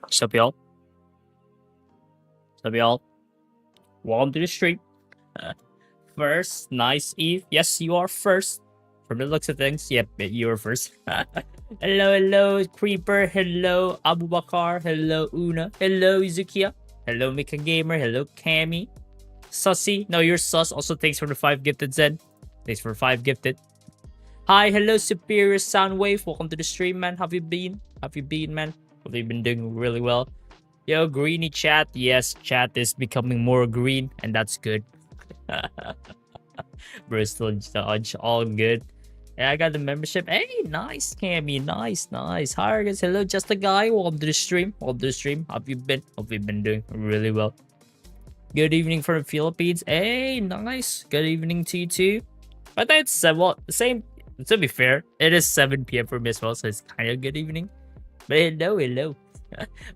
What's up, y'all? What's up, y'all? Welcome to the stream. First, nice Eve. Yes, you are first. From the looks of things, yep, you are first. Hello, Creeper. Hello, Abu Bakar. Hello, Una. Hello, Izukiya. Hello, Mika Gamer. Hello, Cammy. Sussy. No, you're sus. Also, thanks for the 5 gifted, Zen. Thanks for 5 gifted. Hi, hello, Superior Soundwave. Welcome to the stream, man. Have you been, man? Have you been doing really well? Yo, greeny chat. Yes, chat is becoming more green, and that's good. Bristol Judge, all good. Yeah, I got the membership. Hey, nice, Cammy. Nice. Hi, guys. Hello, just a guy. Welcome to the stream. Have you been? Hope you've been doing really well. Good evening from the Philippines. Hey, nice. Good evening to you too. I think it's well, the same. To be fair, it is 7 p.m. for me as well, so it's kind of good evening. But hello.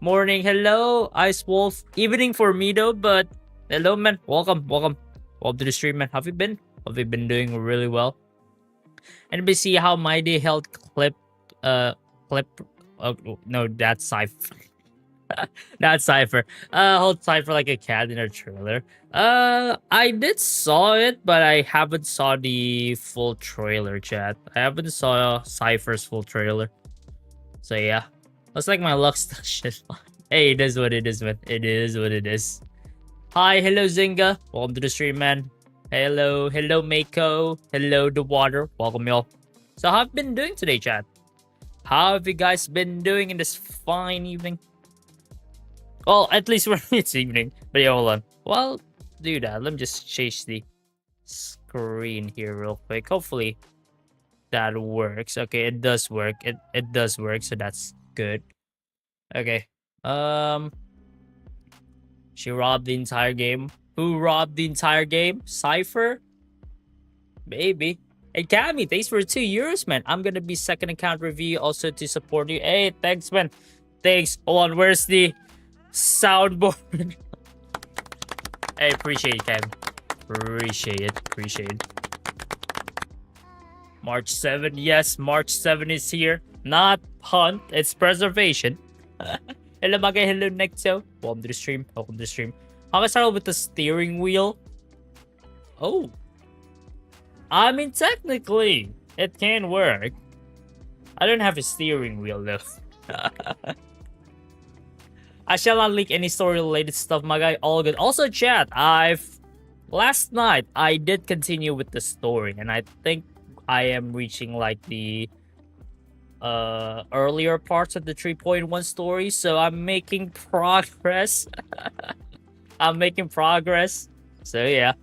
Morning, hello, Ice Wolf. Evening for me though, but hello, man. Welcome to the stream, man. Have you been doing really well? Anybody see how my day held clip? Oh, no, that's Cipher. That's Cipher. Hold Cipher like a cat in a trailer. I did saw it, but I haven't saw the full trailer, chat. I haven't saw Cipher's full trailer. So yeah. Looks like my luck's still shit. Hey, it is what it is, man. It is what it is. Hi, hello, Zynga. Welcome to the stream, man. Hello, Mako. Hello, The Water. Welcome, y'all. So, how have you been doing today, chat? How have you guys been doing in this fine evening? Well, at least when it's evening. But yeah, hold on. Well, do that. Let me just change the screen here real quick. Hopefully, that works. Okay, it does work. It does work, so that's good. Okay. She robbed the entire game. Who robbed the entire game? Cipher? Maybe. Hey, Cammy, thanks for 2 euros, man. I'm gonna be second account review also to support you. Hey, thanks, man. Thanks. Hold on, where's the soundboard? Hey, appreciate it, Cammy. Appreciate it. March 7, yes, March 7 is here. Not hunt, it's preservation. Hello, Magay. Hello, Nexo. Welcome to the stream. I'm gonna start with the steering wheel. Oh. I mean, technically, it can work. I don't have a steering wheel, though. I shall not leak any story-related stuff, my guy. All good. Also, chat, last night, I did continue with the story, and I think I am reaching, like, the earlier parts of the 3.1 story, so I'm making progress. So yeah,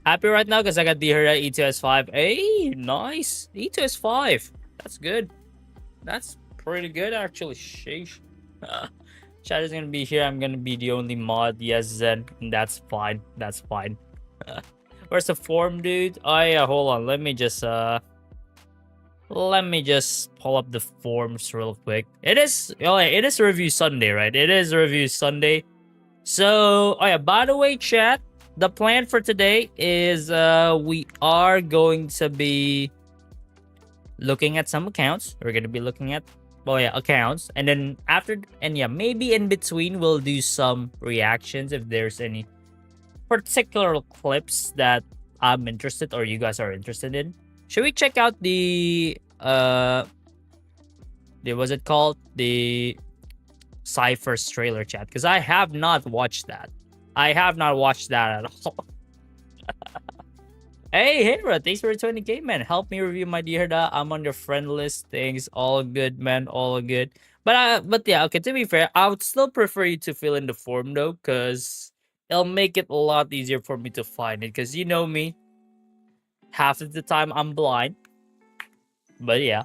happy right now because I got the Herta E2S5. Hey, nice. E2S5, that's good. That's pretty good, actually. Sheesh. Chat is gonna be here. I'm gonna be the only mod. Yes, Zen. That's fine. Where's the form, dude? Oh yeah, hold on. Let me just pull up the forms real quick. It is review Sunday, right? It is review Sunday. So, oh yeah, by the way, chat, the plan for today is we are going to be looking at some accounts. We're going to be looking at accounts, and then maybe in between we'll do some reactions if there's any particular clips that I'm interested or you guys are interested in. Should we check out the what's it called? The Cipher's trailer, chat, because I have not watched that. At all. Hey, Hera, thanks for 20k, man. Help me review my dear Herta. I'm on your friend list. Things all good, man. All good. But yeah, okay, to be fair, I would still prefer you to fill in the form though, because it'll make it a lot easier for me to find it. Because you know me, half of the time I'm blind. But yeah,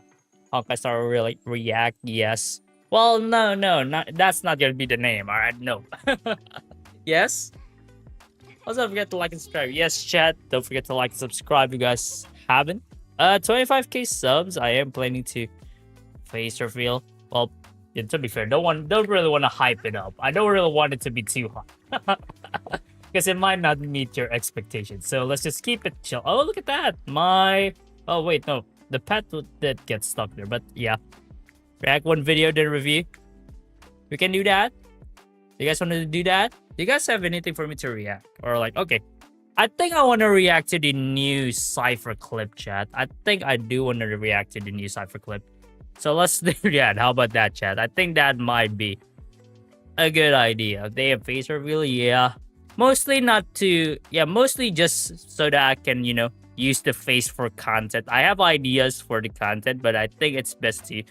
Honkai Star Rail react, yes. Well, no, that's not gonna be the name, alright? No. Yes? Also, don't forget to like and subscribe. Yes, chat, don't forget to like and subscribe if you guys haven't. 25k subs, I am planning to face reveal. Well, yeah, to be fair, don't really want to hype it up. I don't really want it to be too high. Because it might not meet your expectations. So let's just keep it chill. Oh, look at that. Oh, wait, no. The pet did get stuck there, but yeah. React one video, then review. We can do that. You guys want to do that? Do you guys have anything for me to react? Or like, okay. I think I want to react to the new Cipher clip, chat. I think I do want to react to the new Cipher clip. So let's do that. How about that, chat? I think that might be a good idea. They have face reveal, yeah. Mostly not to, yeah, mostly just so that I can, you know, use the face for content. I have ideas for the content, but I think it's best to,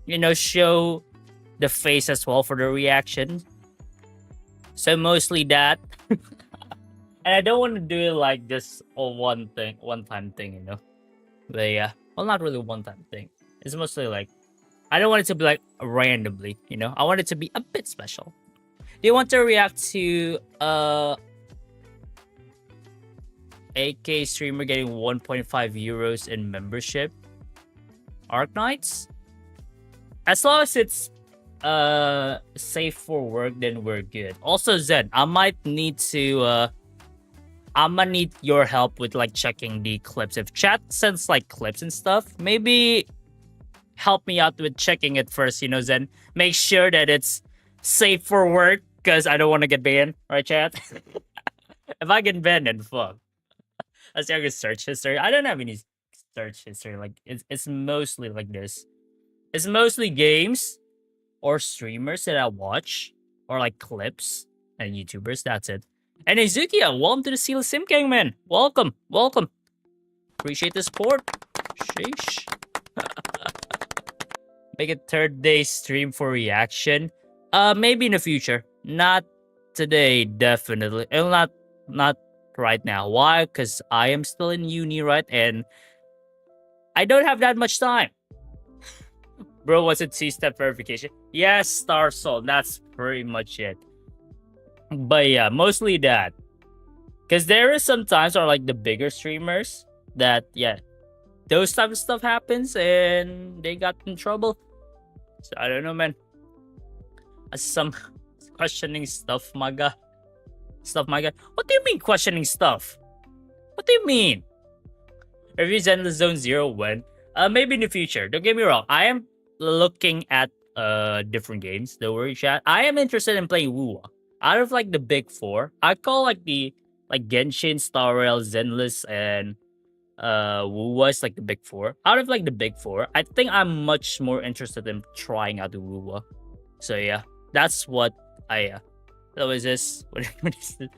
you know, show the face as well for the reaction. So mostly that. And I don't want to do it like this or one time thing, you know. But yeah, well, not really one time thing. It's mostly like, I don't want it to be like randomly, you know. I want it to be a bit special. Do you want to react to AK streamer getting 1.5 euros in membership? Arknights? As long as it's safe for work, then we're good. Also, Zen, I might need to I'm gonna need your help with like checking the clips. If chat sends like clips and stuff, maybe help me out with checking it first, you know, Zen. Make sure that it's safe for work, because I don't want to get banned, right, chat? If I get banned, then fuck. Let's check your search history. I don't have any search history. Like it's mostly like this. It's mostly games or streamers that I watch, or like clips and YouTubers. That's it. And Izukia, welcome to the Seal Sim Gang, man. Welcome, welcome. Appreciate the support. Sheesh. Make a third day stream for reaction. Maybe in the future. Not today, definitely. Not right now. Why? Because I am still in uni, right? And I don't have that much time. Bro, was it 2-step verification? Yes, Star Soul. That's pretty much it. But yeah, mostly that. Because there is sometimes, or like the bigger streamers, that, yeah, those type of stuff happens and they got in trouble. So I don't know, man. Some questioning stuff, my god. Stuff, my god. What do you mean questioning stuff? What do you mean? Reviews Endless Zone 0 when? Maybe in the future. Don't get me wrong. I am looking at different games. Don't worry, chat. I am interested in playing Wuwa. Out of like the big four, I call like the Genshin, Star Rail, Zenless, and Wuwa is like the big four. Out of like the big four, I think I'm much more interested in trying out the Wuwa. So yeah, that's what I so is this what is this?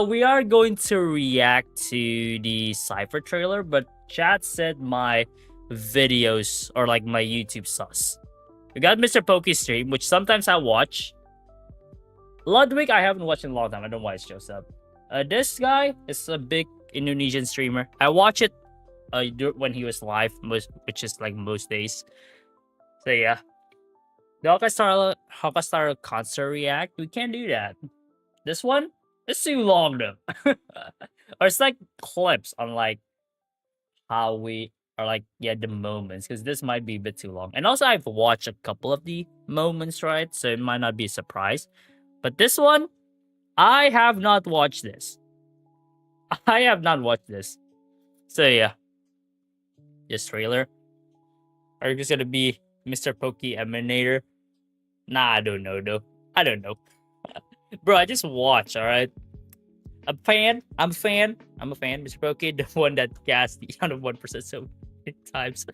We are going to react to the Cipher trailer, but chat said my videos or like my YouTube sus. We got Mr. Pokey stream, which sometimes I watch. Ludwig, I haven't watched in a long time. I don't know why it shows up. This guy is a big Indonesian streamer. I watch it when he was live, which is like most days. So yeah. The Honkai Star concert react, we can't do that. This one, it's too long though. Or it's like clips on like how we are like, yeah, the moments, because this might be a bit too long. And also I've watched a couple of the moments, right? So it might not be a surprise. But this one, I have not watched this. I have not watched this. So yeah. This trailer. Are you just gonna be Mr. Pokey Emanator? Nah, I don't know though. I don't know. Bro, I just watch, alright? I'm a fan, Mr. Pokey, the one that cast the out of 1% so many times.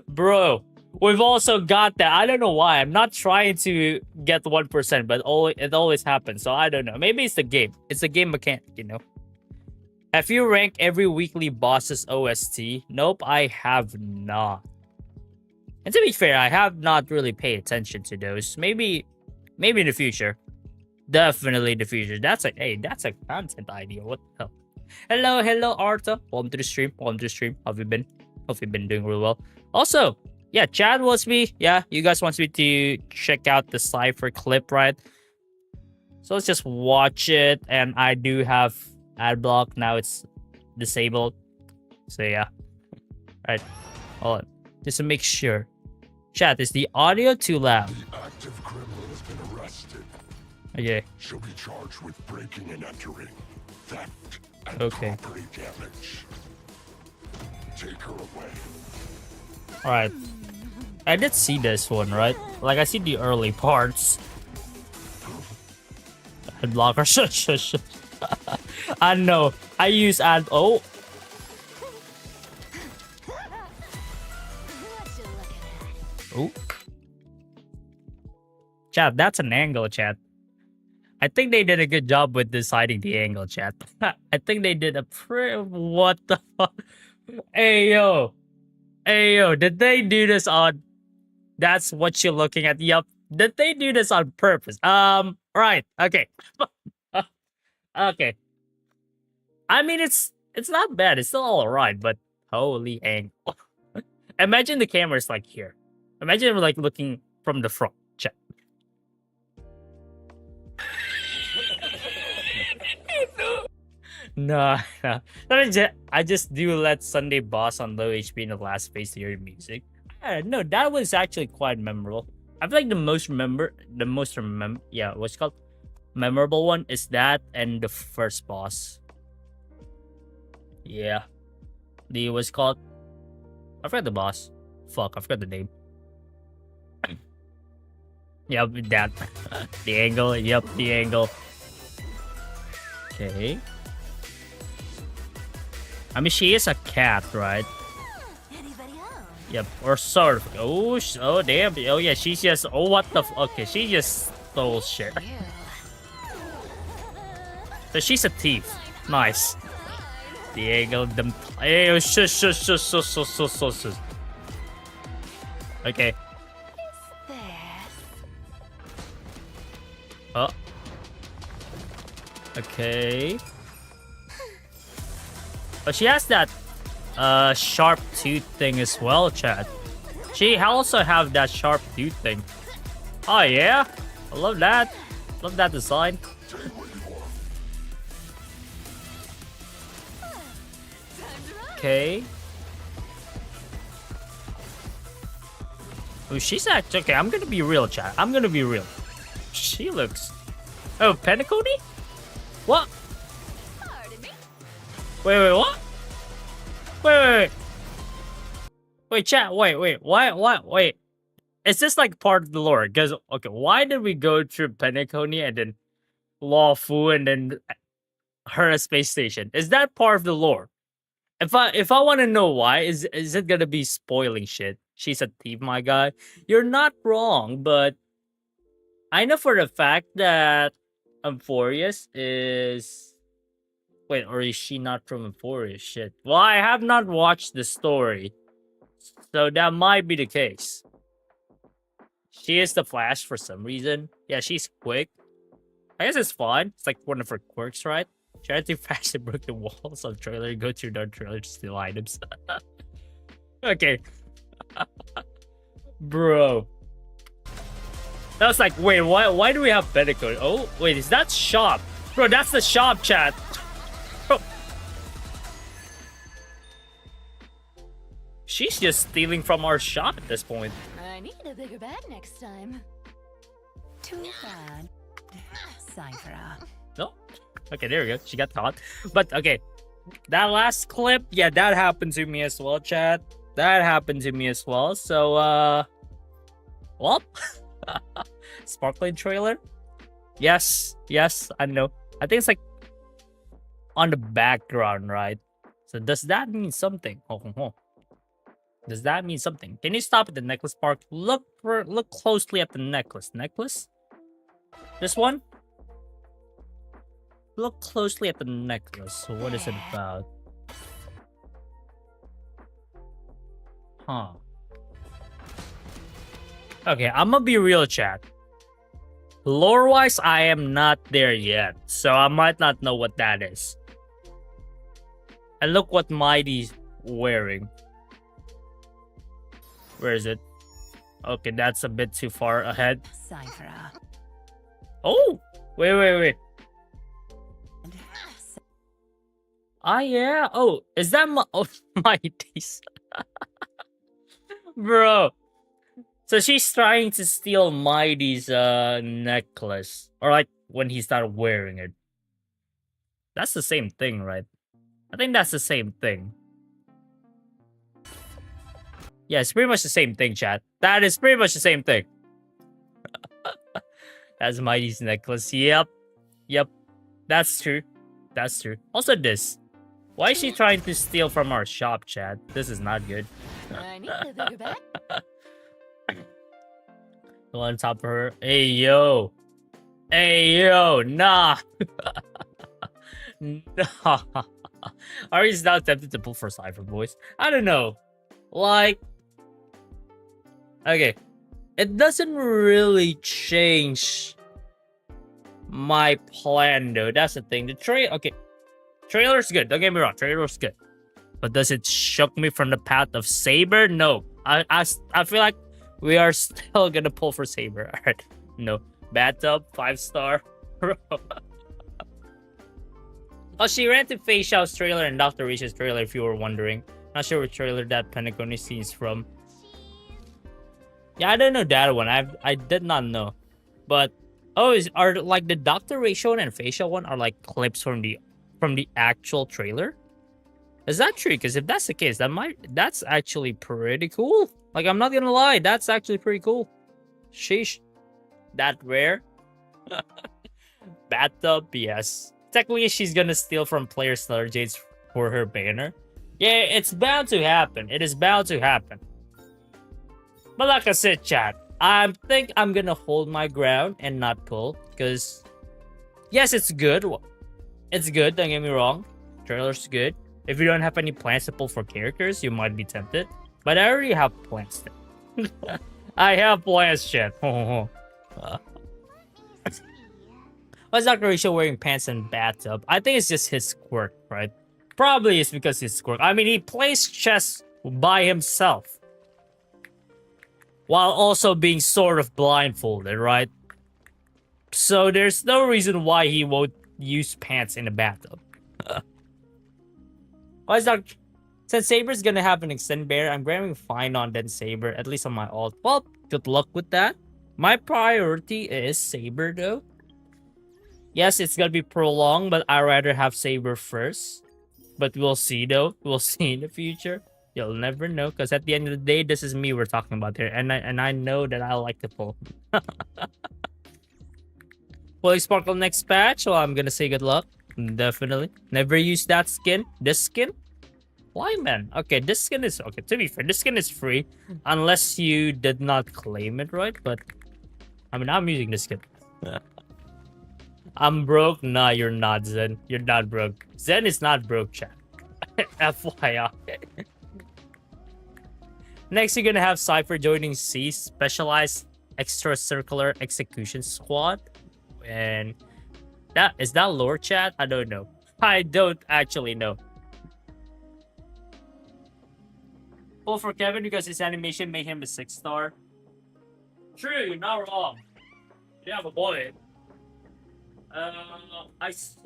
Bro, we've also got that. I don't know why. I'm not trying to get 1%, but it always happens. So I don't know. Maybe it's the game. It's a game mechanic, you know? Have you ranked every weekly boss's OST? Nope, I have not. And to be fair, I have not really paid attention to those. Maybe in the future. Definitely in the future. That's a content idea. What the hell? Hello, Arta. Welcome to the stream. How have you been? Hope you've been doing really well. Also, yeah, Chad wants me. Yeah, you guys want me to check out the Cipher clip, right? So let's just watch it. And I do have ad block. Now it's disabled. So yeah. Alright. Hold on. Just to make sure. Chat, is the audio too loud? The active criminal has been arrested. Okay. She'll be charged with breaking and entering, theft, and property damage. Take her away. Alright. I did see this one, right? Like, I see the early parts. Ad blocker. Shush. I know. I use ad. Oh. Oh. Chat, that's an angle, chat. I think they did a good job with deciding the angle, chat. I think they did a what the fuck? Hey, yo. Hey, yo. Did they do this on... That's what you're looking at. Yup. Did they do this on purpose? Right. Okay. Okay. I mean, it's not bad. It's still all right, but holy angle. Imagine the camera's like here. Imagine like looking from the front. Check. No. I just do let Sunday boss on low HP in the last phase to hear music. No, that was actually quite memorable. I feel like what's called memorable one is that and the first boss. Yeah. What's called? I forgot the boss. Fuck, I forgot the name. Yep, that. The angle. Yep, the angle. Okay. I mean, she is a cat, right? Yep, or sort of. Oh, damn. Oh, yeah, she's just... Oh, what the... Okay, she just stole shit. So she's a thief. Nice. Diego, them... Hey, shush. Okay. Oh. Okay. Oh, she has that sharp tooth thing as well, chat. She also have that sharp tooth thing. Oh yeah, I love that. Love that design. Okay. Oh, she's actually okay. I'm gonna be real, chat. I'm gonna be real. She looks. Oh, Pentacody? What? Wait, what? Wait, chat, wait. Wait. Is this like part of the lore? Because, okay, why did we go through Penacony and then Law Fu and then Herta Space Station? Is that part of the lore? If I want to know why, is it gonna be spoiling shit? She's a thief, my guy. You're not wrong, but I know for the fact that Amphorius is... Wait, or is she not from Amphorius? Shit. Well, I have not watched the story, so that might be the case. She is the Flash for some reason. Yeah, she's quick. I guess it's fine. It's like one of her quirks, right? Try to fast and broken walls on trailer. Go to your trailer to steal items. Okay. Bro. That was like, wait, why do we have Penacony? Oh, wait, is that shop? Bro, that's the shop, chat. She's just stealing from our shop at this point. I need a bigger bag next time. Too bad. Cipher. No. Okay, there we go. She got caught. But okay, that last clip, yeah, that happened to me as well, chat. That happened to me as well. So, well, sparkling trailer. Yes, I know. I think it's like on the background, right? So does that mean something? Does that mean something? Can you stop at the necklace part? Look closely at the necklace. Necklace? This one? Look closely at the necklace. So what is it about? Huh. Okay, I'm gonna be real, chat. Lore-wise, I am not there yet. So I might not know what that is. And look what Mighty's wearing. Where is it? Okay, that's a bit too far ahead. Cipher. Oh! Wait. Ah, yeah. Oh, is that Mighty's? Bro. So she's trying to steal Mighty's necklace. Or like when he started wearing it. That's the same thing, right? I think that's the same thing. Yeah, it's pretty much the same thing, chat. That is pretty much the same thing. That's Mighty's necklace. Yep. That's true. Also this. Why is she trying to steal from our shop, Chad? This is not good. I need a bigger bag. Go on top of her. Hey, yo, nah. Nah. Ari's now tempted to pull for Cipher, boys. I don't know. Like, okay. It doesn't really change my plan, though. That's the thing. Trailer's good. Don't get me wrong. Trailer's good. But does it shook me from the path of Saber? No. I feel like we are still gonna pull for Saber. Alright. No. Bathtub, 5-star. Oh, she ran to Feixiao's trailer and Dr. Rich's trailer, if you were wondering. Not sure which trailer that Pentagoni scene is from. Yeah, I don't know that one. I did not know. But are like the Dr. Ratio and Feixiao one are like clips from the actual trailer? Is that true? Because if that's the case, that's actually pretty cool. Like, I'm not gonna lie, that's actually pretty cool. Sheesh. That rare. Bathtub, yes. Technically, she's gonna steal from player Starjades for her banner. Yeah, it's bound to happen. It is bound to happen. But like I said, chat, I think I'm gonna hold my ground and not pull. Because, yes, it's good. It's good, don't get me wrong. Trailer's good. If you don't have any plans to pull for characters, you might be tempted. But I already have plans. I have plans, chat. Why's Dr. Risha wearing pants and bathtub? I think it's just his quirk, right? Probably it's because his quirk. I mean, he plays chess by himself. While also being sort of blindfolded, right? So there's no reason why he won't use pants in the bathtub. Why is Dr. Since Saber's gonna have an extend bear, I'm grabbing Fine on then Saber, at least on my alt. Well, good luck with that. My priority is Saber though. Yes, it's gonna be prolonged, but I'd rather have Saber first. But we'll see though. We'll see in the future. You'll never know, because at the end of the day, this is me we're talking about here. And I know that I like to pull. Will he sparkle next patch? Well, I'm gonna say good luck. Definitely. Never use that skin. This skin? Why, man? Okay, this skin is... Okay, to be fair, this skin is free. Unless you did not claim it, right? But, I mean, I'm using this skin. I'm broke? Nah, you're not, Zen. You're not broke. Zen is not broke, chat. FYI. Next, you're gonna have Cipher joining C, Specialized Extracircular Execution Squad. And... Is that lore, chat? I don't know. I don't actually know. Pull for Kevin because his animation made him a 6-star. True, you're not wrong. You have a boy.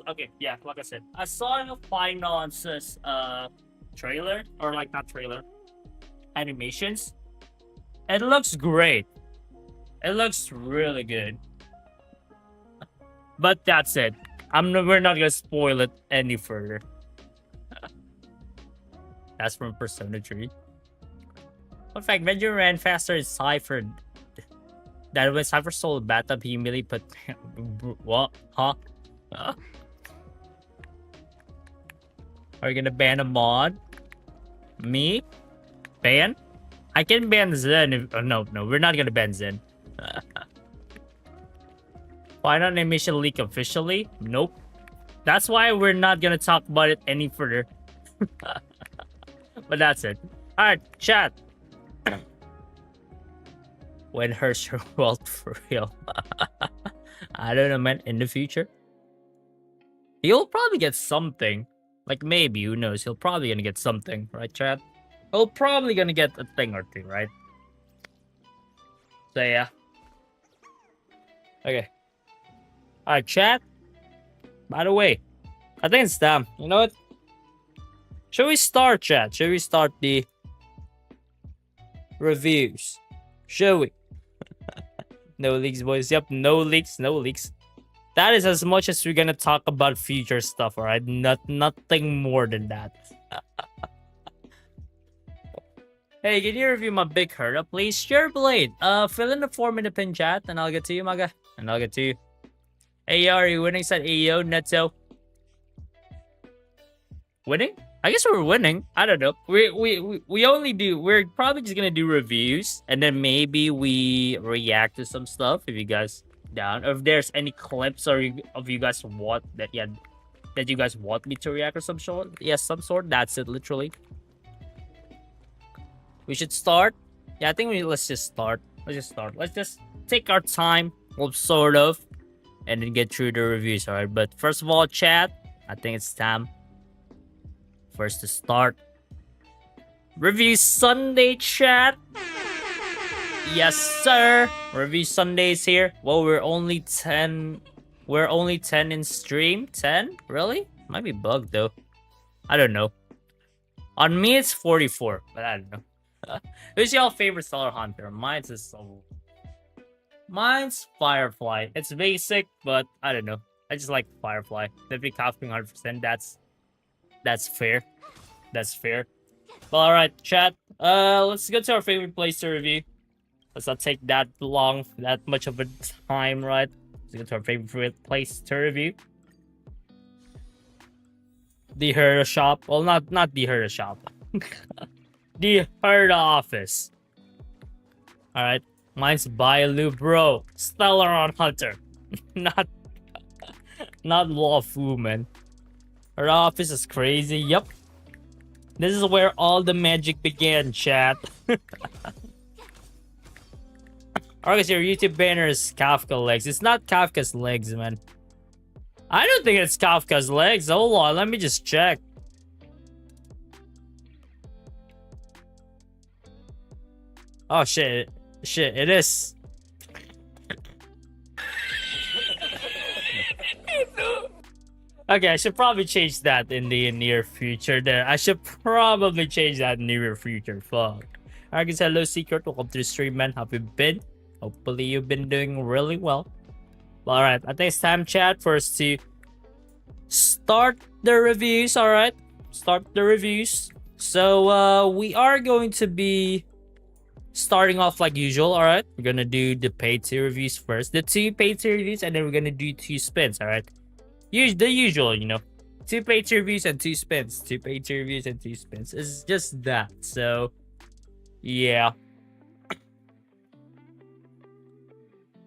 Okay, yeah, like I said, I saw the Finance's trailer, or like not trailer, animations. It looks great. It looks really good. But that's it. We're not gonna spoil it any further. That's from Persona 3. In fact, Venture ran faster in Cipher. That when Cipher stole the bathtub, he immediately put... What? Huh? Are you gonna ban a mod? Me? Ban? I can ban Zen if... Oh, no, we're not gonna ban Zen. Final animation leak officially? Nope. That's why we're not gonna talk about it any further. But that's it. Alright, chat. When hurts your wealth for real? I don't know, man. In the future, he'll probably get something. Like maybe, who knows? He'll probably gonna get something, right, chat? He'll probably gonna get a thing or two, right? So yeah. Okay. Alright, chat. By the way, I think it's time. You know what? Should we start, chat? Should we start the reviews? Shall we? No leaks, boys. Yep, no leaks, no leaks. That is as much as we're gonna talk about future stuff, alright? Nothing more than that. Hey, can you review my big Herta, please? Sure, Blade. Fill in the form in the pin chat, and I'll get to you, Maga. And I'll get to you. Hey, are you winning? Said AO, Neto. Winning? I guess we're winning. I don't know. We only do. We're probably just gonna do reviews, and then maybe we react to some stuff if you guys down. Or if there's any clips or of you guys want that that you guys want me to react or some sort. Yes, some sort. That's it, literally. We should start. Yeah, I think let's just start. Let's just start. Let's just take our time, well, sort of, and then get through the reviews. All right. But first of all, chat. I think it's time. First to start. Review Sunday, chat. Yes, sir. Review Sunday is here. Well, we're only 10. We're only 10 in stream. 10? Really? Might be bugged though. I don't know. On me, it's 44, but I don't know. Who's y'all favorite Stellar Hunter? Mine's Firefly. It's basic, but I don't know. I just like Firefly. Definitely copying 100%. That's fair. That's fair. Well, alright, chat. Let's go to our favorite place to review. Let's not take that much of a time, right? Let's go to our favorite place to review. The Herta shop. Well, not the Herta shop. The Herta office. Alright. Mine's Bailu, bro. Stellar on Hunter. not Law Fu, man. Her office is crazy. Yep. This is where all the magic began, chat. Alright, your YouTube banner is Kafka legs. It's not Kafka's legs, man. I don't think it's Kafka's legs. Hold on, let me just check. Oh shit. Shit, it is. Okay, I should probably change that in the near future there. I should probably change that in the near future. Fuck. Alright guys, hello Secret. Welcome to the stream, man. How have you been? Hopefully you've been doing really well. Alright, I think it's time, chat, for us to start the reviews, alright? Start the reviews. So, we are going to be starting off like usual, alright? We're gonna do the paid tier reviews first. The 2 paid tier reviews, and then we're gonna do 2 spins, alright? The usual, you know. 2 paid tier reviews and 2 spins. 2 paid tier reviews and 2 spins. It's just that. So, yeah.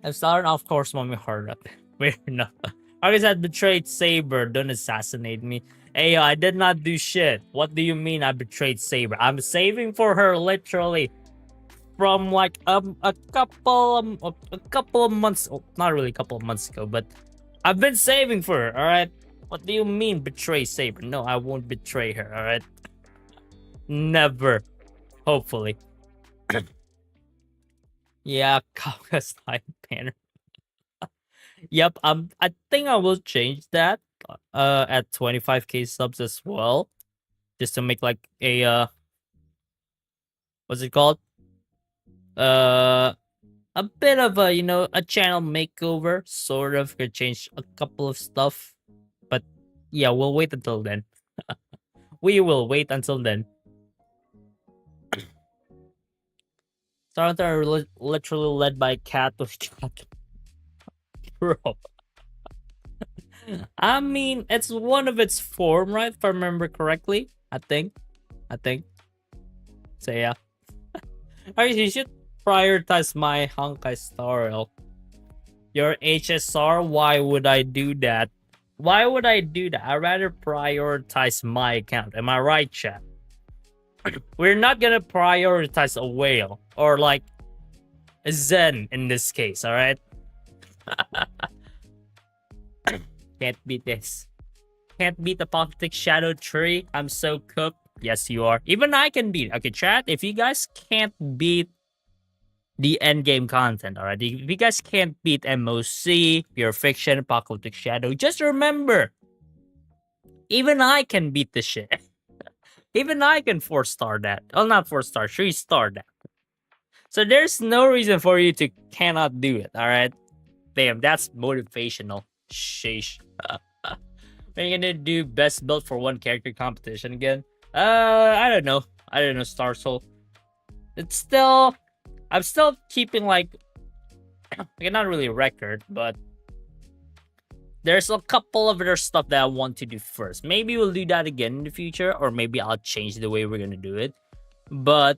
I'm starting off course mommy hard up. Weird enough. I guess I betrayed Saber. Don't assassinate me. Hey, I did not do shit. What do you mean I betrayed Saber? I'm saving for her literally from like a couple of months. Oh, not really a couple of months ago, but I've been saving for her. All right. What do you mean betray Saber? No, I won't betray her. All right. Never. Hopefully. Yeah, Kafka's time banner. Yep, I think I will change that at 25k subs as well. Just to make like a what's it called? A bit of a, you know, a channel makeover, sort of. Could change a couple of stuff. But yeah, we'll wait until then. We will wait until then. Starter are literally led by cat with cat. Bro. I mean, it's one of its form, right? If I remember correctly. I think. So yeah. Alright, you should prioritize my Honkai Star Rail. Your HSR, why would I do that? Why would I do that? I'd rather prioritize my account. Am I right, chat? We're not gonna prioritize a whale or like a Zen in this case, alright? Can't beat this. Can't beat the Apocalyptic Shadow Tree. I'm so cooked. Yes, you are. Even I can beat it. Okay, chat, if you guys can't beat the endgame content, alright? If you guys can't beat MOC, Pure Fiction, Apocalyptic Shadow, just remember, even I can beat this shit. Even I can 4-star that. Oh, not 4-star, 3-star that. So there's no reason for you to cannot do it, alright? Damn, that's motivational. Sheesh. We're gonna do best build for one character competition again. I don't know. Star Soul. it's still, I'm still keeping like not really a record, but there's a couple of other stuff that I want to do first. Maybe we'll do that again in the future, or maybe I'll change the way we're gonna do it. But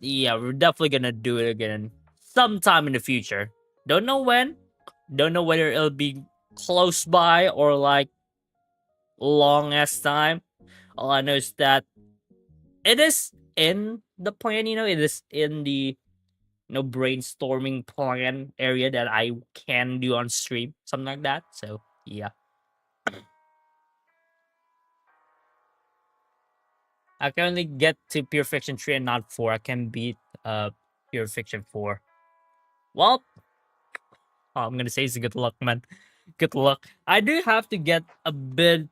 yeah, we're definitely gonna do it again sometime in the future. Don't know when. Don't know whether it'll be close by or like long as time. All I know is that it is in the plan, it is in the brainstorming plan area that I can do on stream, something like that. So yeah. I can only get to Pure Fiction 3 and not 4. I can beat Pure Fiction 4. Well, I'm gonna say it's good luck, man. Good luck. I do have to get a bit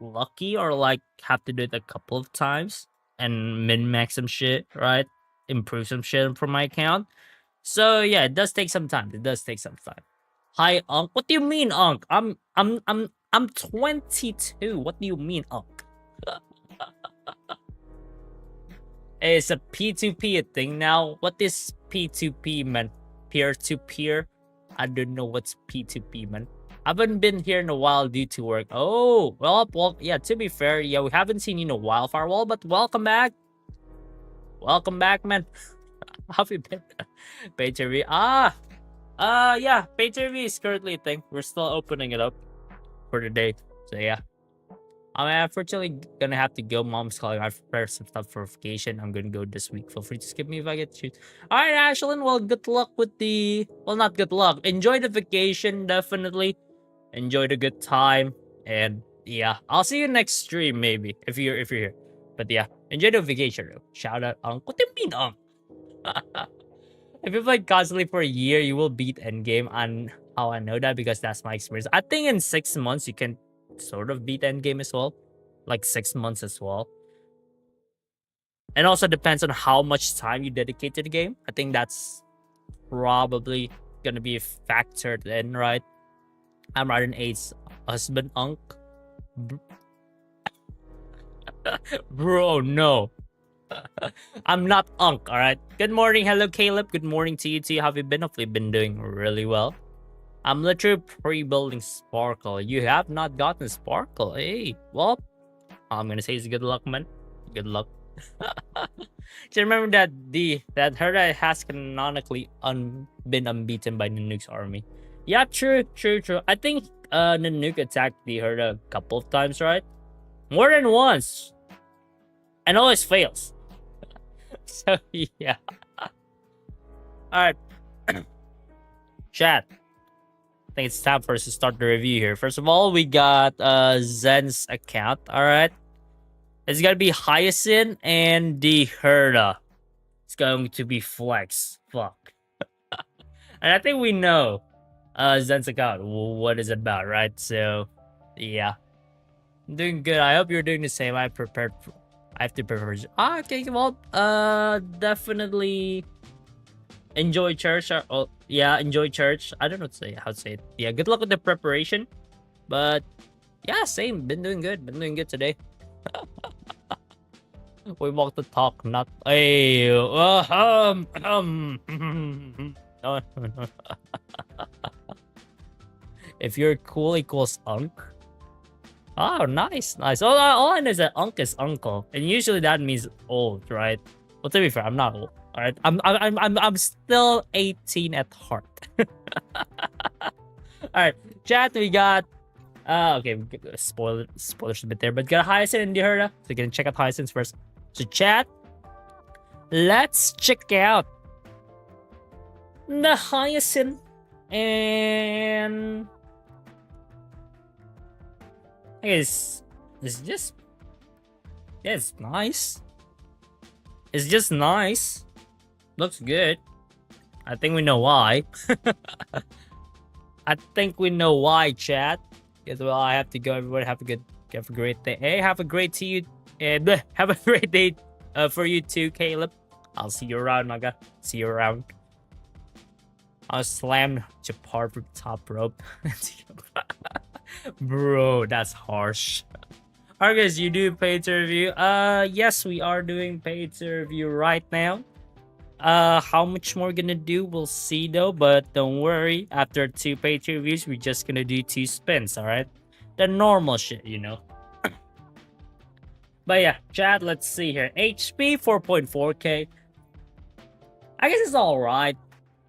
lucky, or like have to do it a couple of times and min-max some shit, right? Improve some shit from my account. So yeah, it does take some time. It does take some time. Hi, Unc. What do you mean, Unc? I'm 22. What do you mean, Unc? It's a P2P thing now. What is P2P, man? Peer-to-peer? I don't know what's P2P, man. I haven't been here in a while due to work. Oh, well, yeah, to be fair, yeah, we haven't seen you in a while, Firewall, but welcome back. Welcome back, man. How have you been? Pay-to-view. Yeah, pay-to-view is currently a thing. We're still opening it up for the day. So, yeah. I'm unfortunately gonna have to go. Mom's calling. I've prepared some stuff for vacation. I'm gonna go this week. Feel free to skip me if I get to shoot. Alright, Ashlyn. Well, good luck with the... Well, not good luck. Enjoy the vacation, definitely. Enjoy the good time. And, yeah. I'll see you next stream, maybe. If you're here. But, yeah. Enjoy the vacation, though. Shout out, Unc. What do you mean, Unc? If you play constantly for a year, you will beat endgame. And how I know that? Because that's my experience. I think in 6 months, you can sort of beat endgame as well, like 6 months as well. And also depends on how much time you dedicate to the game. I think that's probably gonna be factored in, right? I'm Raiden 8's husband, Unc. Bro, no. I'm not Unc, alright? Good morning, hello Caleb. Good morning to you too. How have you been? Hopefully been doing really well. I'm literally pre-building Sparkle. You have not gotten Sparkle. Hey, well, I'm gonna say it's good luck, man. Good luck. Just remember that that Herta has canonically been unbeaten by Nanook's army. Yeah, true. I think Nanook attacked the Herta a couple of times, right? More than once. And always fails. So yeah. Alright. Chat. I think it's time for us to start the review here. First of all, we got Zen's account. Alright. It's gonna be Hyacinth and the Herta. It's going to be Flex. Fuck. And I think we know Zen's account, what is it about, right? So, yeah. I'm doing good. I hope you're doing the same. I have to prepare. Okay, well, definitely enjoy church. Yeah, enjoy church. I don't know how to say it. Yeah, good luck with the preparation. But yeah, same. Been doing good today. We walk the talk, not If you're cool equals Unc. Oh, nice. All I know is that Unc is uncle, and usually that means old, right? Well, to be fair, I'm not old. All right, I'm still 18 at heart. All right, chat. We got okay, spoilers a bit there, but got Hyacinth and the Herta. So you can check out Hyacinth first. So chat, let's check out the Hyacinth and I guess it's just it's nice. It's just nice. Looks good. I think we know why. I think we know why, chat. Because well, I have to go. Everybody have a great day. Hey, have a great day. Have a great day for you too, Caleb. I'll see you around, my guy. See you around. I'll slam Japar from top rope. Bro, that's harsh. Alright guys, you do pay to review. Yes, we are doing pay to review right now. How much more gonna do, we'll see though, but don't worry. After 2 page reviews, we're just gonna do 2 spins, alright? The normal shit, you know. But yeah, chat, let's see here. HP 4.4k. I guess it's alright.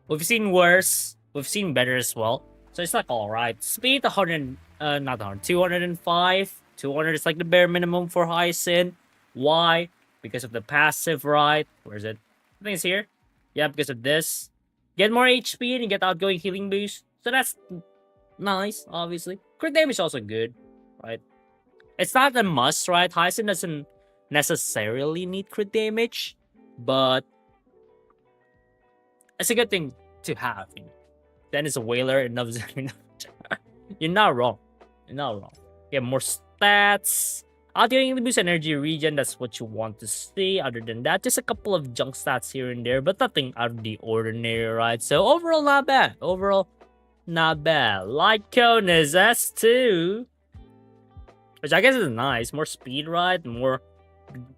We've seen worse. We've seen better as well. So it's like alright. Speed 100, not 100, 205. 200 is like the bare minimum for Hyacinth. Why? Because of the passive, right? Where is it? I think it's here. Yeah, because of this. Get more HP and you get outgoing healing boost. So that's nice, obviously. Crit damage is also good, right? It's not a must, right? Hyacinth doesn't necessarily need crit damage, but it's a good thing to have. You know? Then it's a whaler enough. You're not wrong. You're not wrong. Get more stats. Outgoing boost energy regen, that's what you want to see. Other than that, just a couple of junk stats here and there, but nothing out of the ordinary, right? So overall, not bad. Overall, not bad. Light cone is S2, which I guess is nice. More speed, right? More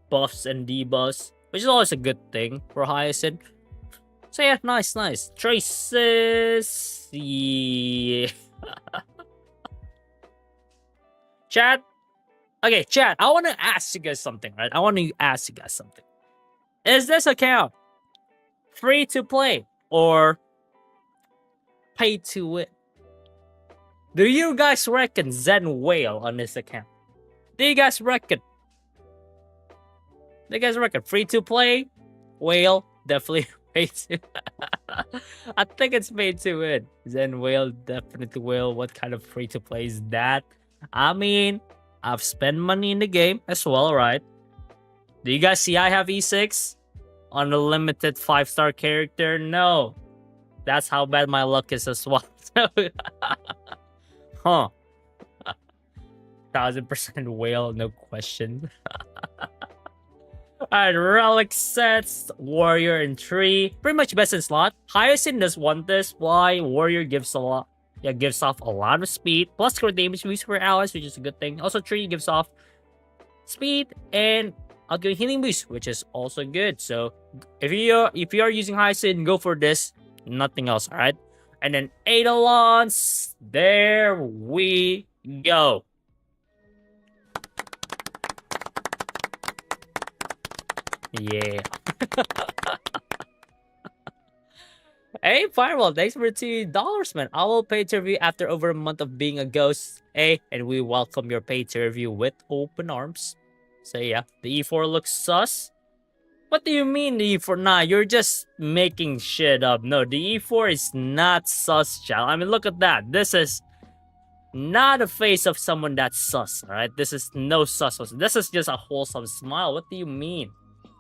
buffs and debuffs, which is always a good thing for Hyacinth. So yeah, nice, nice. Traces, yeah. Chat. Okay, chat, I want to ask you guys something, right? I want to ask you guys something. Is this account free to play or pay to win? Do you guys reckon Zen Whale on this account? Do you guys reckon? Do you guys reckon free to play? Whale, definitely pay to. I think it's pay to win. Zen Whale, definitely Whale. What kind of free to play is that? I mean, I've spent money in the game as well, right? Do you guys see I have E6 on a limited 5-star character? No. That's how bad my luck is as well. Huh. 1000% whale, no question. Alright, relic sets, warrior and tree. Pretty much best in slot. Hyacinth does want this. Why? Warrior gives a lot. Yeah, gives off a lot of speed, plus crit damage boost for allies, which is a good thing. Also, tree gives off speed and outgoing healing boost, which is also good. So, if you are using Hyacinth, go for this. Nothing else, all right? And then Eidolons, there we go. Yeah. Hey, Firewall, thanks for $2, man. I will pay to review after over a month of being a ghost. Hey, and we welcome your pay to review with open arms. So yeah, the E4 looks sus. What do you mean the E4? Nah, you're just making shit up. No, the E4 is not sus, child. I mean, look at that. This is not a face of someone that's sus, alright? This is no sus. This is just a wholesome smile. What do you mean?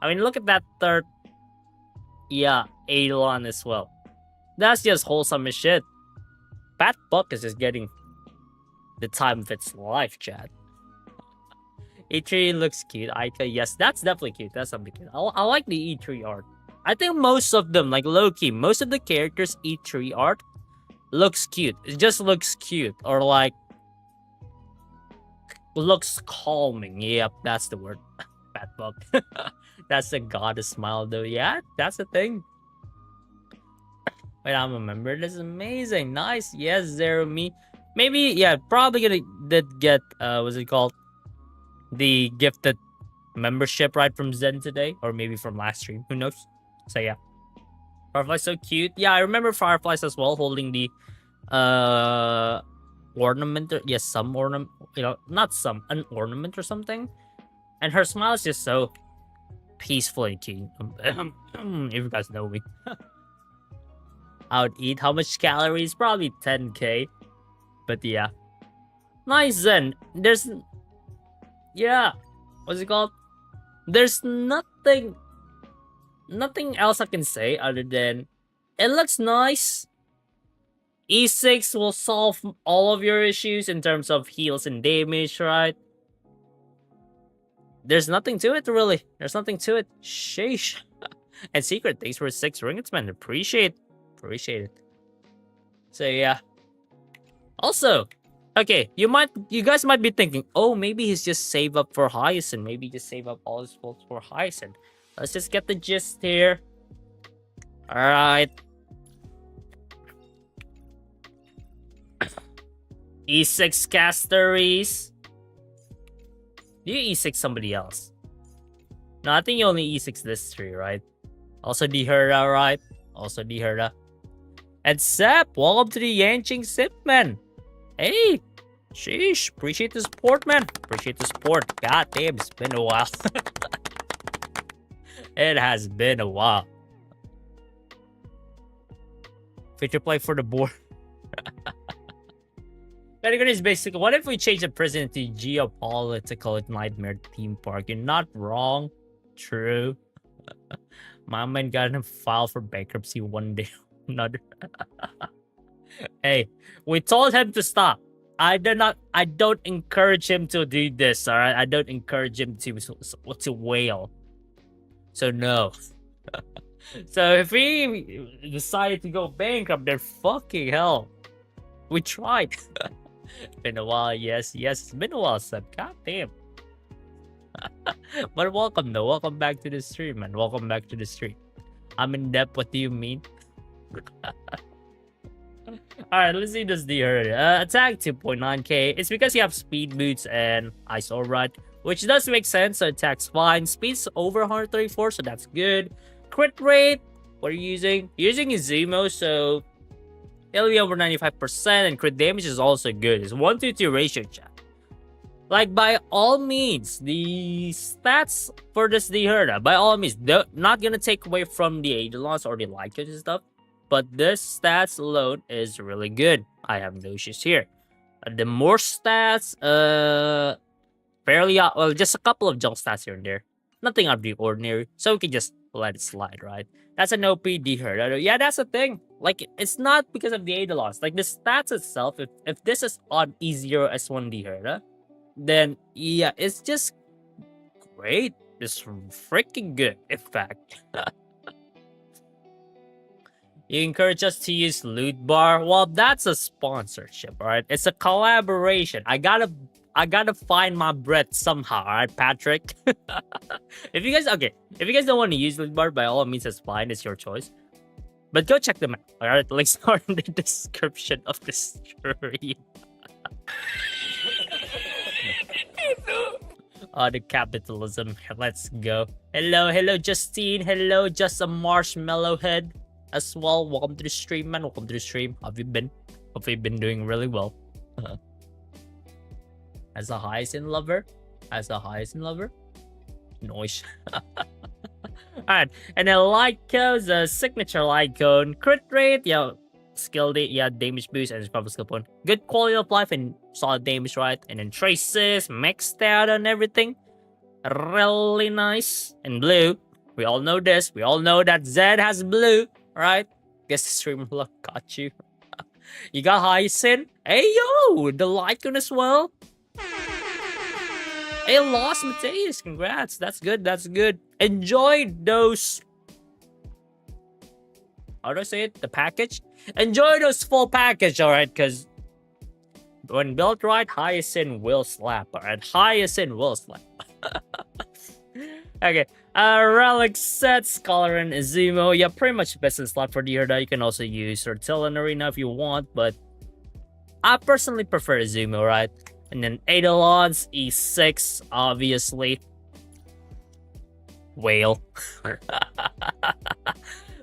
I mean, look at that third. Yeah, Eidolon as well. That's just wholesome as shit. Pat Buck is just getting the time of its life, chat. E3 looks cute. Aika, yes, that's definitely cute. That's something cute. I like the E3 art. I think most of them, like low-key, most of the characters' E3 art looks cute. It just looks cute. Or like, looks calming. Yep, that's the word. Pat Buck. That's the goddess smile though. Yeah, that's the thing. Wait, I'm a member. This is amazing. Nice. Yes, Zero Me. Maybe, yeah, probably did get, what's it called? The gifted membership right from Zen today. Or maybe from last stream. Who knows? So, yeah. Firefly's so cute. Yeah, I remember Fireflies as well holding the, ornament. Yes, some ornament. You know, not some. An ornament or something. And her smile is just so peaceful and cute. If you guys know me. I would eat how much calories? Probably 10k. But yeah. Nice Zen. There's... Yeah. What's it called? There's nothing else I can say other than it looks nice. E6 will solve all of your issues in terms of heals and damage, right? There's nothing to it, really. There's nothing to it. Sheesh. And Secret, thanks for 6 ringgits, man. Appreciate it. So yeah. Also, okay, you guys might be thinking, oh, maybe he's just save up for Hyacinth. Maybe just save up all his votes for Hyacinth. Let's just get the gist here. Alright. E6 casteries. Do you E6 somebody else? No, I think you only E6 this tree, right? Also the Herta, right? Also the Herta. And Sep, welcome to the Yanqing Sip, man. Hey, sheesh, appreciate the support, man. Appreciate the support. God damn, it's been a while. It has been a while. Fit to play for the board. Category is basically, what if we change the prison to geopolitical nightmare theme park? You're not wrong. True. My man got him filed for bankruptcy one day or another. Hey, we told him to stop. I don't encourage him to do this, alright? I don't encourage him to wail. So no. So if we decided to go bankrupt, then fucking hell. We tried. Been a while, yes, it's been a while, Seb. God damn. But welcome though. Welcome back to the stream, man. Welcome back to the stream. I'm in depth. What do you mean? Alright, let's see this Herta. Attack 2.9k. It's because you have speed boots and ISO run, which does make sense. So attack's fine. Speed's over 134, so that's good. Crit rate, what are you using? You're using Izumo, so it'll be over 95%, and crit damage is also good. It's 1-2 ratio, chat. Like, by all means, the stats for this Herta, by all means, they're not gonna take away from the Eidolons or the Lycans and stuff, but this stats alone is really good. I have no issues here. The more stats, fairly, well, just a couple of junk stats here and there. Nothing out of the ordinary, so we can just let it slide, right? That's an OP Herta. Yeah, that's the thing. Like, it's not because of the Eidolons. Like, the stats itself, if this is on E0 S1 Herta, then yeah, it's just great. It's freaking good, in fact. You encourage us to use lootbar. Well, that's a sponsorship, alright? It's a collaboration. I gotta find my breath somehow, alright, Patrick? If you guys don't want to use lootbar, by all means, it's fine. It's your choice. But go check them out, alright? Links are in the description of the stream. Oh, the capitalism. Let's go. Hello, Justine. Hello, just a marshmallow head as well. Welcome to the stream, man. Welcome to the stream. How have you been? Hope you've been doing really well. As a hyacinth lover? Noise. Alright, and then Lyco's a signature Lycone. Crit rate, yeah. Skill, yeah, damage boost, and it's probably skill point. Good quality of life and solid damage, right? And then traces, maxed out and everything. Really nice. And blue, we all know this. We all know that Zed has blue, right? Guess the stream luck got you. You got Hyacinth. Hey, yo, the Lycone as well. Hey, Lost Mateus, congrats. That's good. Enjoy those. How do I say it? The package? Enjoy those full package, alright? Because when built right, Hyacinth will slap, alright? Hyacinth will slap. Okay. Relic sets, Scholar and Izumo. Yeah, pretty much best in slot for the Herta. You can also use Sortillan Arena if you want, but I personally prefer Izumo, right? And then Eidolons, E6, obviously. Whale.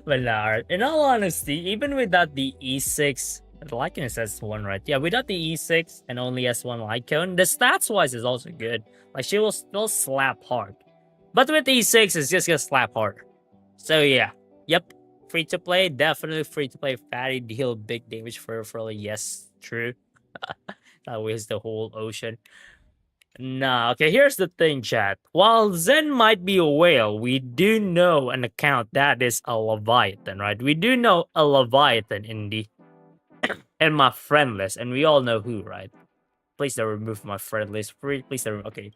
But nah, in all honesty, even without the E6, the Lycan is S1, right? Yeah, without the E6 and only S1 Lycone, the stats-wise is also good. Like, she will still slap hard. But with E6, it's just gonna slap harder. So yeah, yep, free to play, definitely free to play. Fatty deal, big damage for yes, true. That was the whole ocean. Nah, okay, here's the thing, chat. While Zen might be a whale, we do know an account that is a Leviathan, right? We do know a Leviathan in the in my friend list, and we all know who, right? Please don't remove my friend list. Please don't. Okay.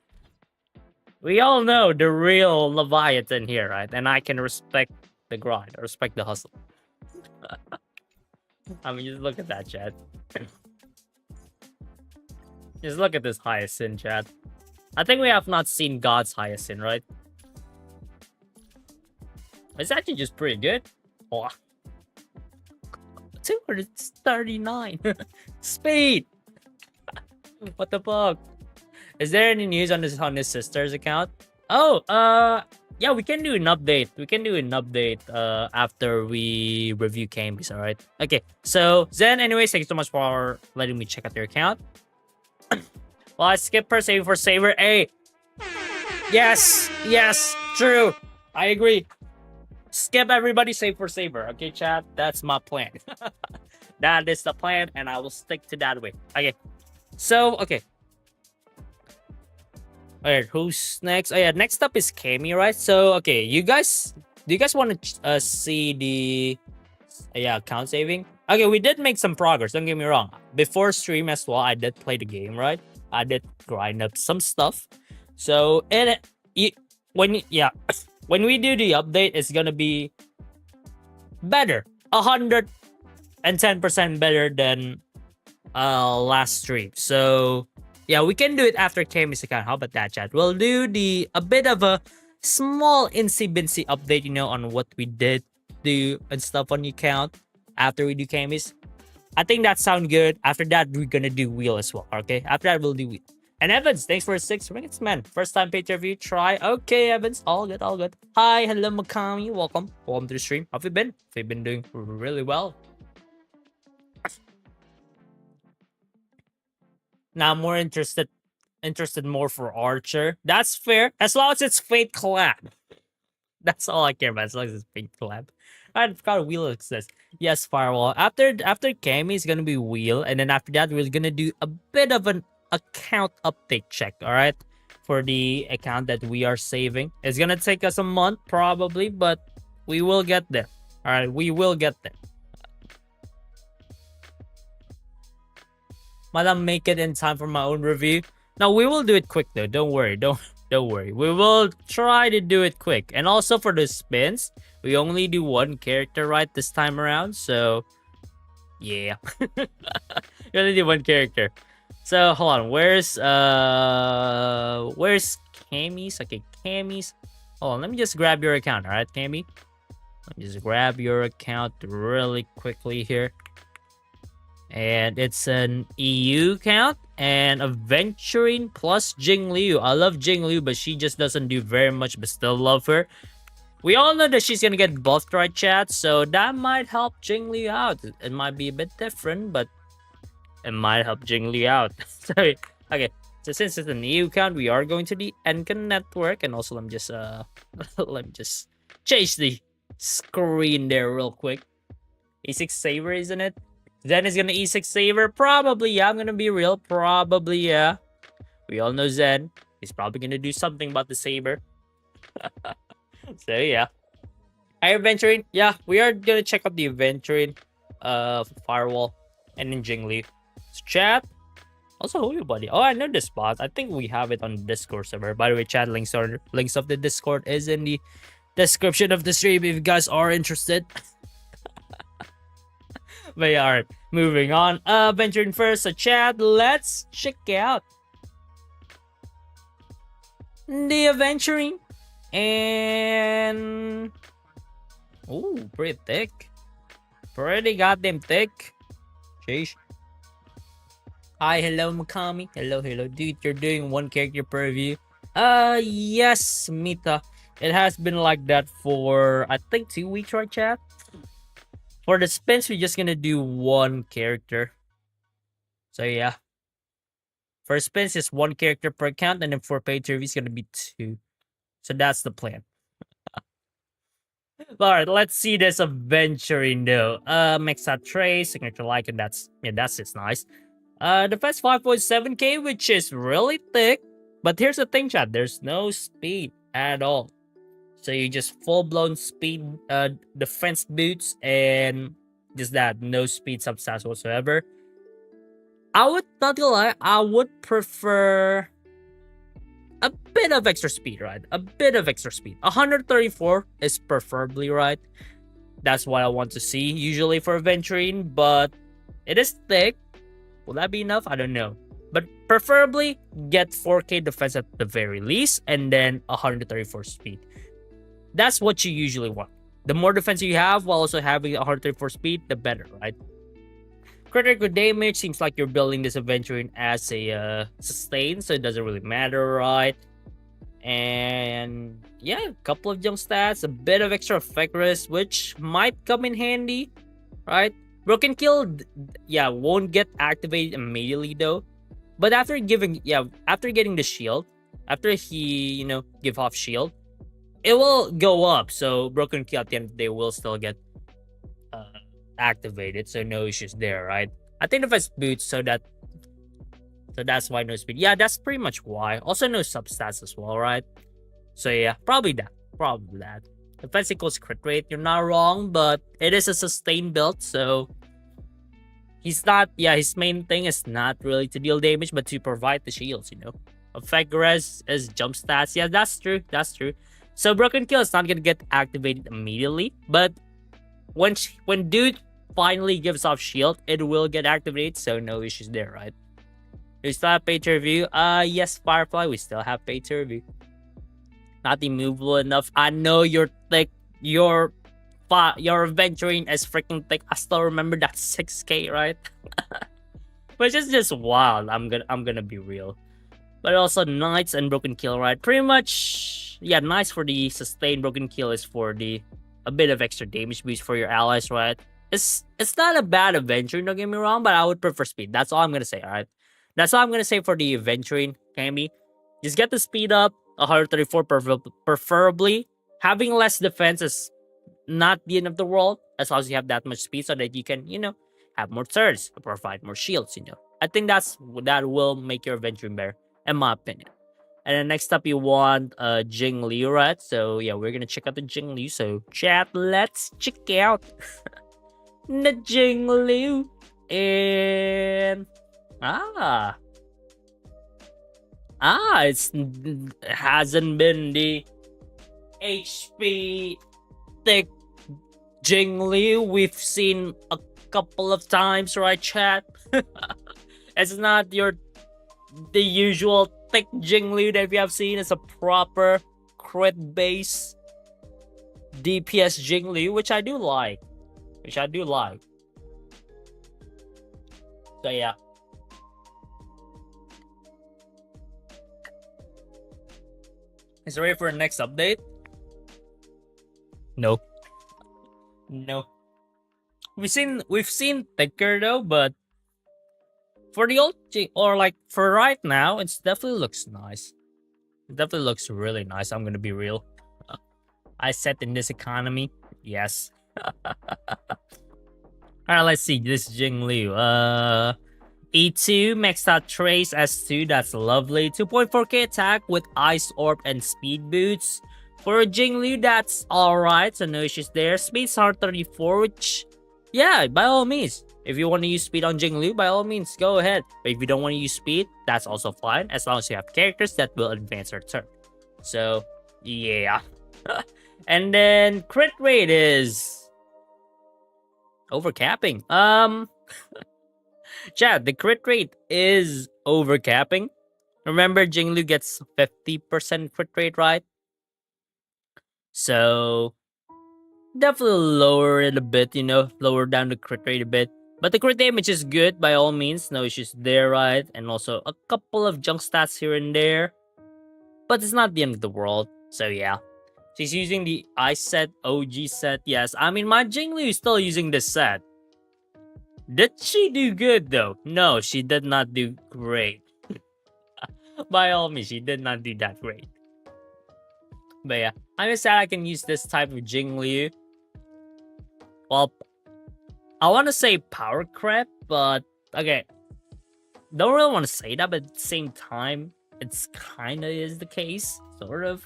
We all know the real Leviathan here, right? And I can respect the grind, respect the hustle. I mean, just look at that, chat. Just look at this Hyacinth, chat. I think we have not seen God's Hyacinth, right? It's actually just pretty good. Oh, 239 speed. What the fuck? Is there any news on his sister's account? Oh, yeah, we can do an update. We can do an update after we review Cammy's, alright? Okay, so Zen, anyways, thank you so much for letting me check out your account. Well, I skip per save for Saver. Hey! Yes! Yes! True! I agree. Skip everybody, save for Saver. Okay, chat? That's my plan. That is the plan, and I will stick to that way. Okay. So, okay. Alright, who's next? Oh yeah, next up is Cammy, right? So, okay, do you guys want to see the account saving? Okay, we did make some progress, don't get me wrong. Before stream as well, I did play the game, right? I did grind up some stuff. So, when we do the update, it's gonna be better. 110% better than last stream. So, yeah, we can do it after Cammy's account. How about that, chat? We'll do a bit of a small insy-binsy update, you know, on what we did do and stuff on the account after we do Cammy's. I think that sounds good. After that, we're gonna do Wheel as well, okay? After that, we'll do Wheel. And Evans, thanks for 6 ringgits, man. First time page review, try. Okay, Evans, all good, all good. Hi, hello, Makami, welcome. Welcome to the stream. How have you been? Have you been doing really well? Now I'm more interested more for Archer. That's fair. As long as it's Fate collab. That's all I care about. As long as it's Fate collab. I forgot Wheel exists. Yes, Firewall. After Cammy is gonna be Wheel, and then after that we're gonna do a bit of an account update check. All right, for the account that we are saving. It's gonna take us a month probably, but we will get there. All right, we will get there. Might not make it in time for my own review. No, we will do it quick though. Don't worry. Don't worry. We will try to do it quick. And also for the spins, we only do one character right this time around. So yeah. We only do one character. So hold on. Where's Cammy's? Okay, Cammy's. Hold on, let me just grab your account, alright, Cammy? Let me just grab your account really quickly here. And it's an EU account and Adventuring plus Jingliu. I love Jingliu, but she just doesn't do very much, but still love her. We all know that she's gonna get buffed, right, chat? So that might help Jingliu out. It might be a bit different, but it might help Jingliu out. Sorry. Okay. So since it's an EU account, we are going to the Encan network, and also let me just change the screen there real quick. E6 Saver, isn't it? Zen is gonna E6 Saver. Probably, yeah. I'm gonna be real. Probably, yeah. We all know Zen. He's probably gonna do something about the Saber. So, yeah. Adventuring. Yeah, we are gonna check out the Adventuring Firewall and then Jingliu. So, chat. Also, who you, buddy? Oh, I know this spot. I think we have it on the Discord server. By the way, chat, links of the Discord is in the description of the stream if you guys are interested. But yeah, alright, moving on. Venturing first, so chat, let's check out the Adventuring. And ooh, pretty thick. Pretty goddamn thick. Sheesh. Hi, hello, Makami. Hello, dude. You're doing one character per view. Yes, Mita. It has been like that for I think 2 weeks, right, chat? For the spins, we're just gonna do one character. So yeah. For spins, it's one character per account, and then for paid reviews, it's gonna be 2. So that's the plan. Alright, let's see this Adventuring though. Mexa Trace, signature like, and that's just nice. Defense 5.7k, which is really thick. But here's the thing, chat. There's no speed at all. So you just full-blown speed defense boots and just that. No speed substats whatsoever. I would not gonna lie, I would prefer a bit of extra speed, right? A bit of extra speed. 134 is preferably, right? That's what I want to see usually for Adventuring, but it is thick. Will that be enough? I don't know. But preferably get 4k defense at the very least and then 134 speed. That's what you usually want. The more defense you have while also having a 134 speed, the better, right? Critical damage seems like you're building this Aventurine as a sustain, so it doesn't really matter, right? And yeah, a couple of jump stats, a bit of extra effect risk, which might come in handy, right? Broken Kill, yeah, won't get activated immediately though. But after getting the shield, after he, give off shield, it will go up. So Broken Kill at the end of the day will still get activated. So no issues there, right? I think if I boots, so that's why no speed. Yeah, that's pretty much why. Also no substats as well, right? So yeah, probably that. Defense equals crit rate. You're not wrong, but it is a sustained build, so he's not. Yeah, his main thing is not really to deal damage, but to provide the shields. Effect res is jump stats. Yeah, that's true. So Broken Kill is not gonna get activated immediately, but when dude finally gives off shield, it will get activated. So no issues there, right? Do we still have pay to review? Yes, Firefly, we still have pay to review. Not immovable enough. I know you're thick. Your Aventurine is freaking thick. I still remember that 6K, right? Which is just wild. I'm gonna be real. But also Knights and Broken Kill, right? Pretty much, yeah, Knights for the sustained, Broken Kill is for a bit of extra damage boost for your allies, right? It's not a bad Aventurine, don't get me wrong, but I would prefer speed. That's all I'm gonna say, alright? That's all I'm gonna say for the Aventurine, Cammy. Just get the speed up, 134 preferably. Having less defense is not the end of the world, as long as you have that much speed so that you can, have more turns, provide more shields, I think that will make your Aventurine better, in my opinion. And then next up, you want Jing Liu, right? So yeah, we're gonna check out the Jing Liu. So chat, let's check out the Jing Liu. And it hasn't been the HP thick Jing Liu we've seen a couple of times, right, chat? It's not the usual thick Jing Liu that we have seen. It's a proper crit base DPS Jing Liu, which I do like. So yeah. Is it ready for the next update? No. We've seen thicker though, but for the old or like for right now, it definitely looks nice. It definitely looks really nice. I'm gonna be real. I set in this economy. Yes. Alright, let's see. This Jing Liu. E2, maxed out Trace S2, that's lovely. 2.4k attack with Ice Orb and Speed Boots. For a Jing Liu, that's alright, so no issues there. Speed's hard 34, which, yeah, by all means. If you want to use speed on Jing Liu, by all means, go ahead. But if you don't want to use speed, that's also fine, as long as you have characters that will advance your turn. So, yeah. And then, crit rate is overcapping. Chat, the crit rate is overcapping. Remember, Jing Liu gets 50% crit rate, right? So, definitely lower it a bit, lower down the crit rate a bit. But the crit damage is good, by all means. No issues there, right? And also, a couple of junk stats here and there. But it's not the end of the world. So, yeah. She's using the Ice set, OG set. Yes, I mean, my Jing Liu is still using this set. Did she do good, though? No, she did not do great. By all means, she did not do that great. But yeah, I'm just sad I can use this type of Jing Liu. Well, I want to say power crap, but okay. Don't really want to say that, but at the same time, it's kind of is the case, sort of.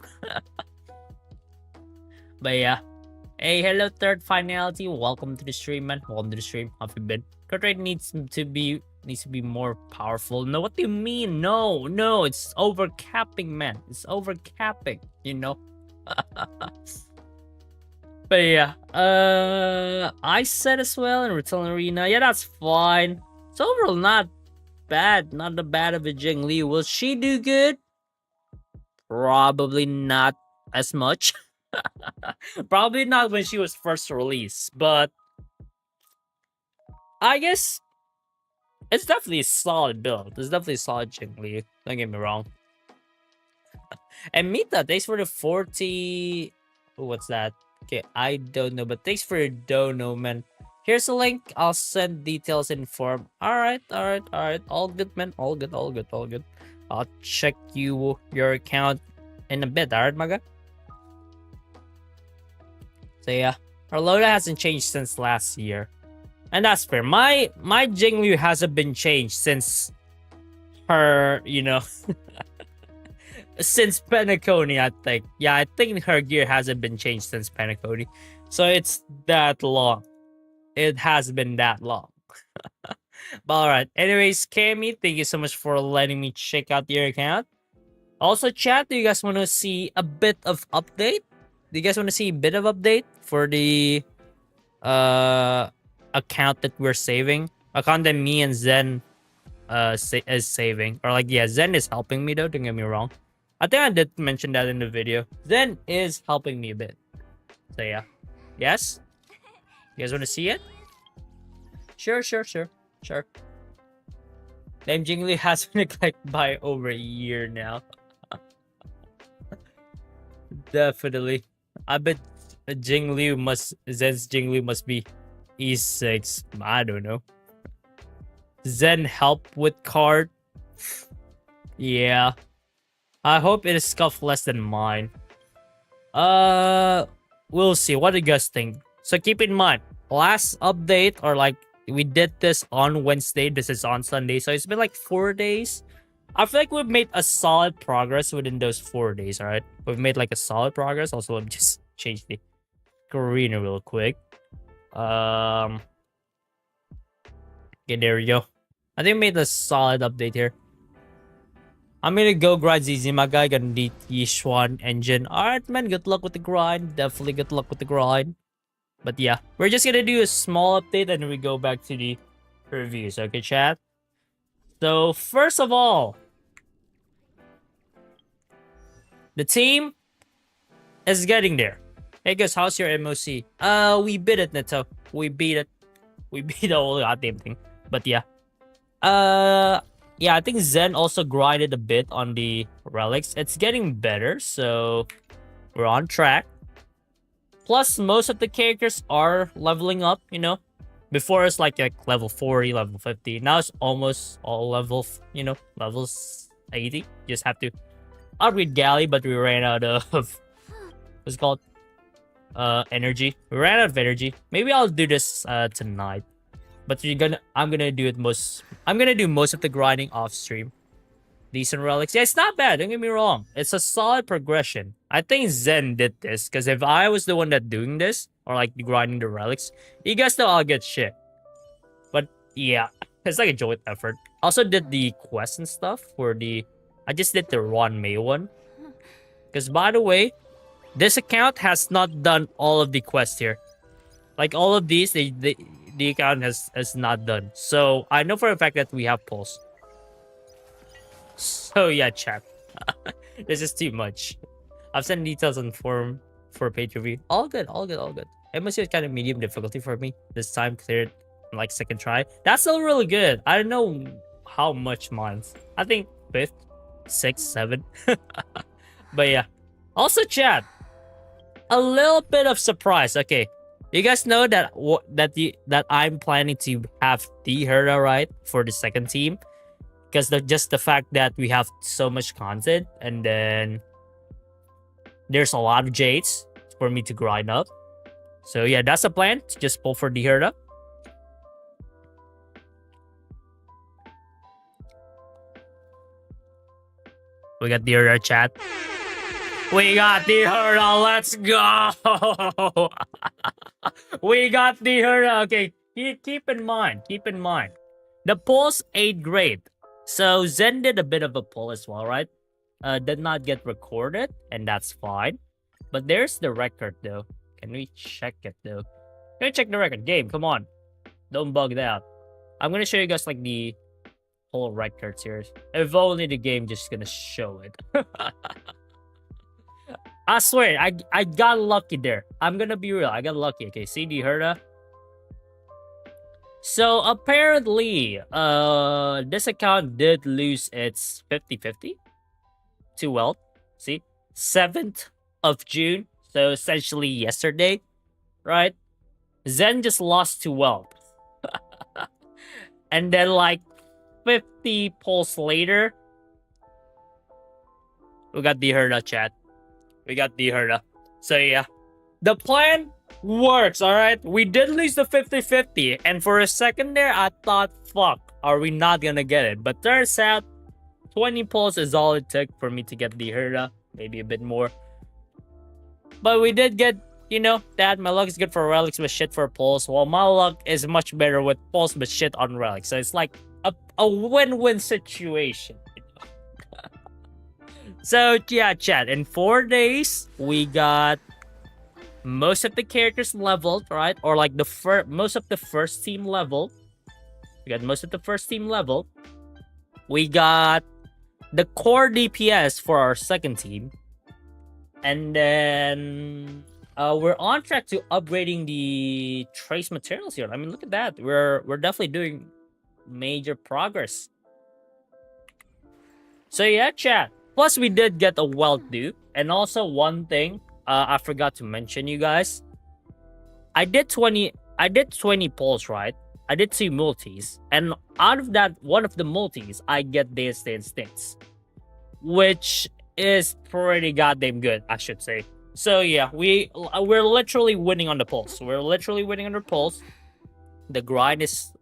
But yeah. Hey, hello, third finality. Welcome to the stream, man. Welcome to the stream. How have you been? Crit rate needs to be more powerful. No, what do you mean? No, it's overcapping, man. It's overcapping, But yeah, I said as well in Return Arena. Yeah, that's fine. It's overall not bad. Not the bad of a Jing Liu. Will she do good? Probably not as much. Probably not when she was first released, but I guess it's definitely a solid build. It's definitely a solid Jingli. Don't get me wrong. And Mita, thanks for the 40. Oh, what's that? Okay, I don't know, but thanks for your dono, man. Here's a link. I'll send details in form. Alright. All good, man. All good. I'll check your account in a bit, alright, Maga? So yeah, our Loda hasn't changed since last year. And that's fair. My Jinglu hasn't been changed since her, you know, since Penacony, I think. Yeah, I think her gear hasn't been changed since Penacony. So it's that long. It has been that long. But alright. Anyways, Cammy, thank you so much for letting me check out your account. Also, chat, do you guys want to see a bit of update? Do you guys want to see a bit of update for the account that we're saving? Account that me and Zen is saving. Or like, yeah, Zen is helping me though, don't get me wrong. I think I did mention that in the video. Zen is helping me a bit. So yeah. Yes? You guys want to see it? Sure. Damn, Jingli has been neglected by over a year now. Definitely. I bet Zen's Jingli must be E6. I don't know. Zen help with card. Yeah. I hope it is scuff less than mine. We'll see. What do you guys think? So keep in mind, last update, or like we did this on Wednesday. This is on Sunday, so it's been like 4 days. I feel like we've made a solid progress within those 4 days. All right, we've made like a solid progress. Also, let me just change the screen real quick. Okay, there we go. I think we made a solid update here. I'm gonna go grind ZZ, my guy. Gonna need Yishuan engine. Alright, man. Good luck with the grind. Definitely good luck with the grind. But yeah, we're just gonna do a small update and then we go back to the reviews. Okay, chat? So, first of all, the team is getting there. Hey guys, how's your MOC? We beat it, Neto. We beat it. We beat the whole goddamn thing. But yeah. Yeah, I think Zen also grinded a bit on the relics. It's getting better, so we're on track. Plus, most of the characters are leveling up, you know. Before it's like level 40, level 50. Now it's almost all level, you know, levels 80. Just have to upgrade Galley, but we ran out of what's it called? Energy. We ran out of energy. Maybe I'll do this tonight. But I'm gonna do most of the grinding off stream. Decent relics. Yeah, it's not bad, don't get me wrong. It's a solid progression. I think Zen did this, because if I was the one that doing this, or like grinding the relics, you guys know I'll get shit. But yeah, it's like a joint effort. Also did the quests and stuff for I just did the Ruan Mei one. Because by the way, this account has not done all of the quests here. Like all of these, the account has not done. So I know for a fact that we have pulls. So yeah, chat. This is too much. I've sent details on forum for page review. All good. MOC was kind of medium difficulty for me. This time cleared in like second try. That's still really good. I don't know how much months. I think 5th, 6th, 7th. But yeah. Also chat. A little bit of surprise. Okay. You guys know that I'm planning to have the Herta, right, for the second team, because just the fact that we have so much content, and then there's a lot of Jades for me to grind up. So yeah, that's the plan. To just pull for the Herta. We got the Herta, chat. We got the Herta, let's go! We got the Herta. Okay, keep in mind. The pulls ain't great. So Zen did a bit of a pull as well, right? Did not get recorded, and that's fine. But there's the record though. Can we check it though? Can we check the record? Game, come on. Don't bug that. I'm gonna show you guys like the whole records here. If only the game just gonna show it. I swear, I got lucky there. I'm gonna be real. I got lucky. Okay, see the Herta. So apparently, this account did lose its 50-50 to wealth. See, 7th of June. So essentially yesterday, right? Zen just lost to wealth. And then like 50 pulls later, we got the Herta, chat. We got the Herta. So yeah, the plan works, alright? We did lose the 50-50, and for a second there, I thought, fuck, are we not gonna get it? But turns out, 20 pulls is all it took for me to get the Herta, maybe a bit more. But we did get, you know, that my luck is good for relics but shit for pulls, while my luck is much better with pulls but shit on relics. So it's like a win-win situation. So yeah, chat, in 4 days, we got most of the characters leveled, right? Or like the most of the first team leveled. We got most of the first team leveled. We got the core DPS for our second team. And then we're on track to upgrading the trace materials here. I mean, look at that. We're definitely doing major progress. So yeah, chat. Plus, we did get a wealth due. And also one thing I forgot to mention, you guys. I did 20 pulls, right? I did 2 multis. And out of that, one of the multis, I get Dance Dance Dance. Which is pretty goddamn good, I should say. So yeah, we're literally winning on the pulse. We're literally winning on the pulse. The grind is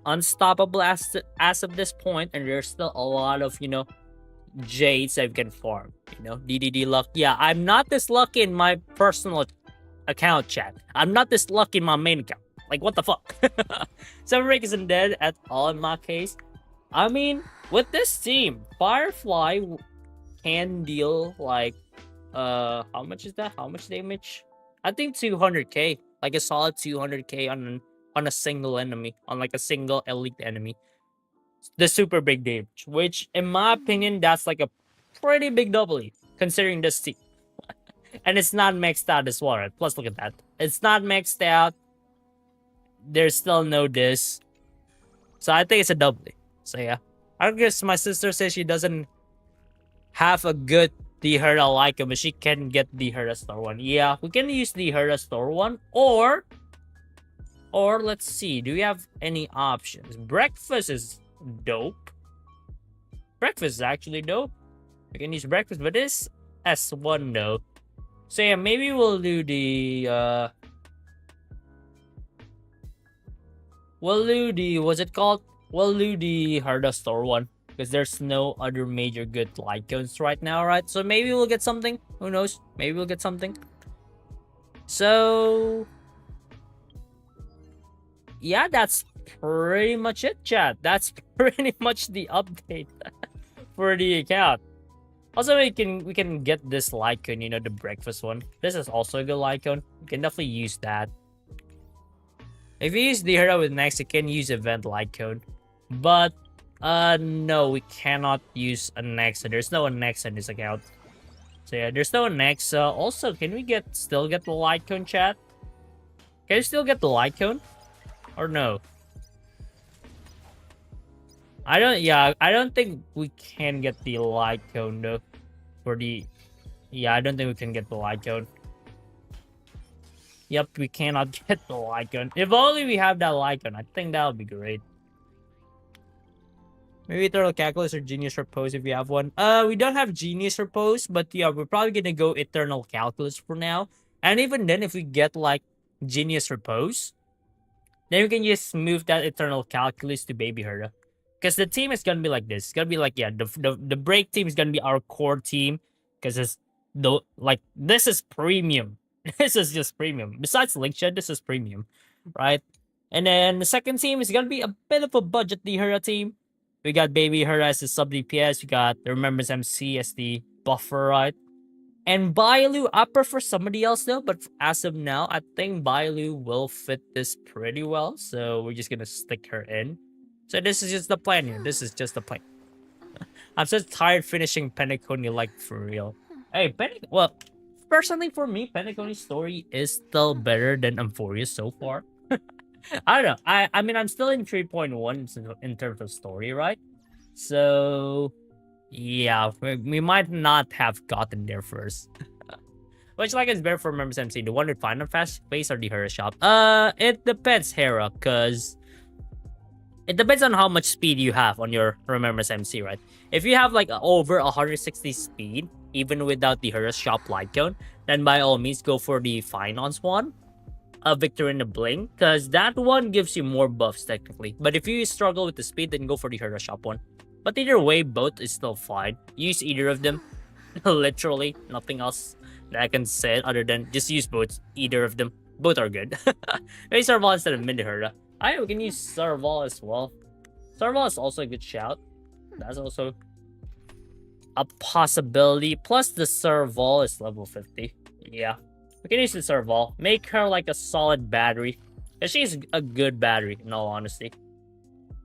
unstoppable as of this point, and there's still a lot of, you know, jades I can farm. You know, DDD luck. Yeah, I'm not this lucky in my personal account, chat. I'm not this lucky in my main account. Like, what the fuck? Seven Rick isn't dead at all in my case. I mean, with this team, Firefly can deal like how much is that? How much damage? I think 200k. Like a solid 200k on a single enemy, on like a single elite enemy. The super big damage, which in my opinion, that's like a pretty big W considering this team. And it's not maxed out as well, right? Plus, look at that. It's not maxed out. There's still no this. So I think it's a W. So yeah. I guess my sister says she doesn't have a good the Herta like him, but she can get the Herta Store 1. Yeah, we can use the Herta Store 1, or let's see, do we have any options? Breakfast is dope. Breakfast is actually dope. We can use breakfast, but this S1 though. So yeah, maybe we'll do the what's it called? We'll do the Herta Store 1. Because there's no other major good Lycons right now, right? So maybe we'll get something. Who knows? Maybe we'll get something. So yeah, that's pretty much it, chat. That's pretty much the update for the account. Also, we can get this Lycon, you know, the breakfast one. This is also a good Lycon. We can definitely use that. If you use the Herta with next, you can use event Lycon. But no, we cannot use a Nexa. There's no Nexa in this account. So yeah, there's no Nexa. Also, can we still get the Lycon, chat? Can you still get the Lycon? Or no? I don't think we can get the Lycon though. I don't think we can get the Lycon. Yep, we cannot get the Lycon. If only we have that Lycon, I think that would be great. Maybe Eternal Calculus or Genius Repose if we have one. We don't have Genius Repose, but yeah, we're probably gonna go Eternal Calculus for now. And even then, if we get like Genius Repose, then we can just move that Eternal Calculus to Baby Herta. Because the team is gonna be like this. It's gonna be like, yeah, the break team is gonna be our core team. Because it's this is premium. This is just premium. Besides Lynx, this is premium, right? And then the second team is gonna be a bit of a budget, the Herta team. We got Baby Herta as the sub DPS. We got the Remembrance MC as the buffer, right? And Bailu, I prefer somebody else though, but as of now, I think Bailu will fit this pretty well. So we're just gonna stick her in. So this is just the plan here. This is just the plan. I'm so tired finishing Penacony, like for real. Hey, well, personally for me, Penacony's story is still better than Amphoria's so far. I don't know. I mean, I'm still in 3.1 in terms of story, right? So, yeah, we might not have gotten there first. Which, like, is better for Members MC, the one with Final Fast Face or the Herta shop? It depends, Hera, because it depends on how much speed you have on your Remembers MC, right? If you have like over 160 speed, even without the Herta shop light cone, then by all means go for the Finance one. Victor in the Blink, because that one gives you more buffs technically. But if you struggle with the speed, then go for the Herta shop one. But either way, both is still fine. Use either of them. Literally, nothing else that I can say other than just use both. Either of them. Both are good. Maybe Serval instead of Mid Herta. We can use Serval as well. Serval is also a good shout. That's also a possibility. Plus the Serval is level 50. Yeah. We can use the Serval. Make her like a solid battery. Because she's a good battery, in all honesty.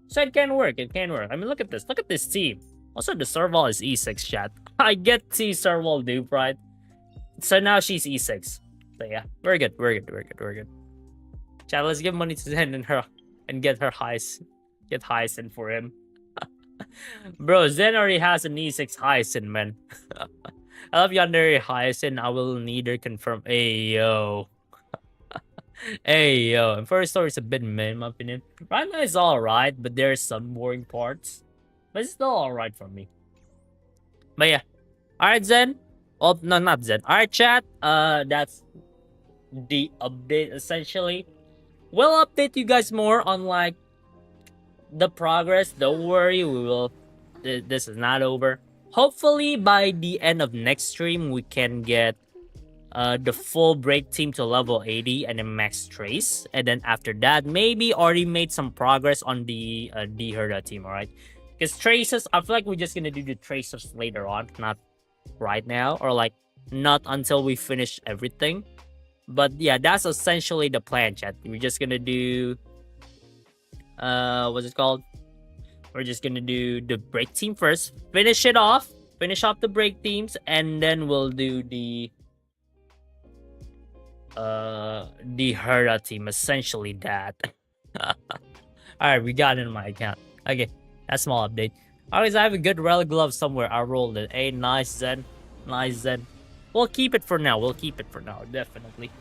So it can work. It can work. I mean, look at this. Look at this team. Also, the Serval is E6, chat. I get to Serval dupe, right? So now she's E6. So yeah, very good. Very good. Very good. Very good. Chat, let's give money to Zen and get her highs. Get Hyacinth for him. Bro, Zen already has an E6 Hyacinth, man. I love Yandere Hyacinth. I will neither confirm. Hey, yo. Hey, yo. And first story is a bit mid, in my opinion. Right now it's alright, but there's some boring parts. But it's still alright for me. But yeah. Alright, Zen. Oh, no, not Zen. Alright, chat. That's the update, essentially. We'll update you guys more on, like, the progress. Don't worry, we will. This is not over. Hopefully by the end of next stream we can get the full break team to level 80 and then max trace, and then after that maybe already made some progress on the Herta team. All right, because traces, I feel like we're just gonna do the traces later on, not right now, or like not until we finish everything. But yeah, that's essentially the plan, chat. We're just gonna do what's it called? We're just gonna do the break team first. Finish it off. Finish off the break teams, and then we'll do the Herta team. Essentially that. Alright, we got it in my account. Okay, that's small update. Always, I have a good relic glove somewhere. I rolled it. Hey, nice Zen. Nice Zen. We'll keep it for now. We'll keep it for now. Definitely.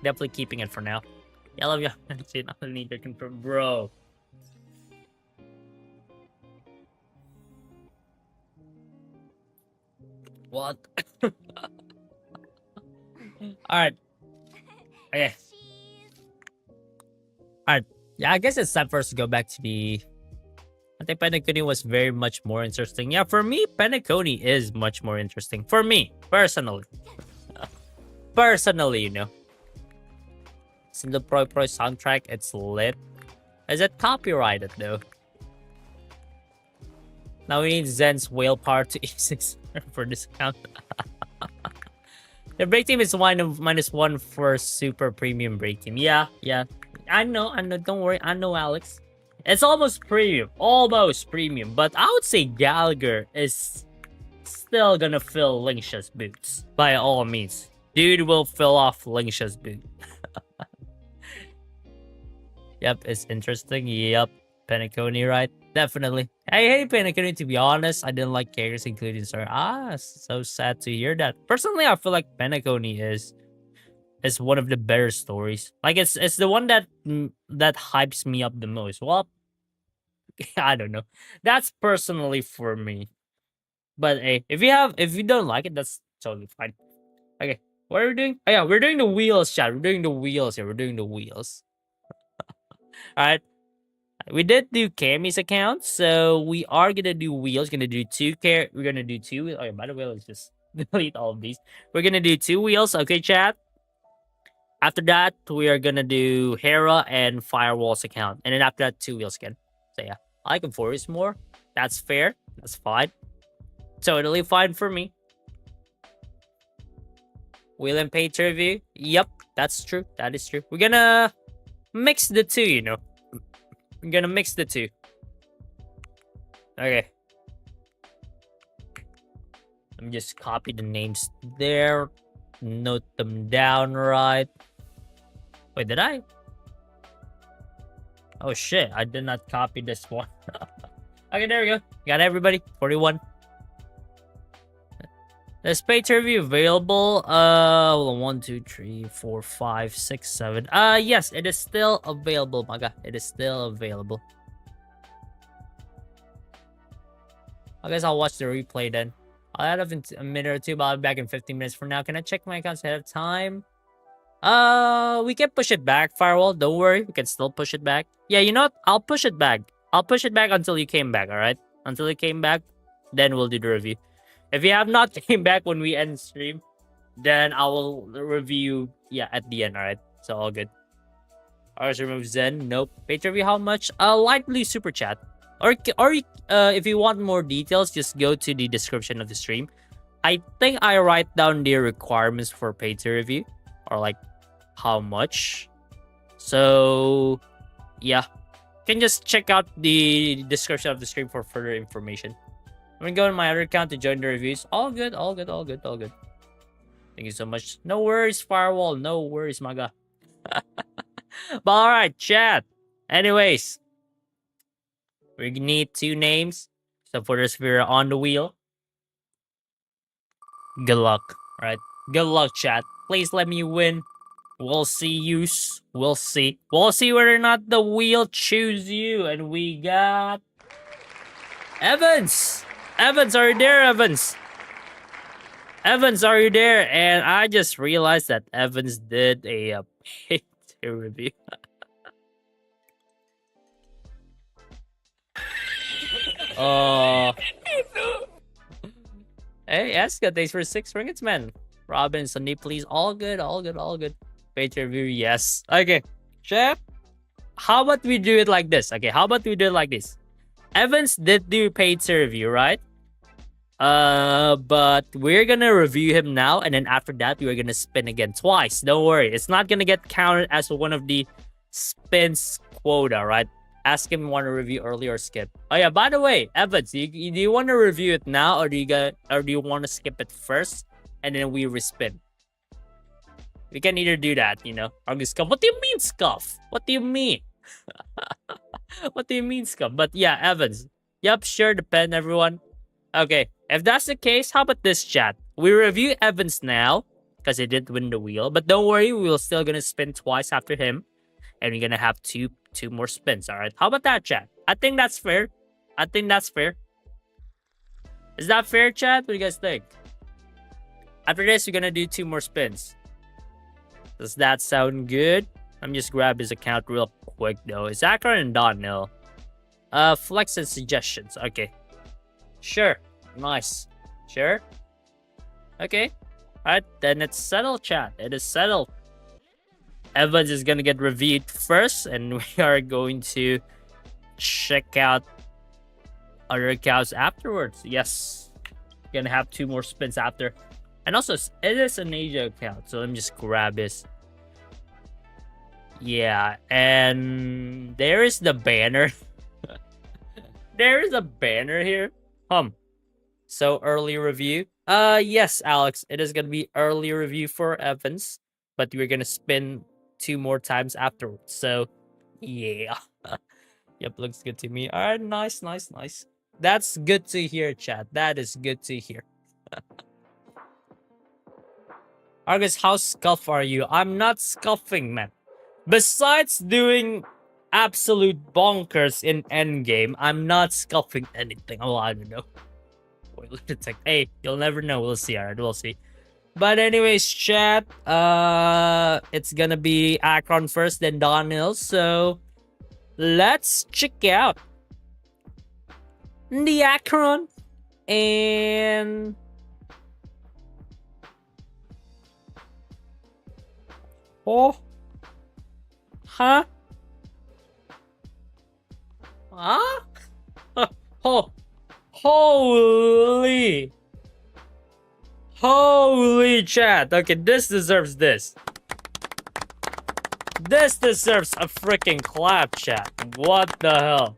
Definitely keeping it for now. Yeah, I love you. I need to confirm, bro. What? Alright. Okay. Alright. Yeah, I guess it's time for us to go back to the... I think Penacony was very much more interesting. Yeah, for me, Penacony is much more interesting. For me, personally. Personally, you know. Single Pro soundtrack, it's lit. Is it copyrighted, though? Now we need Zen's whale power to E6 for this account. The break team is -1 for super premium break team. Yeah. I know. Don't worry. I know, Alex. It's almost premium. Almost premium. But I would say Gallagher is still gonna fill Lynx's boots. By all means. Dude will fill off Lynx's boot. Yep, it's interesting. Yep. Penacony, right? Definitely. Hey, Penacony, to be honest, I didn't like characters including Sir. So sad to hear that. Personally, I feel like Penacony is one of the better stories. Like, it's the one that hypes me up the most. Well, I don't know. That's personally for me. But hey, if you don't like it, that's totally fine. Okay, what are we doing? Oh yeah, we're doing the wheels, chat. We're doing the wheels here. We're doing the wheels. Alright. We did do Cammy's account, so we are gonna do wheels. We're gonna do two. Oh yeah, by the way, let's just delete all of these. We're gonna do 2 wheels, okay, chat? After that, we are gonna do Hera and Firewall's account. And then after that, 2 wheels again. So yeah, I like Enforce more. That's fair. That's fine. Totally fine for me. Wheel and page review. Yep, that's true. That is true. We're gonna mix the two, you know. We're gonna mix the two. Okay. Let me just copy the names there. Note them down right. Wait, did I? Oh shit, I did not copy this one. Okay, there we go. Got everybody. 41. There's pay to review available. Hold on. 1, 2, 3, 4, 5, 6, 7. Yes, it is still available, my god. It is still available. I guess I'll watch the replay then. I'll add up in a minute or two, but I'll be back in 15 minutes from now. Can I check my accounts ahead of time? We can push it back, Firewall. Don't worry. We can still push it back. Yeah, you know what? I'll push it back. I'll push it back until you came back, alright? Until you came back, then we'll do the review. If you have not came back when we end stream, then I will review, yeah, at the end, alright? So, all good. Alright, remove Zen. Nope. Pay to review how much? Lightblue super chat. Or if you want more details, just go to the description of the stream. I think I write down the requirements for pay to review. Or like, how much. So, yeah. You can just check out the description of the stream for further information. I'm gonna go on my other account to join the reviews. All good, all good, all good, all good. Thank you so much. No worries, Firewall. No worries, my guy. But alright, chat. Anyways. We need 2 names. So for this, we're on the wheel. Good luck, right? Good luck, chat. Please let me win. We'll see yous. We'll see. We'll see whether or not the wheel choose you. And we got... Evans! Evans, are you there, Evans? Evans, are you there? And I just realized that Evans did a pay to review. Hey, Eska, thanks for 6 ringgits, man. Robin, Sunday, please. All good, all good, all good. Pay to review, yes. Okay, chef. How about we do it like this? Okay, how about we do it like this? Evans did do paid to review, right? But we're gonna review him now, and then after that, we're gonna spin again twice. Don't worry, it's not gonna get counted as one of the spins quota, right? Ask him want to review early or skip. Oh yeah, by the way, Evans, do you want to review it now, or do you want to skip it first and then we respin? We can either do that, you know, or scuff. What do you mean scuff? What do you mean? What do you mean scuff? But yeah, Evans. Yep, sure, depend everyone. Okay, if that's the case, how about this, chat? We review Evans now because he didn't win the wheel, but don't worry, we're still gonna spin twice after him, and we're gonna have two more spins. All right, how about that, chat? I think that's fair. I think that's fair. Is that fair, chat? What do you guys think? After this, we're gonna do 2 more spins. Does that sound good? Let me just grab his account real quick, though. It's Acheron and Dan Heng. Flex and suggestions. Okay. Sure. Nice. Sure. Okay. Alright, then it's settled, chat. It is settled. Evans is gonna get reviewed first, and we are going to check out other accounts afterwards. Yes. Gonna have 2 more spins after. And also, it is an Asia account, so let me just grab this. Yeah, and there is the banner. There is a banner here. So early review. Yes, Alex, it is gonna be early review for Evans, but we're gonna spin 2 more times afterwards. So, yeah. Yep, looks good to me. All right, nice. That's good to hear, chat. That is good to hear. Argus, how scuff are you? I'm not scuffing, man. Besides doing absolute bonkers in endgame, I'm not scuffing anything. Oh, I don't know. Wait, it's like, hey, you'll never know. We'll see. Alright, we'll see. But anyways, chat. It's gonna be Acheron first, then Daniel. So let's check out the Acheron and oh, huh? Huh? Oh, holy chat. Okay, this deserves this. This deserves a freaking clap, chat. What the hell?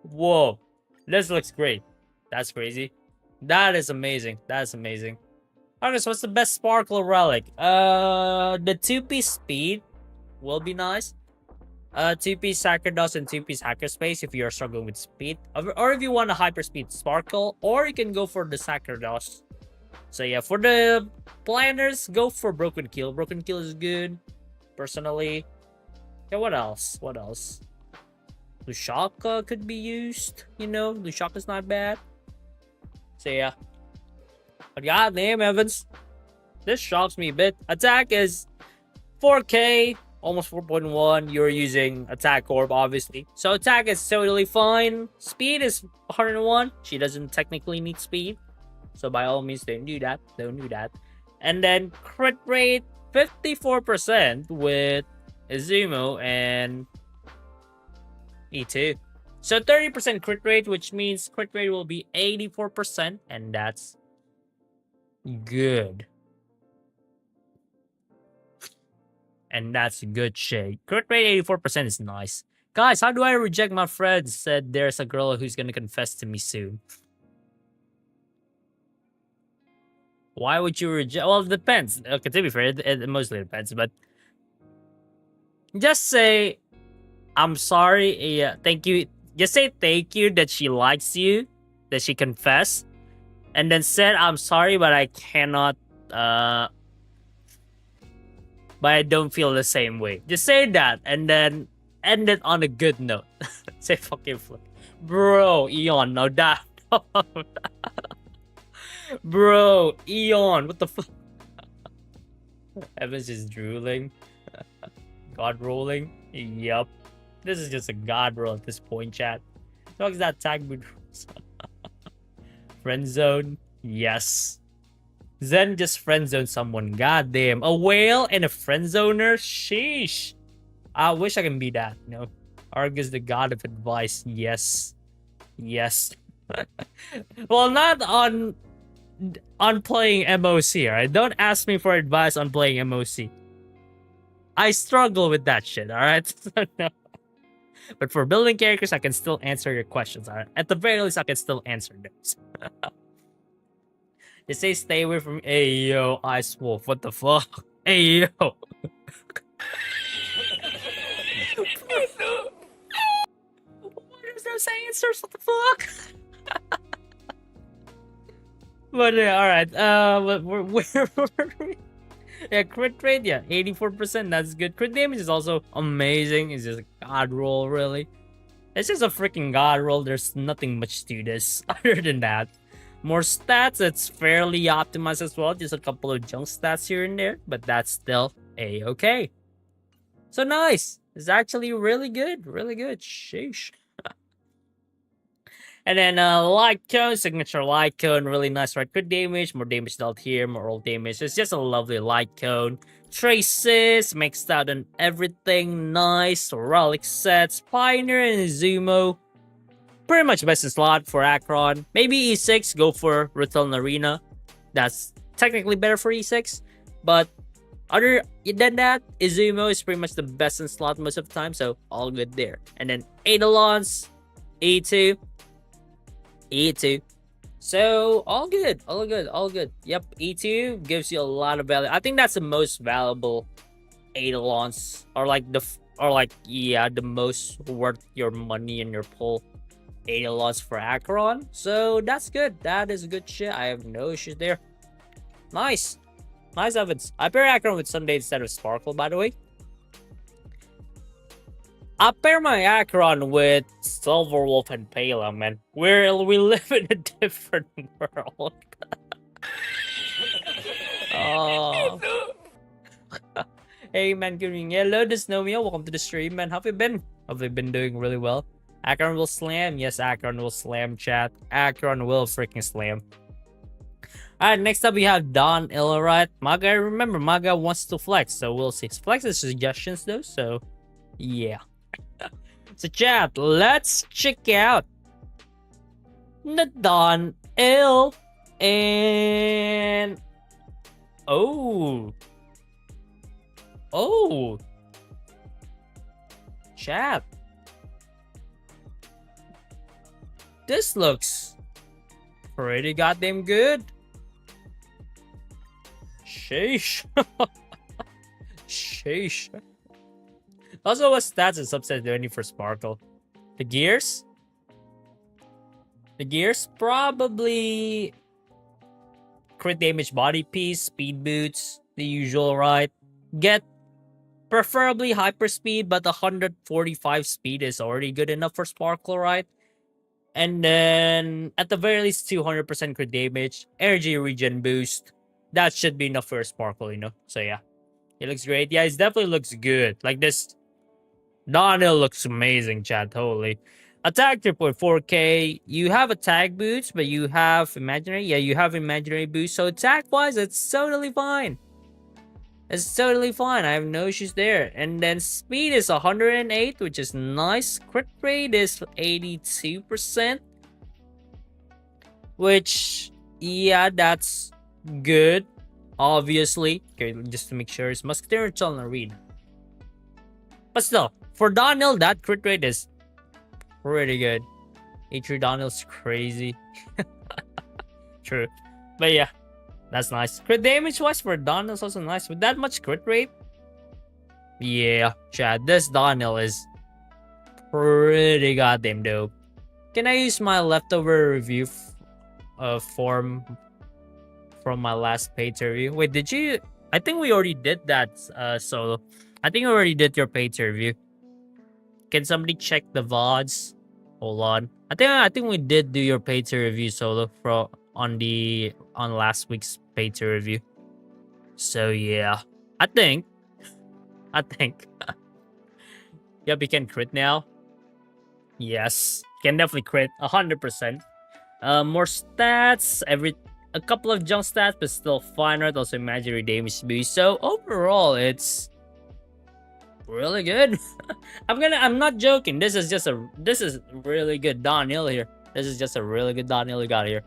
Whoa, this looks great. That's crazy. That is amazing. That's amazing. Okay, so what's the best sparkle relic? The 2-piece speed will be nice. 2-piece hacker dust and 2-piece hacker space if you're struggling with speed, or if you want a hyper speed sparkle, or you can go for the hacker dust. So yeah, for the planners, go for broken kill. Broken kill is good, personally. Yeah, what else? What else? Lushaka could be used. You know, Lushaka's not bad. So yeah. But goddamn, Evans, this shocks me a bit. Attack is 4K, almost 4.1. You're using attack orb, obviously. So attack is totally fine. Speed is 101. She doesn't technically need speed. So by all means, don't do that. Don't do that. And then crit rate 54% with Izumo and E2. So 30% crit rate, which means crit rate will be 84%, and that's good. And that's good shit. Crit rate 84% is nice. Guys, how do I reject my friend said there's a girl who's gonna confess to me soon? Why would you reject? Well, it depends. Okay, to be fair, it mostly depends, but just say, I'm sorry, yeah, thank you. Just say thank you that she likes you, that she confessed, and then said, I'm sorry, but I cannot, but I don't feel the same way. Just say that, and then end it on a good note. Say fucking flick. Bro, Eon, no that. Bro, Eon, what the fuck? Evans is drooling. God rolling. Yup. This is just a god roll at this point, chat. What is that tag mood? Friend zone? Yes. Zen just friend zone someone. God damn. A whale and a friend zoner? Sheesh. I wish I can be that, you know. Arg is the god of advice. Yes. Yes. Well, not on playing MOC, alright? Don't ask me for advice on playing MOC. I struggle with that shit, alright? No. But for building characters, I can still answer your questions, alright? At the very least, I can still answer those. They say stay away from... Hey, yo, Ice Wolf, what the fuck? Hey, yo! What is those answers? What the fuck? But yeah, alright, where were we? Yeah, crit rate, yeah, 84%, that's good. Crit damage is also amazing. It's just a god roll, really. It's just a freaking god roll. There's nothing much to this other than that. More stats, it's fairly optimized as well. Just a couple of junk stats here and there, but that's still a-okay. So nice. It's actually really good, really good. Sheesh. And then light cone, signature light cone, really nice right crit damage, more damage dealt here, more roll damage. It's just a lovely light cone. Traces, mixed out and everything, nice. Relic sets, Pioneer and Izumo. Pretty much best in slot for Acheron. Maybe E6, go for Return Arena. That's technically better for E6. But other than that, Izumo is pretty much the best in slot most of the time, so all good there. And then Eidolons, E2. E2. So all good, all good, all good. Yep, E2 gives you a lot of value. I think that's the most valuable Eidolons, or like the most worth your money in your pull Eidolons for Acheron. So that's good. That is good shit. I have no issues there. Nice. Nice, Evans. I pair Acheron with Sunday instead of Sparkle, by the way. I pair my Acheron with Silverwolf and Pala, man. We live in a different world. Oh. Hey, man, good evening. Hello, this is Nomio. Welcome to the stream, man. How have you been? Have you been doing really well? Acheron will slam. Yes, Acheron will slam, chat. Acheron will freaking slam. Alright, next up we have Don Illerite. Maga, remember, Maga wants to flex, so we'll see. Flex is suggestions, though, so yeah. So chat, let's check out the Don Ill and oh chat, this looks Pretty goddamn good. Sheesh. Sheesh. Also, what stats and subsets do I need for Sparkle? The gears? The gears probably crit damage body piece, speed boots, the usual, right? Get preferably hyper speed, but 145 speed is already good enough for Sparkle, right? And then at the very least 200% crit damage, energy regen boost. That should be enough for a Sparkle, you know? So yeah. It looks great. Yeah, it definitely looks good. Like this Donil looks amazing, chat. Totally. Attack 3.4k. You have attack boots, but you have imaginary. Yeah, you have imaginary boost. So attack wise, it's totally fine. It's totally fine. I have no issues there. And then speed is 108, which is nice. Crit rate is 82%. Which, yeah, that's good. Obviously. Okay, just to make sure it's Musketeer and Challenger Reed. But still, for Donil, that crit rate is pretty good. H3 Donil's crazy. True. But yeah, that's nice. Crit damage wise for Donil's also nice. With that much crit rate, yeah, Chad, this Donil is pretty goddamn dope. Can I use my leftover review form from my last paid review? Wait, did you? I think we already did that, Solo. I think we already did your paid review. Can somebody check the VODs? Hold on. I think we did do your paid review, Solo, on last week's paid review. So yeah, I think. Yep, you can crit now. Yes, can definitely crit 100%. More stats, a couple of junk stats, but still fine, right? Also imaginary damage boost. So overall, it's really good. I'm not joking. This is really good downhill here. This is just a really good downhill we got here.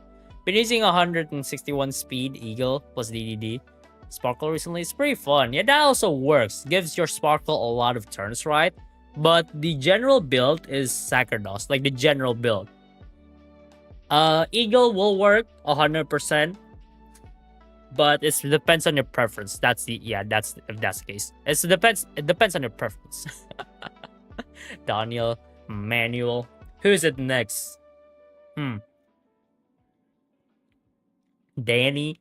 Been using 161 speed Eagle plus DDD Sparkle recently. It's pretty fun. Yeah, that also works. Gives your Sparkle a lot of turns, right? But the general build is Sacerdos, like the general build. Eagle will work 100%, but it depends on your preference. If that's the case. It depends on your preference. Daniel, Manuel. Who's it next? Danny.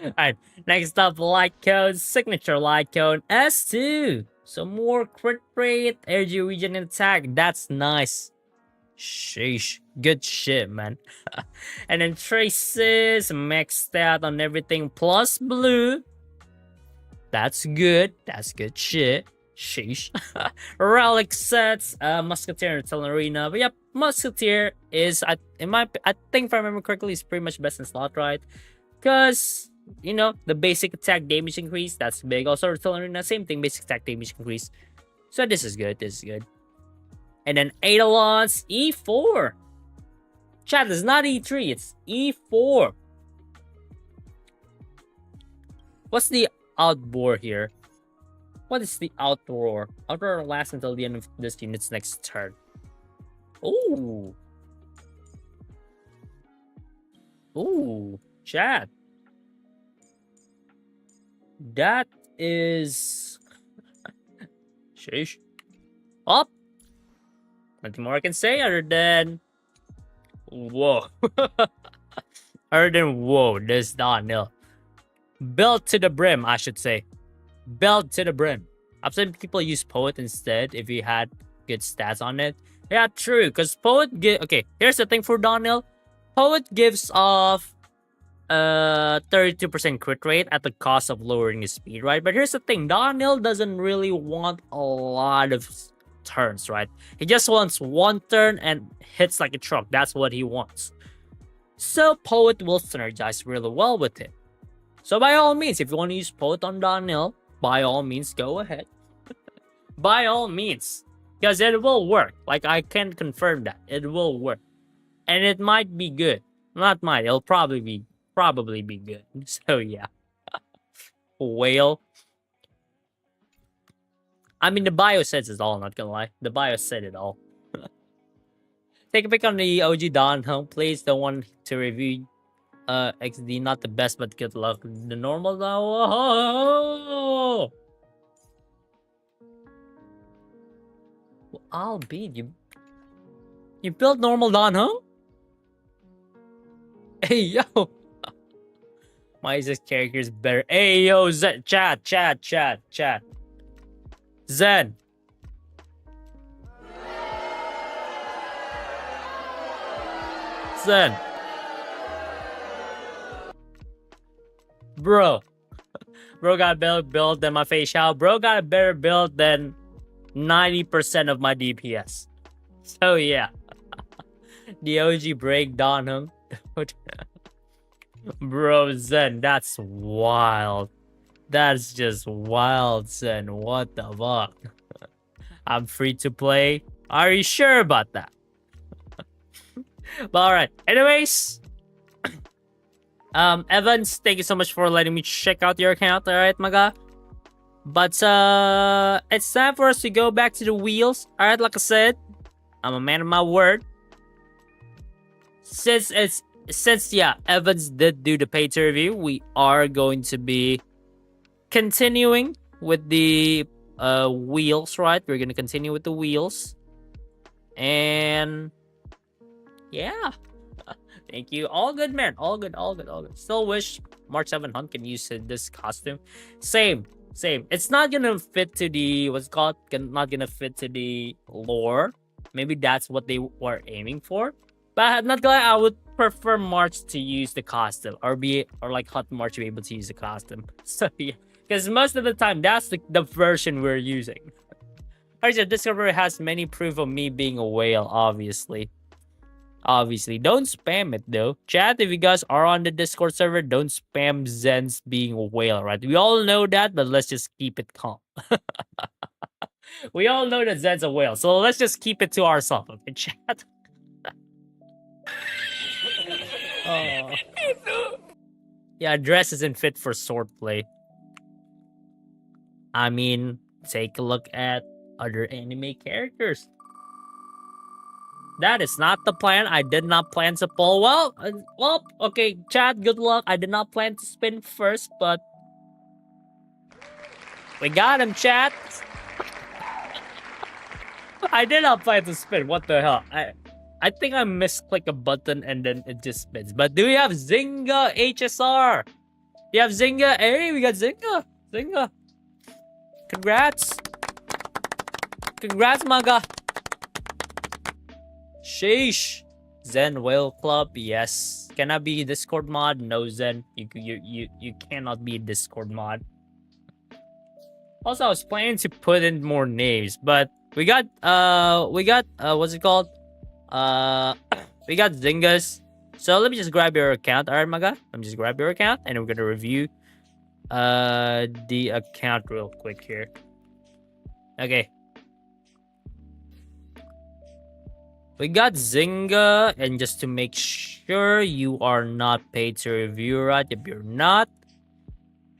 Alright, next up, light code, signature light code, S2. So more crit rate, energy regen and attack. That's nice. Sheesh. Good shit, man. And then traces, maxed out on everything plus blue. That's good. That's good shit. Sheesh. Relic sets, Musketeer and Tellerina. But yep, Musketeer is, I think if I remember correctly, is pretty much best in slot, right? Because, you know, the basic attack damage increase, that's big. Also, Tellerina, same thing, basic attack damage increase. So this is good. This is good. And then Eidolon's E4. Chat, it's not E3, it's E4. What's the outboard here? What is the outroar? Outroar lasts until the end of this unit's next turn. Ooh. Ooh, chat. That is... Sheesh. Up. Nothing more I can say other than... Whoa. Other than whoa, this downhill. Belt to the brim, I should say. Belt to the brim. I've seen people use Poet instead if you had good stats on it. Yeah, true, because Poet okay, here's the thing for downhill. Poet gives off 32% crit rate at the cost of lowering his speed, right? But here's the thing, downhill doesn't really want a lot of turns, right? He just wants one turn and hits like a truck. That's what he wants. So Poet will synergize really well with it. So by all means, if you want to use Poet on downhill, by all means, go ahead. By all means. Because it will work. Like, I can confirm that. It will work. And it might be good. Not might. It'll probably be good. So, yeah. Whale. I mean, the bio says it all, not gonna lie. The bio said it all. take a pic on the OG Dan Heng, please. Don't want to review XD, not the best, but good luck. The normal now. Oh! Well, I'll beat you. You built normal Dan Heng? Hey yo! My character's better. Hey yo, Zen, chat. Zen. Zen. Bro. Bro got a better build than my Feixiao. Bro got a better build than 90% of my DPS. So yeah. The OG break Dan Heng. Bro, Zen, that's wild. That's just wild, Zen. What the fuck? I'm free to play. Are you sure about that? But alright. Anyways. Evans, thank you so much for letting me check out your account, alright, my guy? But it's time for us to go back to the wheels. Alright, like I said, I'm a man of my word. Since Evans did do the pay to review, we are going to be continuing with the wheels, right? We're gonna continue with the wheels. And yeah. Thank you. All good, man. All good. Still wish March 7 Hunt can use this costume. Same. It's not gonna fit to the not gonna fit to the lore. Maybe that's what they were aiming for. But not gonna lie, I would prefer March to use the costume, or like Hot March to be able to use the costume. So yeah, because most of the time that's the version we're using. Alright, Discovery has many proof of me being a whale, obviously. Don't spam it though. Chat, if you guys are on the Discord server, don't spam Zen's being a whale, right? We all know that, but let's just keep it calm. We all know that Zen's a whale, so let's just keep it to ourselves, okay, chat? Oh. Yeah, dress isn't fit for swordplay. I mean, take a look at other anime characters. That is not the plan. I did not plan to pull. Well, okay, chat, good luck. I did not plan to spin first, but we got him, chat. I did not plan to spin. What the hell? I think I misclick a button and then it just spins. But do we have Zynga HSR? Do you have Zynga? Hey, we got Zynga. Congrats, maga. Sheesh. Zen Whale Club, yes. Can I be Discord mod? No, Zen. You cannot be a Discord mod. Also, I was planning to put in more names, but we got what's it called? We got Zyngas. So let me just grab your account. Alright, my guy. Let me just grab your account and we're gonna review the account real quick here. Okay. We got Zynga, and just to make sure you are not paid to review, right? If you're not.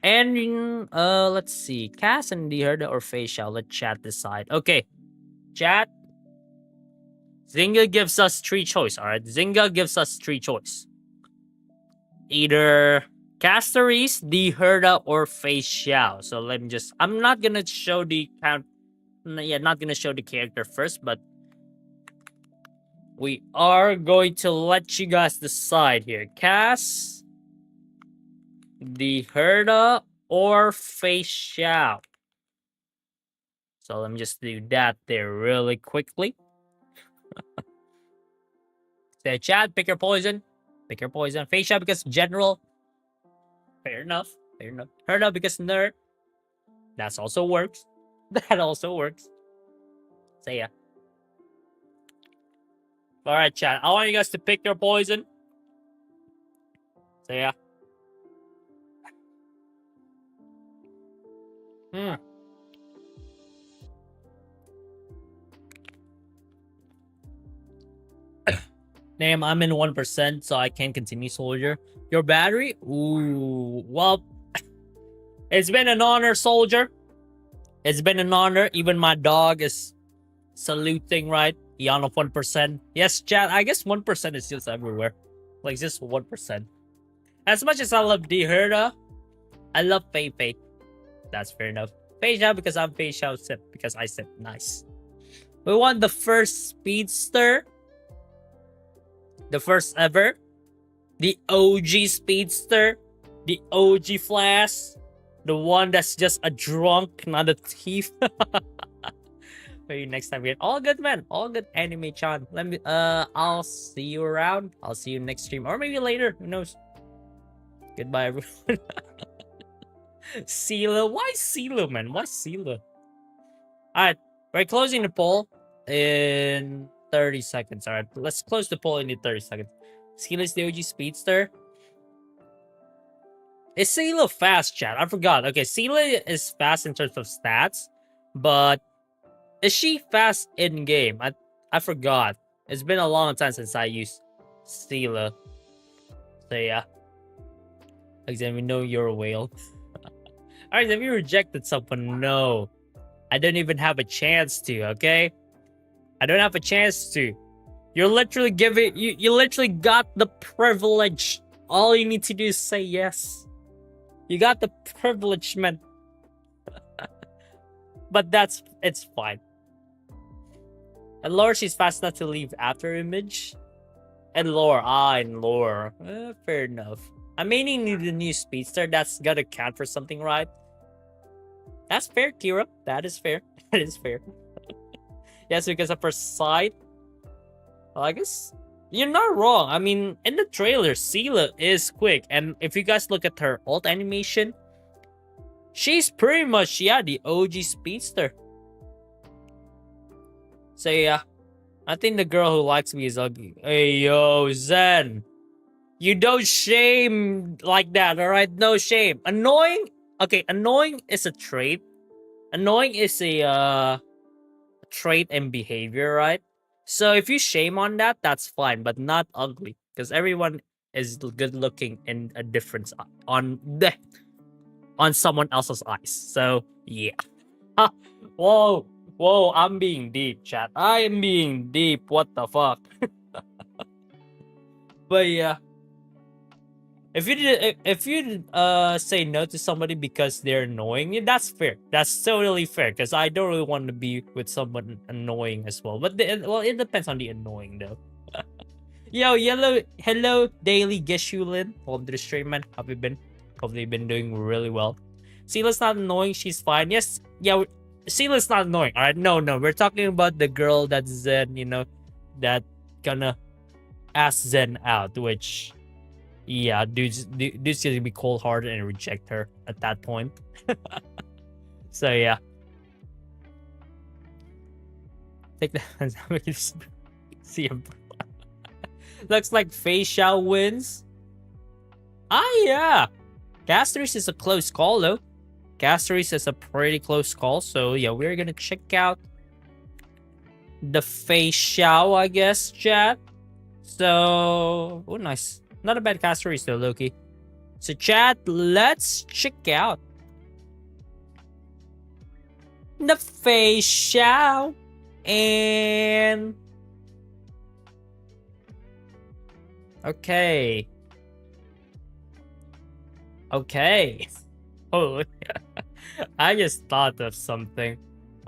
And let's see. Cass and the Herta or Feixiao. Let chat decide. Okay. Chat. Zynga gives us 3 choice, alright? Zynga gives us 3 choice. Either Casteries, the Herta, or Feixiao. So let me just... I'm not gonna show the count... Yeah, not gonna show the character first, but... we are going to let you guys decide here. Cass, the Herta, or Feixiao. So let me just do that there really quickly. Say chat, pick your poison. Pick your poison. Feixiao because general. Fair enough. Herta because nerd. That also works. That also works. So yeah. Alright, chat. I want you guys to pick your poison. So yeah. Damn, I'm in 1%, so I can't continue, soldier. Your battery? Ooh, well, it's been an honor, soldier. It's been an honor. Even my dog is saluting, right? Eon of 1%. Yes, chat. I guess 1% is just everywhere. Like, just 1%. As much as I love the Herta, I love Fei. That's fair enough. Feixiao because I'm Feixiao, sip because I sip. Nice. We won the first speedster. The first ever. The OG speedster. The OG flash. The one that's just a drunk, not a thief. Maybe next time we all good, man. All good, anime-chan. Let me I'll see you around. I'll see you next stream. Or maybe later. Who knows? Goodbye, everyone. Sela. Why Sela, man? Why Sela? Alright. We're closing the poll in 30 seconds. Alright. Let's close the poll in 30 seconds. Sela's the OG speedster. Is Sela fast, chat? I forgot. Okay, Sela is fast in terms of stats, but is she fast in game? I forgot. It's been a long time since I used Sela. So yeah. Like, we know you're a whale. Alright, have you rejected someone? No. I don't even have a chance to, okay? I don't have a chance to. You're literally giving you literally got the privilege. All you need to do is say yes. You got the privilege, man. But it's fine. And lore, she's fast enough to leave after image. And lore, and lore. Fair enough. I may need a new speedster. That's gotta count for something, right? That's fair, Kira. That is fair. That is fair. Yes, because of her sight. Well, I guess you're not wrong. I mean, in the trailer, Sela is quick. And if you guys look at her ult animation, she's pretty much, yeah, the OG speedster. So, yeah. I think the girl who likes me is ugly. Hey, yo, Zen. You don't shame like that, alright? No shame. Annoying? Okay, annoying is a trait. Annoying is a trait and behavior, right? So if you shame on that, that's fine, but not ugly. Because everyone is good looking in a difference on someone else's eyes. So, yeah. Whoa, I'm being deep, chat. I am being deep. What the fuck? But yeah. If you say no to somebody because they're annoying, that's fair. That's totally fair. Because I don't really want to be with someone annoying as well. But it depends on the annoying though. Yo, hello, Daily Geshulin. Welcome to the stream, man. How have you been? Hopefully you've been doing really well. Sela's not annoying. She's fine. Yes, yeah. Sela's not annoying. All right, no. We're talking about the girl that's Zen. You know, that gonna ask Zen out, which. Yeah, dude's gonna be cold-hearted and reject her at that point. So yeah. Take the see him. Looks like Feixiao wins. Yeah. Castoris is a close call though. Castoris is a pretty close call. So yeah, we're gonna check out the Feixiao, I guess, chat. So nice. Not a bad Castoris though, Loki. So chat, let's check out the Feixiao and okay. Oh, I just thought of something.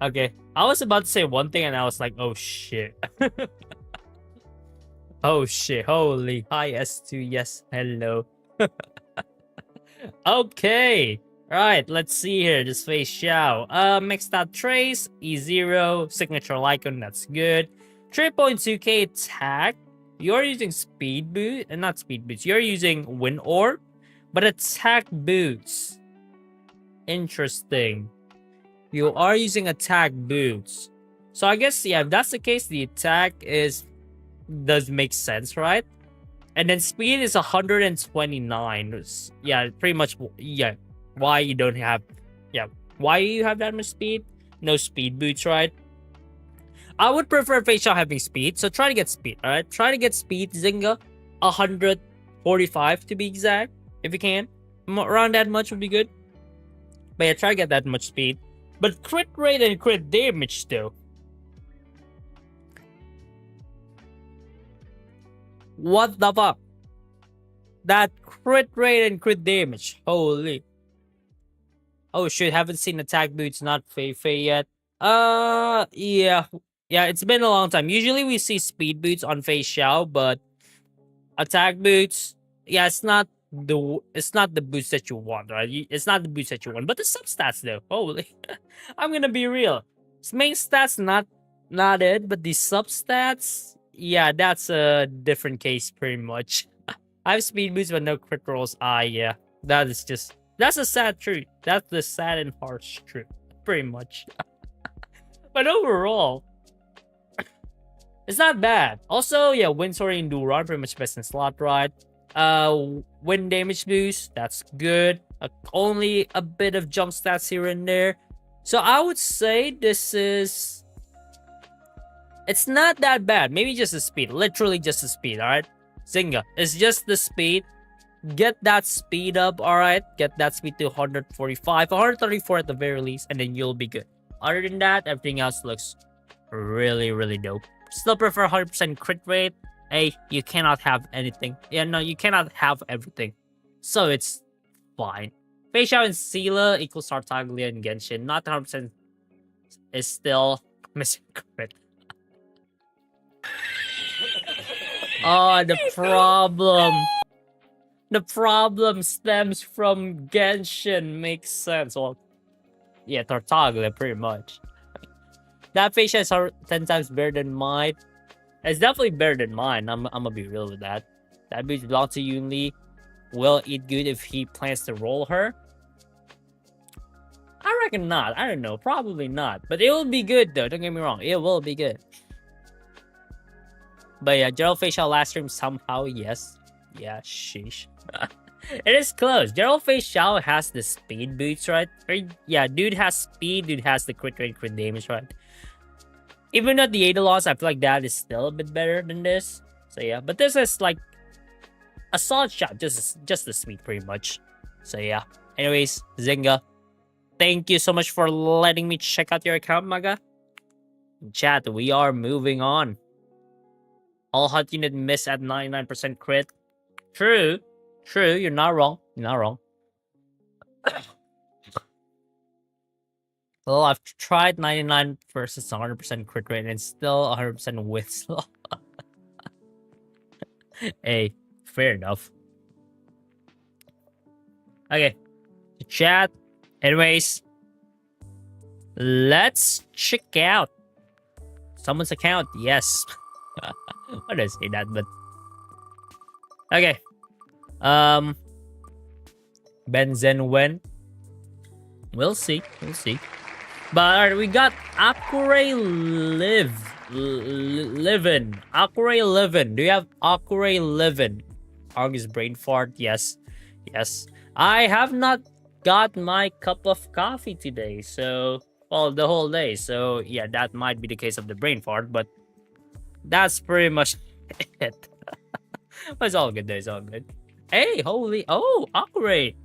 Okay, I was about to say one thing and I was like, oh shit. Oh shit, holy. Hi S2, yes, hello. Okay, right, let's see here, this Feixiao. Mixed out trace, E0, signature icon, that's good. 3.2k attack. You're using speed boot, and not speed boots, you're using wind orb, but attack boots. Interesting. You are using attack boots. So I guess, yeah, if that's the case, the attack does make sense, right? And then speed is 129. Yeah, pretty much. Yeah, why you don't have? Yeah, why you have that much speed? No speed boots, right? I would prefer Feixiao having speed, so try to get speed. All right, try to get speed, Zynga, 145 to be exact, if you can. Around that much would be good. But yeah, try to get that much speed. But crit rate and crit damage though. What the fuck? That crit rate and crit damage. Holy. Oh shit, haven't seen attack boots, not Fei yet. Yeah. Yeah, it's been a long time. Usually we see speed boots on Feixiao, but attack boots, yeah, it's not the boots that you want, right? It's not the boots that you want, but the substats though. Holy. I'm gonna be real. His main stats not it, but the substats, yeah, that's a different case pretty much. I have speed boots but no crit rolls. Yeah. That's a sad truth. That's the sad and harsh truth. Pretty much. But overall, it's not bad. Also, yeah, Windsor and Duran pretty much best in slot right. Wind damage boost, that's good. Only a bit of jump stats here and there. So I would say it's not that bad. Maybe just the speed. Literally just the speed, alright? Zynga, it's just the speed. Get that speed up, alright? Get that speed to 145, 134 at the very least, and then you'll be good. Other than that, everything else looks really, really dope. Still prefer 100% crit rate. Hey, you cannot have anything. Yeah, no, you cannot have everything. So it's fine. Feixiao and Sela equals Tartaglia and Genshin. Not 100% is still missing crit. Oh, the problem. The problem stems from Genshin. Makes sense. Well, yeah, Tartaglia, pretty much. That Feixiao is 10 times better than mine. It's definitely better than mine. I'm gonna be real with that. That bitch belongs to Yunli. Will eat good if he plans to roll her. I reckon not. I don't know. Probably not. But it will be good though. Don't get me wrong. It will be good. But yeah, Gerald Feixiao last stream somehow, yes. Yeah, sheesh. It is close. Gerald Feixiao has the speed boots, right? Yeah, dude has speed. Dude has the crit rate, crit damage, right? Even at the Eidolons, I feel like that is still a bit better than this. So yeah, but this is like a solid shot. Just the speed, pretty much. So yeah. Anyways, Zynga, thank you so much for letting me check out your account, Maga. Chat, we are moving on. All hot unit miss at 99% crit. True. You're not wrong. Well, I've tried 99 versus 100% crit rate and it's still 100% wins. Hey, fair enough. Okay, chat. Anyways, let's check out someone's account. Yes. Why did I say that? But okay. Benzen when? We'll see. But alright, we got Akure Livin. Akure Livin. Do you have Akure Livin? Argus brain fart. Yes. I have not got my cup of coffee today. So, well, the whole day. So, yeah, that might be the case of the brain fart. But that's pretty much it. But it's all good. It's all good. Hey, holy. Oh, Akure.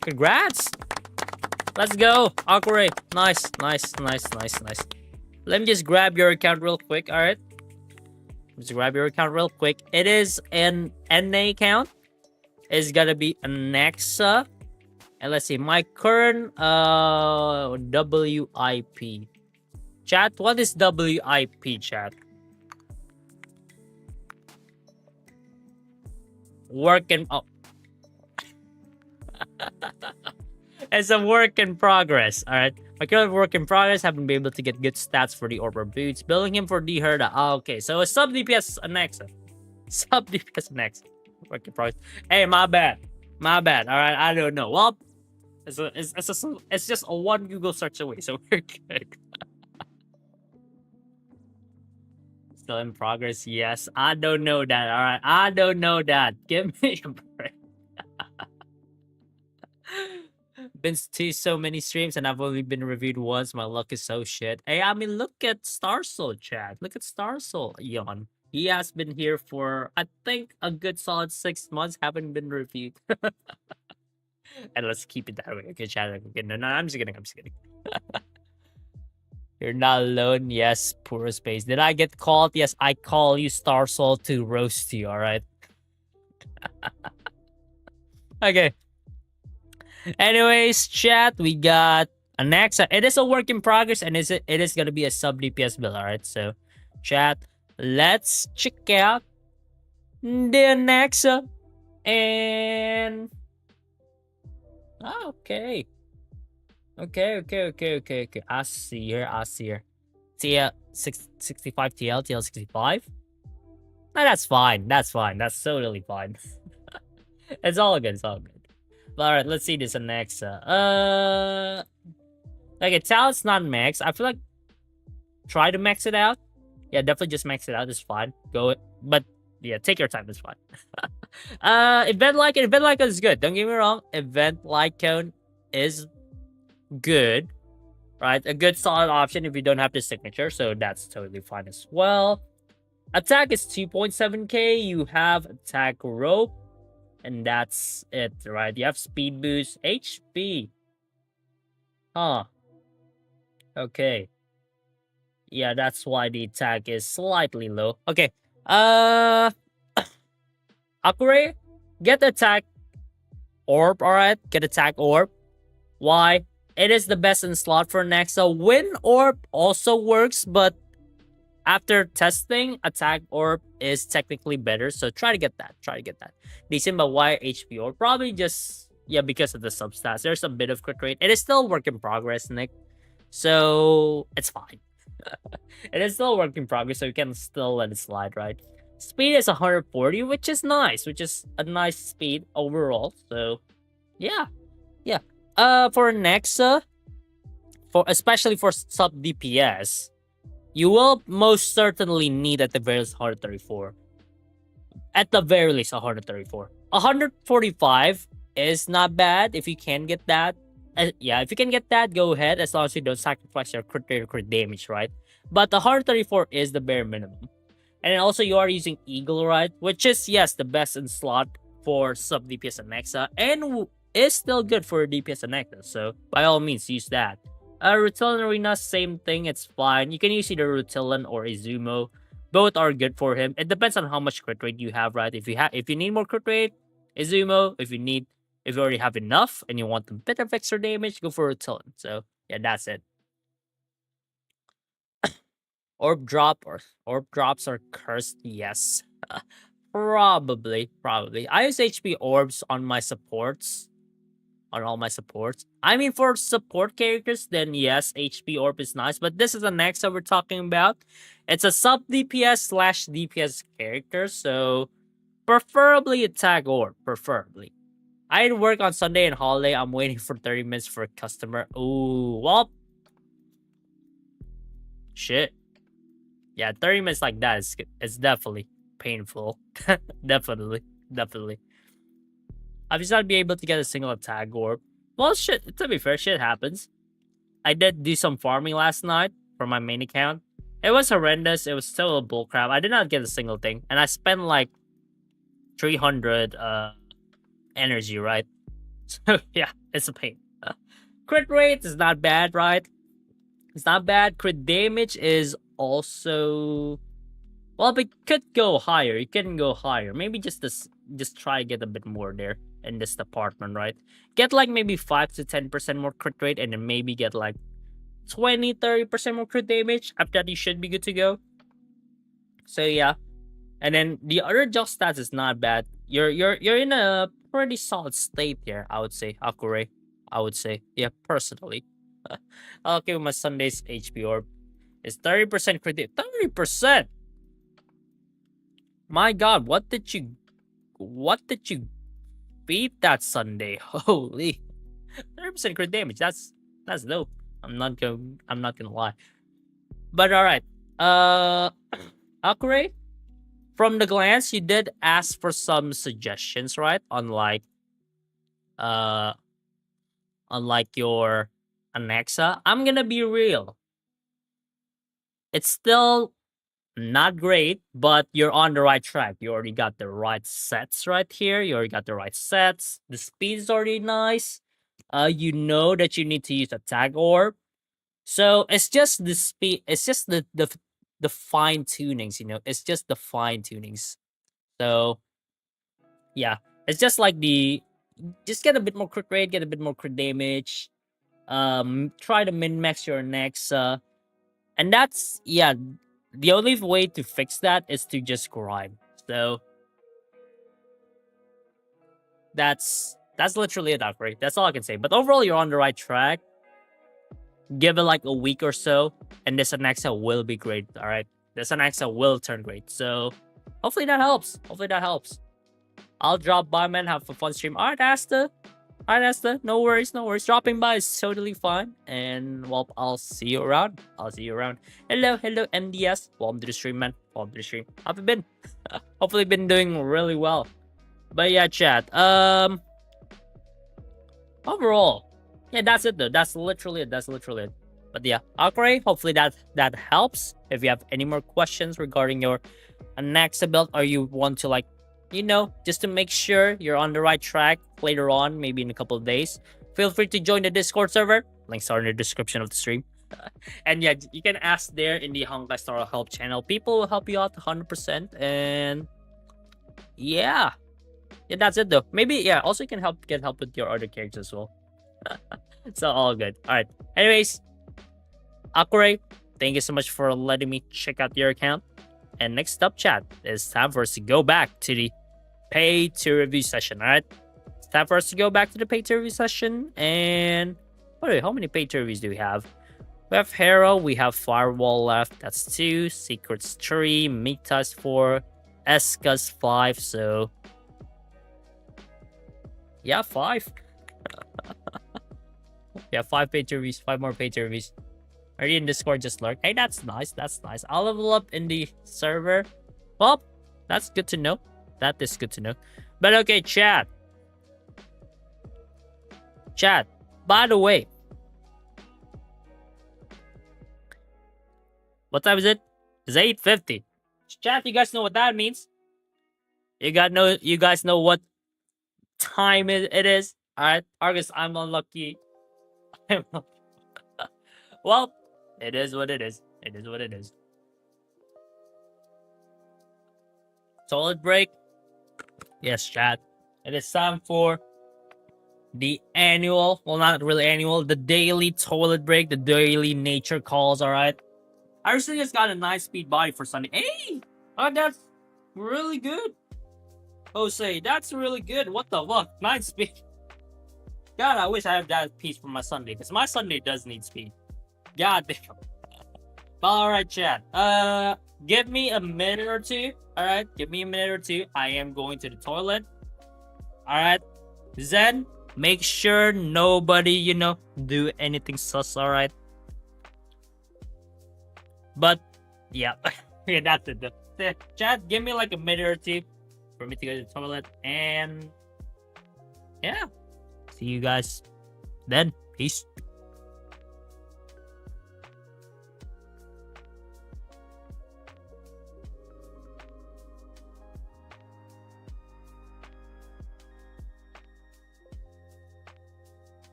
Congrats. Let's go, Akure. Nice. Let me just grab your account real quick, alright? It is an NA account. It's gonna be a Nexa. And let's see, my current WIP. Chat, what is WIP, chat? It's a work in progress, alright? My current work in progress, haven't been able to get good stats for the Orber Boots. Building him for the Herta. Okay, so a sub DPS Nexa. Work in progress. Hey, my bad, alright? I don't know. Well, it's just a one Google search away, so we're good. Still in progress, yes. I don't know that, alright? I don't know that. Give me a break. Been to so many streams and I've only been reviewed once. My luck is so shit. Hey, I mean, look at Starsoul, chat. Look at Starsoul, Eon. He has been here for, I think, a good solid 6 months. Haven't been reviewed. And let's keep it that way. Okay, chat. Okay, no, I'm just kidding. You're not alone. Yes, poor space. Did I get called? Yes, I call you Star Soul to roast you, alright? Okay. Anyways, chat, we got a next. It is a work in progress, and it is gonna be a sub DPS build, alright? So, chat, let's check out the next and okay. Okay. I see here. TL 65 TL 65. No, that's fine. That's totally fine. It's all good. All right, let's see this next. Okay, talent's not max. I feel like try to max it out. Yeah, definitely just max it out. It's fine. Go it, but yeah, take your time. It's fine. Event like is good. Don't get me wrong. Event like cone is good, right? A good solid option if you don't have the signature, so that's totally fine as well. Attack is 2.7k. You have attack rope, and that's it, right? You have speed boost, HP. Huh. Okay. Yeah, that's why the attack is slightly low. Okay. Akure, get attack orb, alright? Get attack orb. Why? It is the best in slot for Nexa. Win orb also works, but after testing, attack orb is technically better. So try to get that. Decent, but why HP orb? Probably just, yeah, because of the substats. There's a bit of crit rate. It is still work in progress, Nick. So it's fine. It is still a work in progress, so you can still let it slide, right? Speed is 140, which is nice, which is a nice speed overall. So yeah. For Nexa, especially for sub DPS, you will most certainly need at the very least 134. At the very least 134. 145 is not bad if you can get that. Yeah, if you can get that, go ahead, as long as you don't sacrifice your crit damage, right? But the 134 is the bare minimum. And also you are using Eagle, right? Which is, yes, the best in slot for sub DPS and Nexa, and is still good for DPS and Nexa. So by all means, use that. Rutilin Arena, same thing, it's fine. You can use either Rutilin or Izumo. Both are good for him. It depends on how much crit rate you have, right? If you need more crit rate, Izumo. If you already have enough and you want a bit of extra damage, go for Rutilin. So yeah, that's it. Orb drops are cursed, yes. Probably. I use HP orbs on my supports. On all my supports. I mean, for support characters, then yes, HP orb is nice. But this is the next that we're talking about. It's a sub DPS / DPS character, so preferably attack orb. Preferably. I work on Sunday and holiday. I'm waiting for 30 minutes for a customer. Ooh, well, shit. Yeah, 30 minutes like that is definitely painful. definitely. I've just not be able to get a single attack orb. Well, shit, to be fair, shit happens. I did do some farming last night for my main account. It was horrendous. It was still a bullcrap. I did not get a single thing. And I spent like 300 energy, right? So yeah, it's a pain. Crit rate is not bad, right? It's not bad. Crit damage is also, well, but it could go higher. It can go higher. Maybe just try to get a bit more there in this department, right? Get like maybe 5 to 10% more crit rate, and then maybe get like 20-30% more crit damage. After that, you should be good to go. So yeah, and then the other just stats is not bad. You're in a pretty solid state here, I would say, Akure. I would say, yeah, personally. Okay, with my Sunday's HP orb is 30% crit. 30%. My God, what did you beat that Sunday? Holy, 30% crit damage. That's dope. I'm not gonna lie. But all right, Akure, from the glance, you did ask for some suggestions, right? Unlike your Anexa, I'm gonna be real. It's still not great, but you're on the right track. You already got the right sets right here. The speed is already nice. You know that you need to use attack orb. So it's just the speed. It's just the fine tunings. It's just the fine tunings. So yeah, it's just like just get a bit more crit rate, get a bit more crit damage. Try to min max your Nexa, and that's the only way to fix that is to just grind. So that's literally it, right? That's all I can say. But overall, you're on the right track. Give it like a week or so, and this Nexa will be great. All right, this Nexa will turn great. So hopefully that helps. I'll drop by, man. Have a fun stream. All right, Asta. No worries. Dropping by is totally fine. And well, I'll see you around. Hello, MDS. Welcome to the stream, man. Welcome to the stream. How have you been? Hopefully been doing really well. But yeah, chat. Overall, yeah, that's it though. That's literally it. But yeah, okay. Hopefully that helps. If you have any more questions regarding your next build, or you want to just to make sure you're on the right track later on, maybe in a couple of days, feel free to join the Discord server. Links are in the description of the stream. And yeah, you can ask there in the Honkai Star Rail help channel. People will help you out 100%. And yeah, that's it though. Maybe also you can get help with your other characters as well. So all good. All right. Anyways, Akure, thank you so much for letting me check out your account. And next up, chat, it's time for us to go back to the pay to review session. All right, it's time for us to go back to the pay to review session. And wait, how many pay to reviews do we have? We have Hero, we have Firewall left. That's 2. Secrets 3. Mita's 4. Eska's 5. So yeah, 5. Yeah, 5 pay to reviews. 5 more pay to reviews. Are you in Discord? Just lurk. Hey, that's nice. I'll level up in the server. Well, that's good to know. That is good to know. But okay, chat. By the way, what time is it? It's 8:50. Chat, you guys know what that means. You guys know what time it is. All right, Argus, I'm unlucky. Well, it is what it is. Toilet break. Yes, chat. It is time for the annual, well, not really annual, the daily toilet break, the daily nature calls, all right? I recently just got a 9-speed body for Sunday. Hey! Oh, that's really good. Jose, that's really good. What the fuck? 9-speed. God, I wish I had that piece for my Sunday, because my Sunday does need speed. God damn. But alright, chat. Give me a minute or two. Alright, I am going to the toilet. Alright. Then, make sure nobody, do anything sus, alright? But, yeah. Yeah, that's it. Chat, give me like a minute or two for me to go to the toilet. And, yeah. See you guys then. Peace.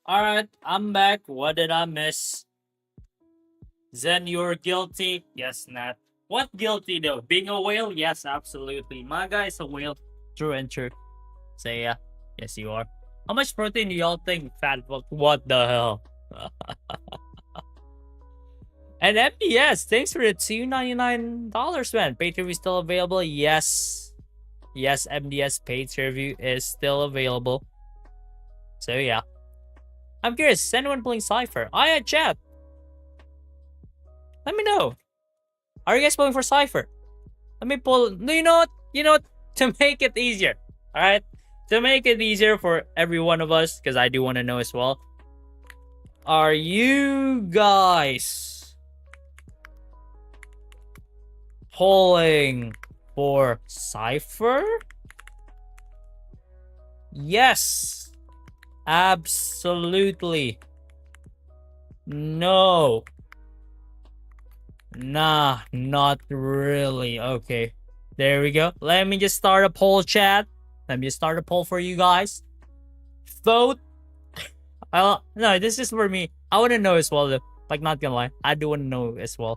Alright, I'm back. What did I miss? Zen, you're guilty. Yes, Nat. What guilty though? Being a whale? Yes, absolutely. My guy is a whale. True and true. So yeah. Yes, you are. How much protein do y'all think fat? What the hell? And MDS, thanks for the $2.99, man. Pay per view still available? Yes. Yes, MDS paid per view is still available. So yeah. I'm curious, is anyone playing Cipher? Chat. Let me know. Are you guys pulling for Cipher? Let me pull. No, you know what? You know what? To make it easier. Alright? To make it easier for every one of us, because I do want to know as well. Are you guys pulling for Cipher? Yes. Absolutely. No. Nah, not really. Okay. There we go. Let me just start a poll, chat. Let me just start a poll for you guys. Vote. No, this is for me. I want to know as well, though. Like, not gonna lie. I do want to know as well.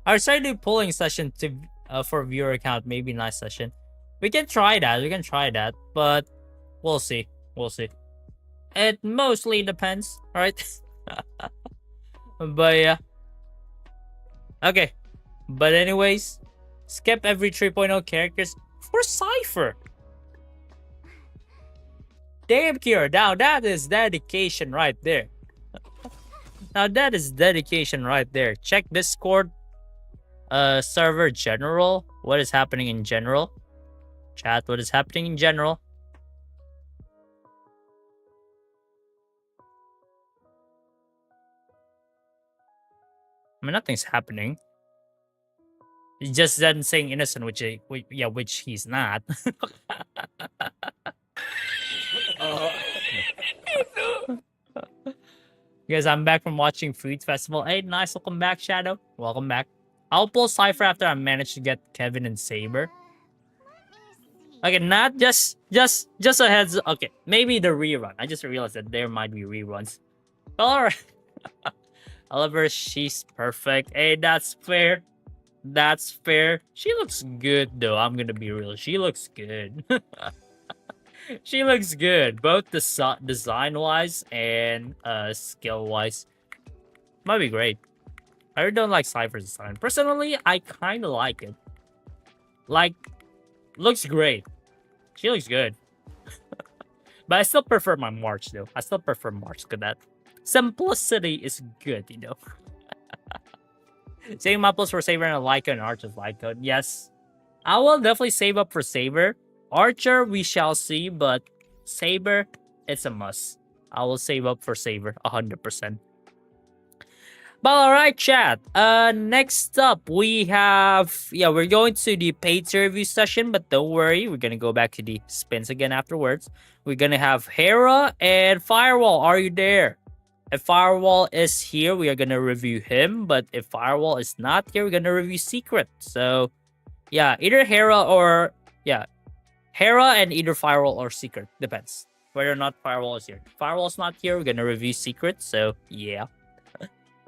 I started doing polling session to for viewer account. Maybe nice session. We can try that. We can try that. But we'll see. We'll see. It mostly depends. Alright? But yeah. Okay. But anyways, skip every 3.0 characters for Cipher. Damn, Kira. Now that is dedication right there. Now that is dedication right there. Check Discord server general. What is happening in general? Chat, what is happening in general? I mean, nothing's happening. He just then saying innocent, which he's not. Guys, I'm back from watching Food Festival. Hey, nice. Welcome back, Shadow. Welcome back. I'll pull Cipher after I manage to get Kevin and Saber. Okay, not just a heads. Okay, maybe the rerun. I just realized that there might be reruns. All right. Oliver, she's perfect. Hey, that's fair. That's fair. She looks good, though. I'm gonna be real. She looks good. She looks good, both design-wise and skill-wise. Might be great. I really don't like Cypher's design. Personally, I kind of like it. Like, looks great. She looks good. But I still prefer my March, though. I still prefer March because that simplicity is good, you know. Saving my plus for Saber and a Lyca and Archer's Lyca. Yes. I will definitely save up for Saber. Archer, we shall see, but Saber, it's a must. I will save up for Saber 100%. But alright, chat. Next up, we have... Yeah, we're going to the paid review session, but don't worry. We're going to go back to the spins again afterwards. We're going to have Hera and Firewall. Are you there? If Firewall is here, we are going to review him. But if Firewall is not here, we're going to review Secret. So, yeah, either Hera or... Yeah, Hera and either Firewall or Secret. Depends. Whether or not Firewall is here. If Firewall's not here, we're going to review Secret. So, yeah.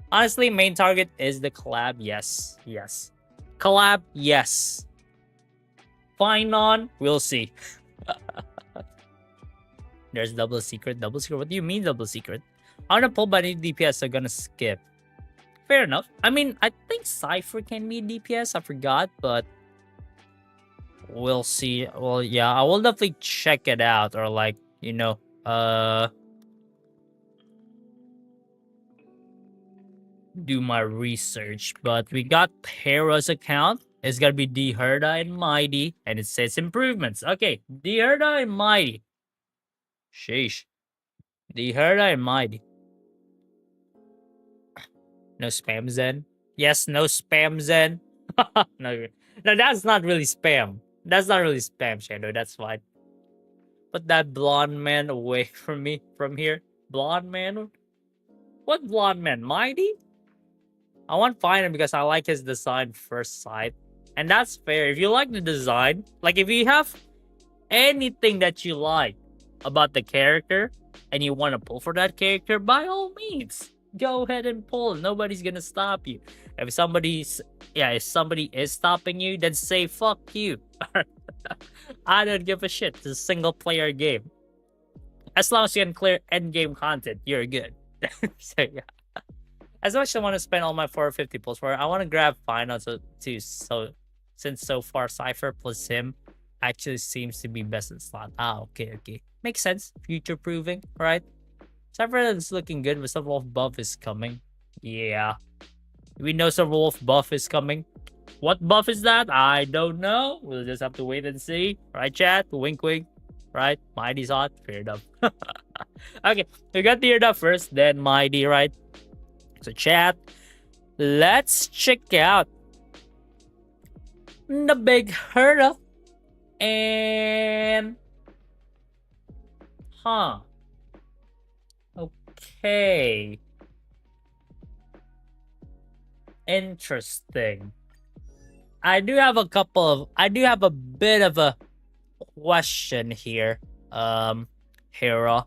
Honestly, main target is the collab. Yes. Yes. Collab. Yes. Fine on. We'll see. There's double secret. Double secret. What do you mean double secret? I'm gonna pull by the DPS. I'm gonna skip. Fair enough. I mean, I think Cipher can be DPS. I forgot, but we'll see. Well, yeah, I will definitely check it out, or like, you know, do my research. But we got Hera's account. It's gonna be the Herta and Mighty, and it says improvements. Okay, the Herta and Mighty. Sheesh. The Herta and Mighty. No spam Zen. Yes, no spam Zen. No, that's not really spam. That's not really spam, Shadow. That's fine. Put that blonde man away from me from here. Blonde man? What blonde man? Mighty? I want to find him because I like his design first sight. And that's fair. If you like the design, like if you have anything that you like about the character and you want to pull for that character, by all means. Go ahead and pull. Nobody's gonna stop you. If somebody is stopping you, then say fuck you. I don't give a shit. It's a single player game. As long as you can clear end game content, you're good. So yeah. As much as I want to spend all my 450 plus for it, I want to grab final too. So since so far Cipher plus him actually seems to be best in slot. Okay. Makes sense. Future proving, right? Cipher is looking good, but some wolf buff is coming. Yeah. We know some wolf buff is coming. What buff is that? I don't know. We'll just have to wait and see. Right, chat? Wink, wink. Right? Mighty's hot. Fair enough. Okay, we got the Herta first, then Mighty, right? So, chat, let's check out the big Herta. And... Okay. Interesting. I do have a bit of a question here. Hera.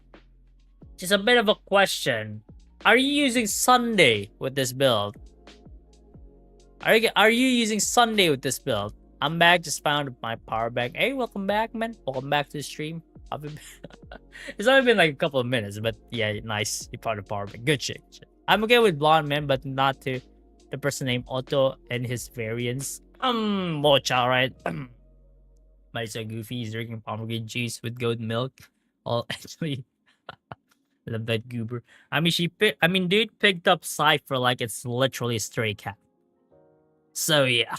Just a bit of a question. Are you using Sunday with this build? Are you using Sunday with this build? I'm back, just found my power bank. Hey, welcome back, man. Welcome back to the stream. It's only been like a couple of minutes, but yeah, nice. You found a power bank. Good shit. I'm okay with blonde man, but not to the person named Otto and his variants. Mocha, right? But it's so goofy. He's drinking pomegranate juice with goat milk. Oh, actually, love that goober. I mean, dude picked up Cipher like it's literally a stray cat. So yeah.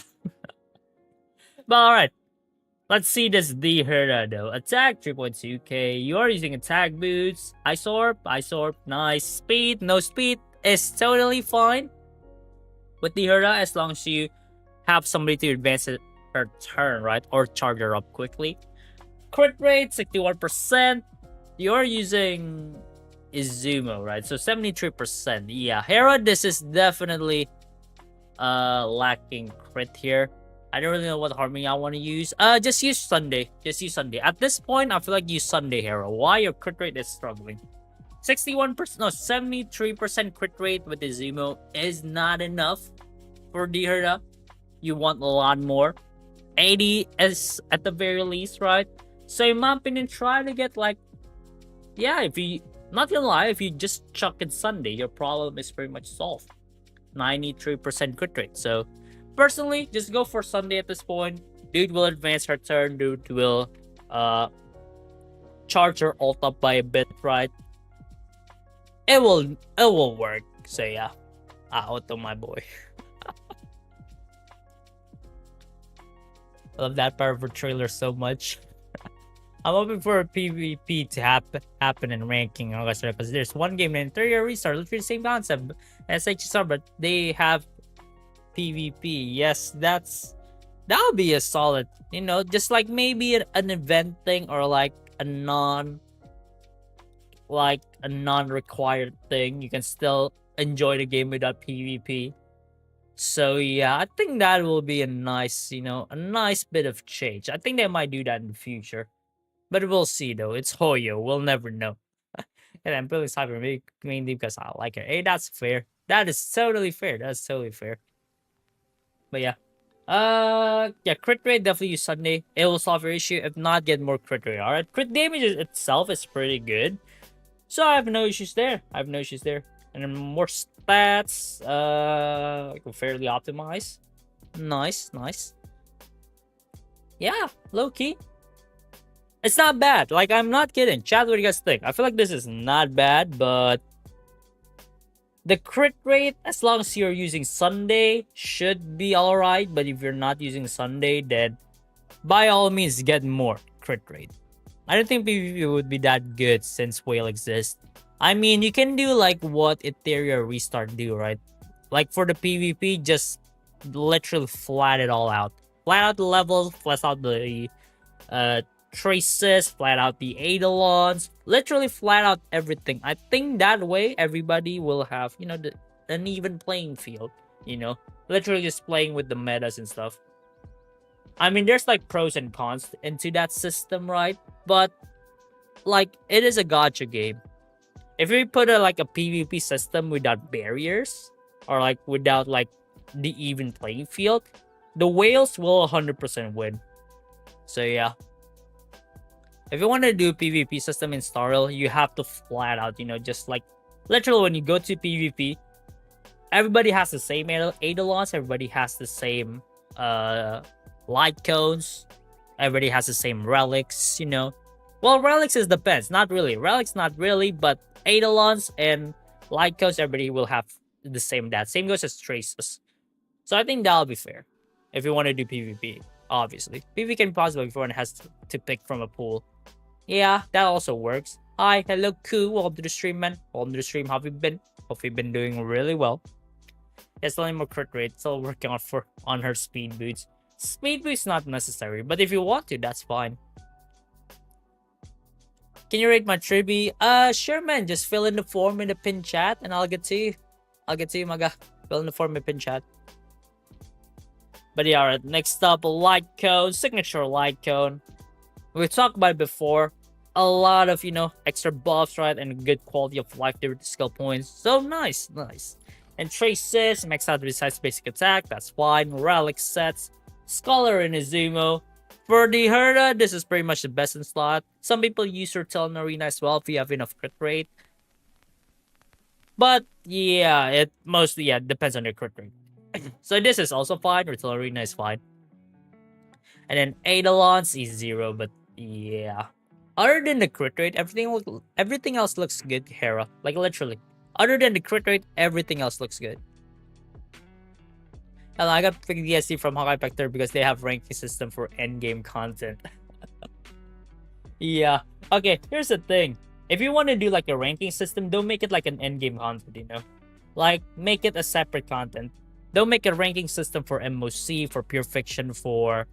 But alright. Let's see this D Herta though. Attack 3.2k. You are using attack boots. Isorp. Nice. Speed. No speed is totally fine with the Herta as long as you have somebody to advance her turn, right? Or charge her up quickly. Crit rate 61%. You're using Izumo, right? So 73%. Yeah, Hera, this is definitely lacking crit here. I don't really know what harmony I want to use. Just use Sunday. At this point, I feel like use Sunday Hera. Why your crit rate is struggling? 73% crit rate with Izumo is not enough for the Herta. You want a lot more. 80 is at the very least, right? So in my opinion, try to get like, yeah, if you, not gonna lie, if you just chuck in Sunday, your problem is pretty much solved. 93% crit rate. So personally, just go for Sunday at this point. Dude will advance her turn. Dude will charge her ult up by a bit, right? It will work. So yeah. Otto, my boy. I love that part of the trailer so much. I'm hoping for a PvP to happen in ranking because there's one game in 3-year restart, literally the same concept as HSR, but they have PvP. Yes, that would be a solid, just like maybe an event thing or like a non-required thing. You can still enjoy the game without PvP. So yeah, I think that will be a nice, a nice bit of change. I think they might do that in the future. But we'll see though. It's Hoyo. We'll never know. And I'm building Cipher mainly because I like her. Hey, that's fair. That is totally fair. That's totally fair. But yeah. Yeah, crit rate, definitely use Sunday. It will solve your issue. If not, get more crit rate. Alright. Crit damage itself is pretty good. So I have no issues there. And then more stats. Fairly optimized. Nice. Yeah, low key. It's not bad. Like, I'm not kidding. Chat, what do you guys think? I feel like this is not bad, but the crit rate, as long as you're using Sunday, should be alright. But if you're not using Sunday, then by all means, get more crit rate. I don't think PvP would be that good since Whale exists. I mean, you can do like what Ethereal Restart do, right? Like for the PvP, just literally flat it all out. Flat out the levels, flat out the traces, flat out the Eidolons, literally flat out everything. I think that way everybody will have, an even playing field, literally just playing with the metas and stuff. I mean, there's like pros and cons into that system, right? But like, it is a gacha game. if we put a like a PvP system without barriers or like without like the even playing field, the whales will 100% win. So yeah. If you want to do PvP system in Star Rail, you have to flat out, you know, just like literally when you go to PvP, everybody has the same Eidolons, everybody has the same light cones, everybody has the same relics, you know. Well, relics is depends, not really. Relics not really, but Eidolons and light cones, everybody will have the same that. Same goes as traces. So I think that'll be fair. If you want to do PvP, obviously. PvP can be possible if one has to pick from a pool. Yeah, that also works. Hi, hello, Koo. Welcome to the stream, man. Welcome to the stream. How have you been? Hope you've been doing really well. Yeah, still need more crit rate. Still working on her speed boots. Speed boots not necessary, but if you want to, that's fine. Can you rate my tribute? Sure, man. Just fill in the form in the pin chat, and I'll get to you. I'll get to you, my guy. Fill in the form in the pin chat. But yeah, alright. Next up, a light cone, signature light cone. We talked about it before. A lot of, you know, extra buffs, right? And good quality of life there with the skill points. So nice, nice. And traces, max out besides basic attack, that's fine. Relic sets, Scholar and Izumo. For the Herta, this is pretty much the best in slot. Some people use Herta in Arena as well if you have enough crit rate. But yeah, it mostly depends on your crit rate. So this is also fine. Herta Arena is fine. And then Eidolons is 0, but yeah. Other than the crit rate, everything else looks good, Hera. Like literally. Other than the crit rate, everything else looks good. And I got picked DSC from Honkai Vector because they have ranking system for endgame content. Yeah. Okay, here's the thing. If you want to do like a ranking system, don't make it like an endgame content, you know? Like, make it a separate content. Don't make a ranking system for MOC, for Pure Fiction, for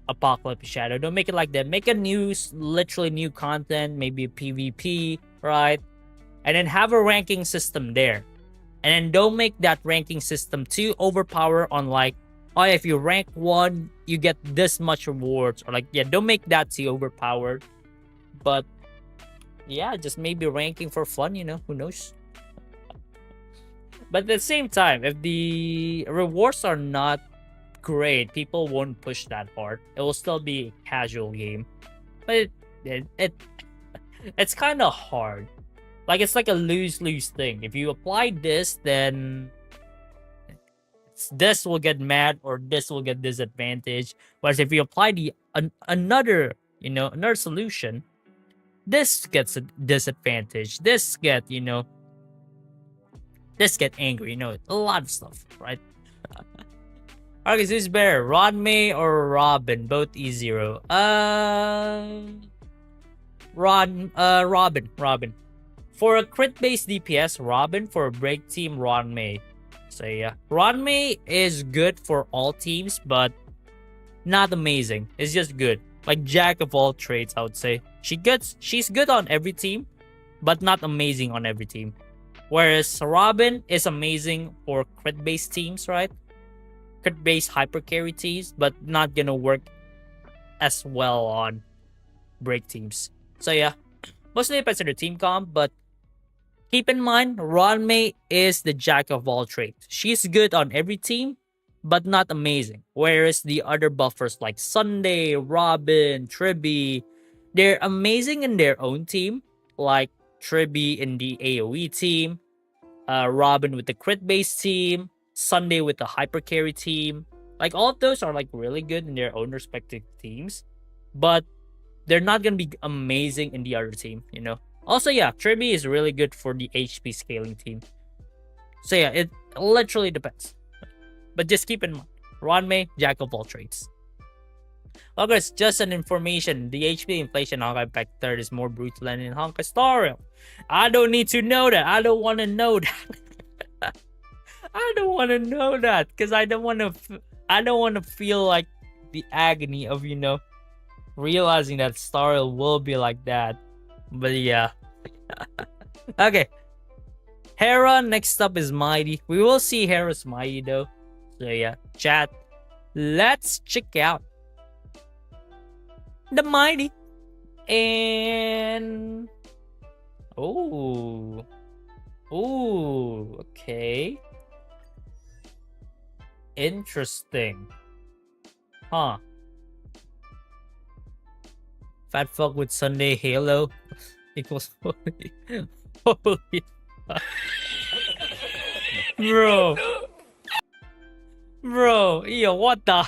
Apocalypse Shadow. Don't make it like that. Make a new, literally new content, maybe a PvP, right? And then have a ranking system there. And then don't make that ranking system too overpowered on like, oh, if you rank 1, you get this much rewards. Or like, yeah, don't make that too overpowered. But yeah, just maybe ranking for fun, you know, who knows? But at the same time, if the rewards are not great, people won't push that hard. It will still be a casual game. But it's kind of hard. Like, it's like a lose-lose thing. If you apply this, then this will get mad or this will get disadvantage. Whereas if you apply another solution, this gets a disadvantage. This get angry. You know, a lot of stuff, right? Okay, so who's better, Ruan Mei or Robin? Both E0. Robin. For a crit-based DPS, Robin. For a break team, Ruan Mei. So yeah, Ruan Mei is good for all teams, but not amazing. It's just good. Like jack of all trades, I would say. She's good on every team, but not amazing on every team. Whereas Robin is amazing for crit-based teams, right? Crit-based hyper carry teams, but not gonna work as well on break teams. So yeah, mostly depends on the team comp, but keep in mind, Ruan Mei is the jack of all trades. She's good on every team, but not amazing. Whereas the other buffers like Sunday, Robin, Tribby, they're amazing in their own team. Like Tribby in the AoE team, Robin with the crit-based team, Sunday with the hyper carry team. Like all of those are like really good in their own respective teams, but they're not gonna be amazing in the other team, you know. Also, yeah, Tribby is really good for the HP scaling team. So yeah, it literally depends. But just keep in mind, Ruan Mei, jack of all trades. Well guys, just an information, the HP inflation in Honkai Pack 3rd is more brutal than in Honkai Star Rail. I don't need to know that. I don't want to know that. I don't want to know that because I don't want to feel like the agony of, you know, realizing that Star Rail will be like that. But yeah. Okay. Hera next up is Mighty. We will see Hera's Mighty though. So yeah, chat. Let's check out the Mighty. And Oh. Oh, okay. Interesting. Huh. Fat fuck with Sunday Halo equals holy. Holy fuck. Bro. Bro, yo, what the?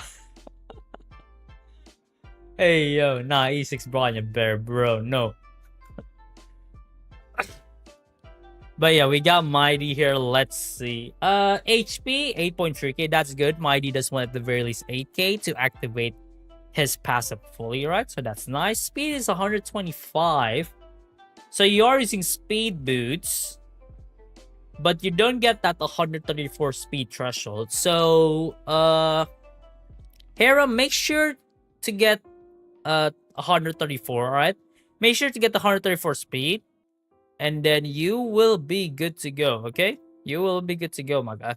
Hey, yo, nah, E6 brought you better, bro. No. But yeah, we got Mighty here. Let's see. HP 8.3k. That's good. Mighty does want at the very least 8k to activate his passive fully, right? So that's nice. Speed is 125. So you are using speed boots, but you don't get that 134 speed threshold. So Hera, make sure to get 134, alright? Make sure to get the 134 speed. And then you will be good to go, okay? You will be good to go, my guy.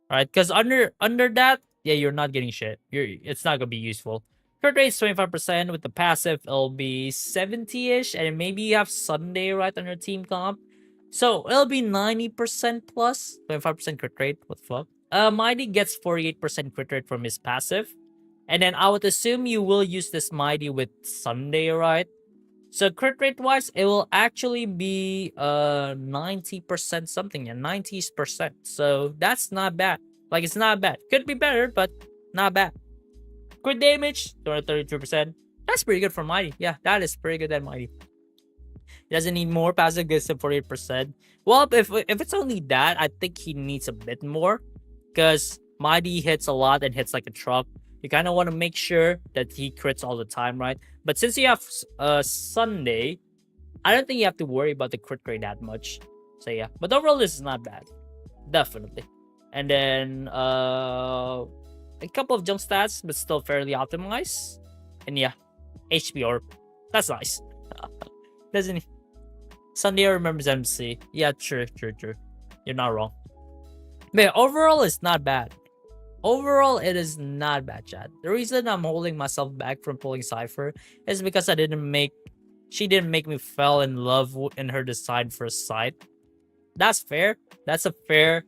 Alright, because under that, yeah, you're not getting shit. It's not gonna be useful. Crit rate is 25%. With the passive, it'll be 70-ish. And maybe you have Sunday right on your team comp. So it'll be 90% plus. 25% crit rate. What the fuck? Mighty gets 48% crit rate from his passive. And then I would assume you will use this Mighty with Sunday, right? So crit rate wise, it will actually be 90% something, yeah, 90%. So that's not bad. Like, it's not bad. Could be better, but not bad. Crit damage, 233%. That's pretty good for Mighty. Yeah, that is pretty good at Mighty. He doesn't need more. Passive gets him 48%. Well, if it's only that, I think he needs a bit more. Because Mighty hits a lot and hits like a truck. You kind of want to make sure that he crits all the time, right? But since you have Sunday, I don't think you have to worry about the crit rate that much. So yeah, but overall this is not bad, definitely. And then a couple of jump stats, but still fairly optimized. And yeah, HP orb, that's nice. Doesn't he? Sunday remembers MC. Yeah, true. You're not wrong. But yeah, overall it's not bad. Overall, it is not bad, chat. The reason I'm holding myself back from pulling Cipher is because she didn't make me fall in love in her design first sight. That's fair. That's a fair,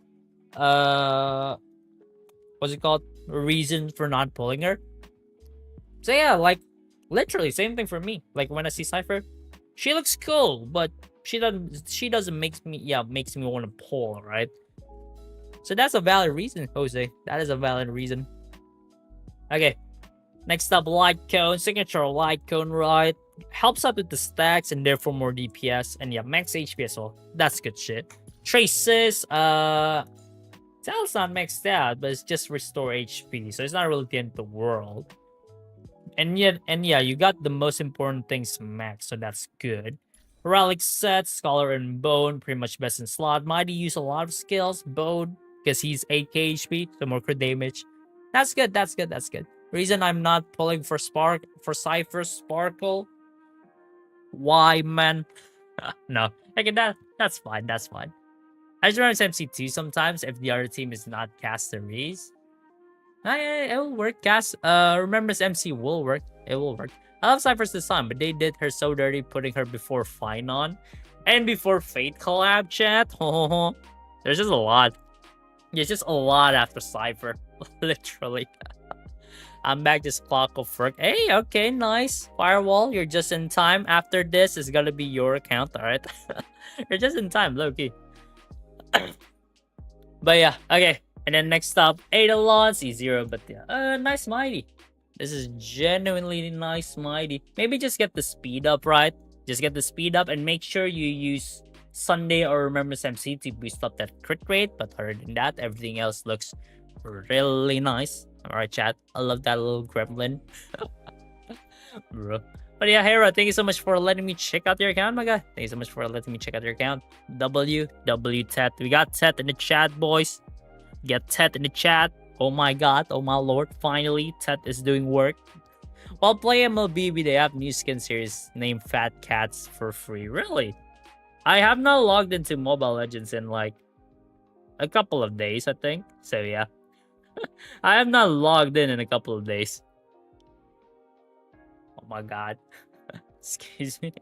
what's it called? Reason for not pulling her. So yeah, like, literally, same thing for me. Like, when I see Cipher, she looks cool, but she doesn't makes me want to pull, right? So that's a valid reason, Jose. That is a valid reason. Okay. Next up, Light Cone. Signature Light Cone, right? Helps out with the stacks and therefore more DPS. And yeah, max HP as well. That's good shit. Traces, Tal's not maxed out, but it's just restore HP. So it's not really the end of the world. And yeah, you got the most important things max, so that's good. Relic set, Scholar and Bone, pretty much best in slot. Mighty use a lot of skills. Bone, because he's 8k HP, so more crit damage. That's good. Reason I'm not pulling for Cipher Sparkle. Why, man? No. Okay, that's fine. I just run MC2 sometimes if the other team is not casteries. It will work. Remembers MC will work. It will work. I love Cypher's design, but they did her so dirty putting her before Finon and before Fate collab, chat. There's just a lot. There's just a lot after Cipher. Literally. I'm back to clock of work. Hey, okay, nice. Firewall, you're just in time. After this, it's gonna be your account, alright? You're just in time, low-key. But yeah, okay. And then next up, Eidolon, C0, but yeah, nice Mighty. This is genuinely nice Mighty. Maybe just get the speed up, right? Just get the speed up and make sure you use Sunday or Remembrance MC to boost up that crit rate. But other than that, everything else looks really nice. Alright, chat. I love that little gremlin. Bro. But yeah, Hera, thank you so much for letting me check out your account, my guy. Thank you so much for letting me check out your account. W Tet. We got Tet in the chat, boys. Get Tet in the chat. Oh my god, oh my lord. Finally, Tet is doing work. While playing MLB, they have new skin series named Fat Cats for free. Really? I have not logged into Mobile Legends in like a couple of days, I think. So yeah. I have not logged in a couple of days. Oh my god. Excuse me.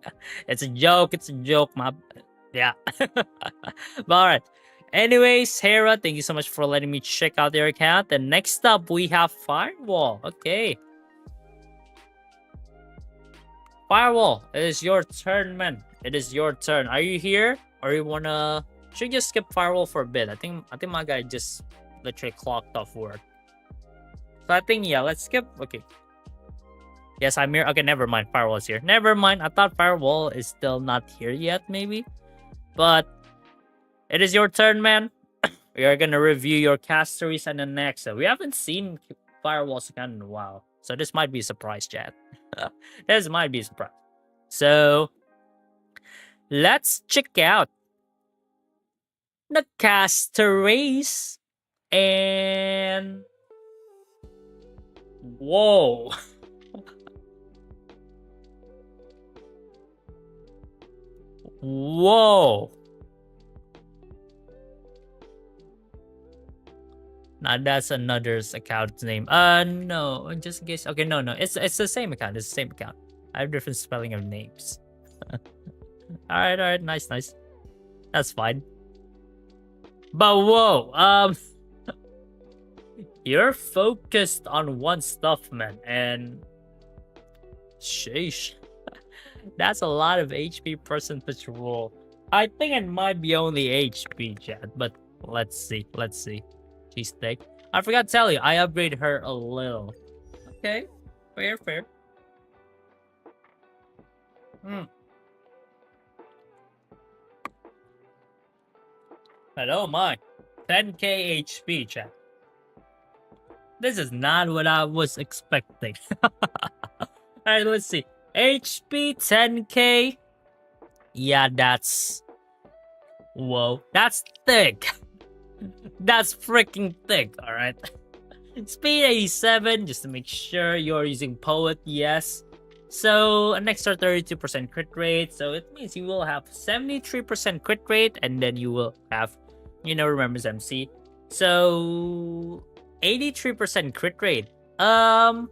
It's a joke. It's a joke, yeah. But alright. Anyways, Hera, thank you so much for letting me check out their account. And next up, we have Firewall. Okay. Firewall, it is your turn, man. It is your turn. Are you here? Or you wanna... Should just skip Firewall for a bit. I think my guy just literally clocked off work. So I think, yeah, let's skip. Okay. Yes, I'm here. Okay, never mind. Firewall is here. Never mind. I thought Firewall is still not here yet, maybe. But it is your turn, man. We are gonna review your casteries and the next. We haven't seen Firewall's account in a while. So this might be a surprise, chat. This might be a surprise. So let's check out the casteries. And whoa. Whoa. Now that's another's account's name. No, just in case. Okay, no. It's the same account. It's the same account. I have different spelling of names. Alright, nice. That's fine. But whoa, you're focused on one stuff, man, and sheesh. That's a lot of HP percentage roll. I think it might be only HP, chat, but let's see. She's thick. I forgot to tell you, I upgraded her a little. Okay, fair. But oh my, 10k HP, chat. This is not what I was expecting. Alright, let's see. HP 10k. Yeah, that's... Whoa, that's thick. That's freaking thick, alright? Speed 87, just to make sure you're using Poet, yes. So, an extra 32% crit rate. So, it means you will have 73% crit rate, and then you will have, remembers MC. So, 83% crit rate. I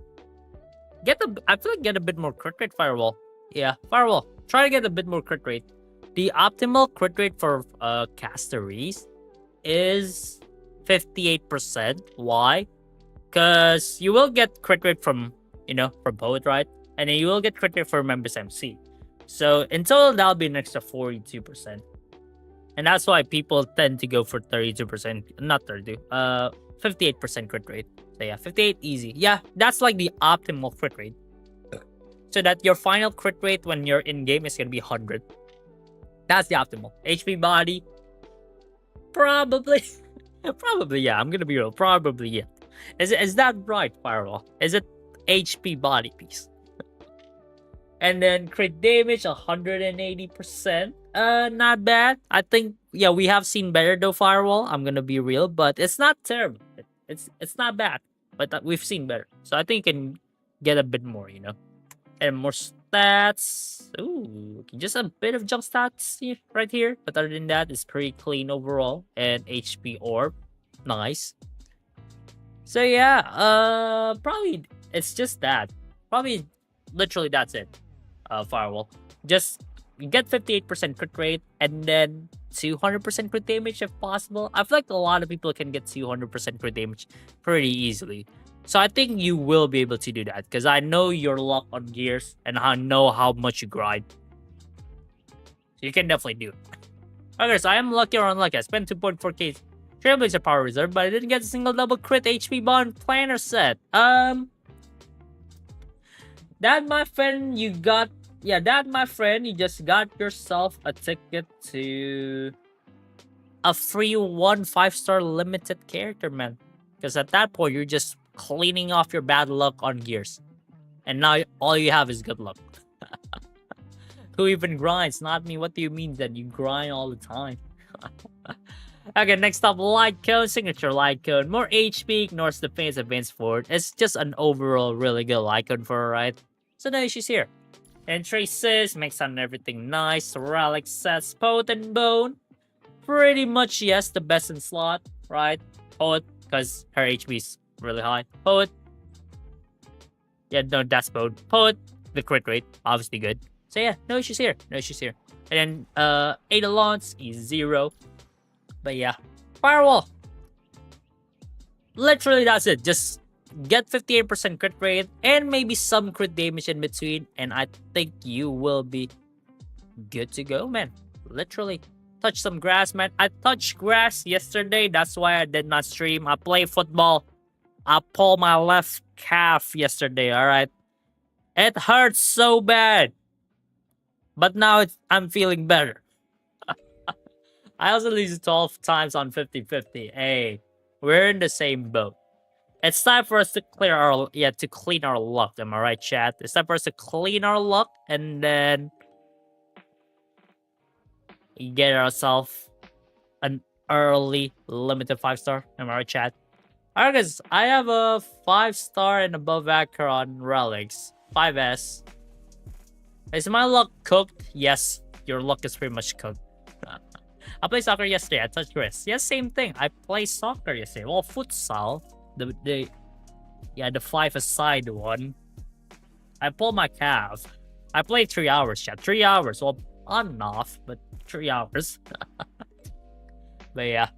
feel like get a bit more crit rate, Firewall. Yeah, Firewall. Try to get a bit more crit rate. The optimal crit rate for casteries is 58%. Why? Because you will get crit rate from Poet, right? And then you will get crit rate for members MC. So in total, that'll be an extra 42%. And that's why people tend to go for 32%, not 32, 58% crit rate. So yeah, 58 easy. Yeah, that's like the optimal crit rate. So that your final crit rate when you're in game is gonna be 100. That's the optimal. HP body, probably, yeah. I'm gonna be real. Probably, yeah. Is that right, Firewall? Is it HP body piece? And then crit damage 180%. Not bad. I think we have seen better though, Firewall. I'm gonna be real, but it's not terrible. It's not bad, but we've seen better. So I think you can get a bit more, and more stats. Ooh, just a bit of jump stats right here. But other than that, it's pretty clean overall. And HP orb, nice. So yeah, probably it's just that. Probably, literally that's it. Firewall. Just get 58% crit rate and then 200% crit damage if possible. I feel like a lot of people can get 200% crit damage pretty easily. So I think you will be able to do that because I know your luck on gears and I know how much you grind. So you can definitely do it. Okay, so I am lucky or unlucky. I spent 2.4k Trailblazer Power Reserve, but I didn't get a single double crit HP bond planner set. That my friend, you just got yourself a ticket to a free 5-star limited character, man. Because at that point, you're just cleaning off your bad luck on gears. And now all you have is good luck. Who even grinds? Not me. What do you mean that you grind all the time? Okay, next up, Light Cone, signature Light Cone. More HP, ignores the pains, advance forward. It's just an overall really good Light Cone for her, right? So now she's here. And traces, makes on everything nice. Relic sets, Poet and Bone. Pretty much, yes, the best in slot, right? Poet, because her HP is really high. Poet. Yeah, no, that's Bone. Poet, the crit rate, obviously good. So yeah, no issues here. No issues here. And then 8 alons is 0. But yeah. Firewall. Literally that's it. Just get 58% crit rate and maybe some crit damage in between. And I think you will be good to go, man. Literally. Touch some grass, man. I touched grass yesterday. That's why I did not stream. I play football. I pulled my left calf yesterday, alright? It hurts so bad. But now I'm feeling better. I also lose 12 times on 50-50. Hey, we're in the same boat. It's time for us to clear our to clean our luck. Am I right, chat? It's time for us to clean our luck and then get ourselves an early limited 5-star. Am I right, chat? Alright, guys. I have a 5-star and above Acheron relics. 5S. Is my luck cooked? Yes, your luck is pretty much cooked. I played soccer yesterday. I touched grass. Yes, same thing. I played soccer yesterday. Well, futsal. The 5-a-side one. I pulled my calf. I played 3 hours, chat. 3 hours. Well, on and off, but 3 hours. But yeah.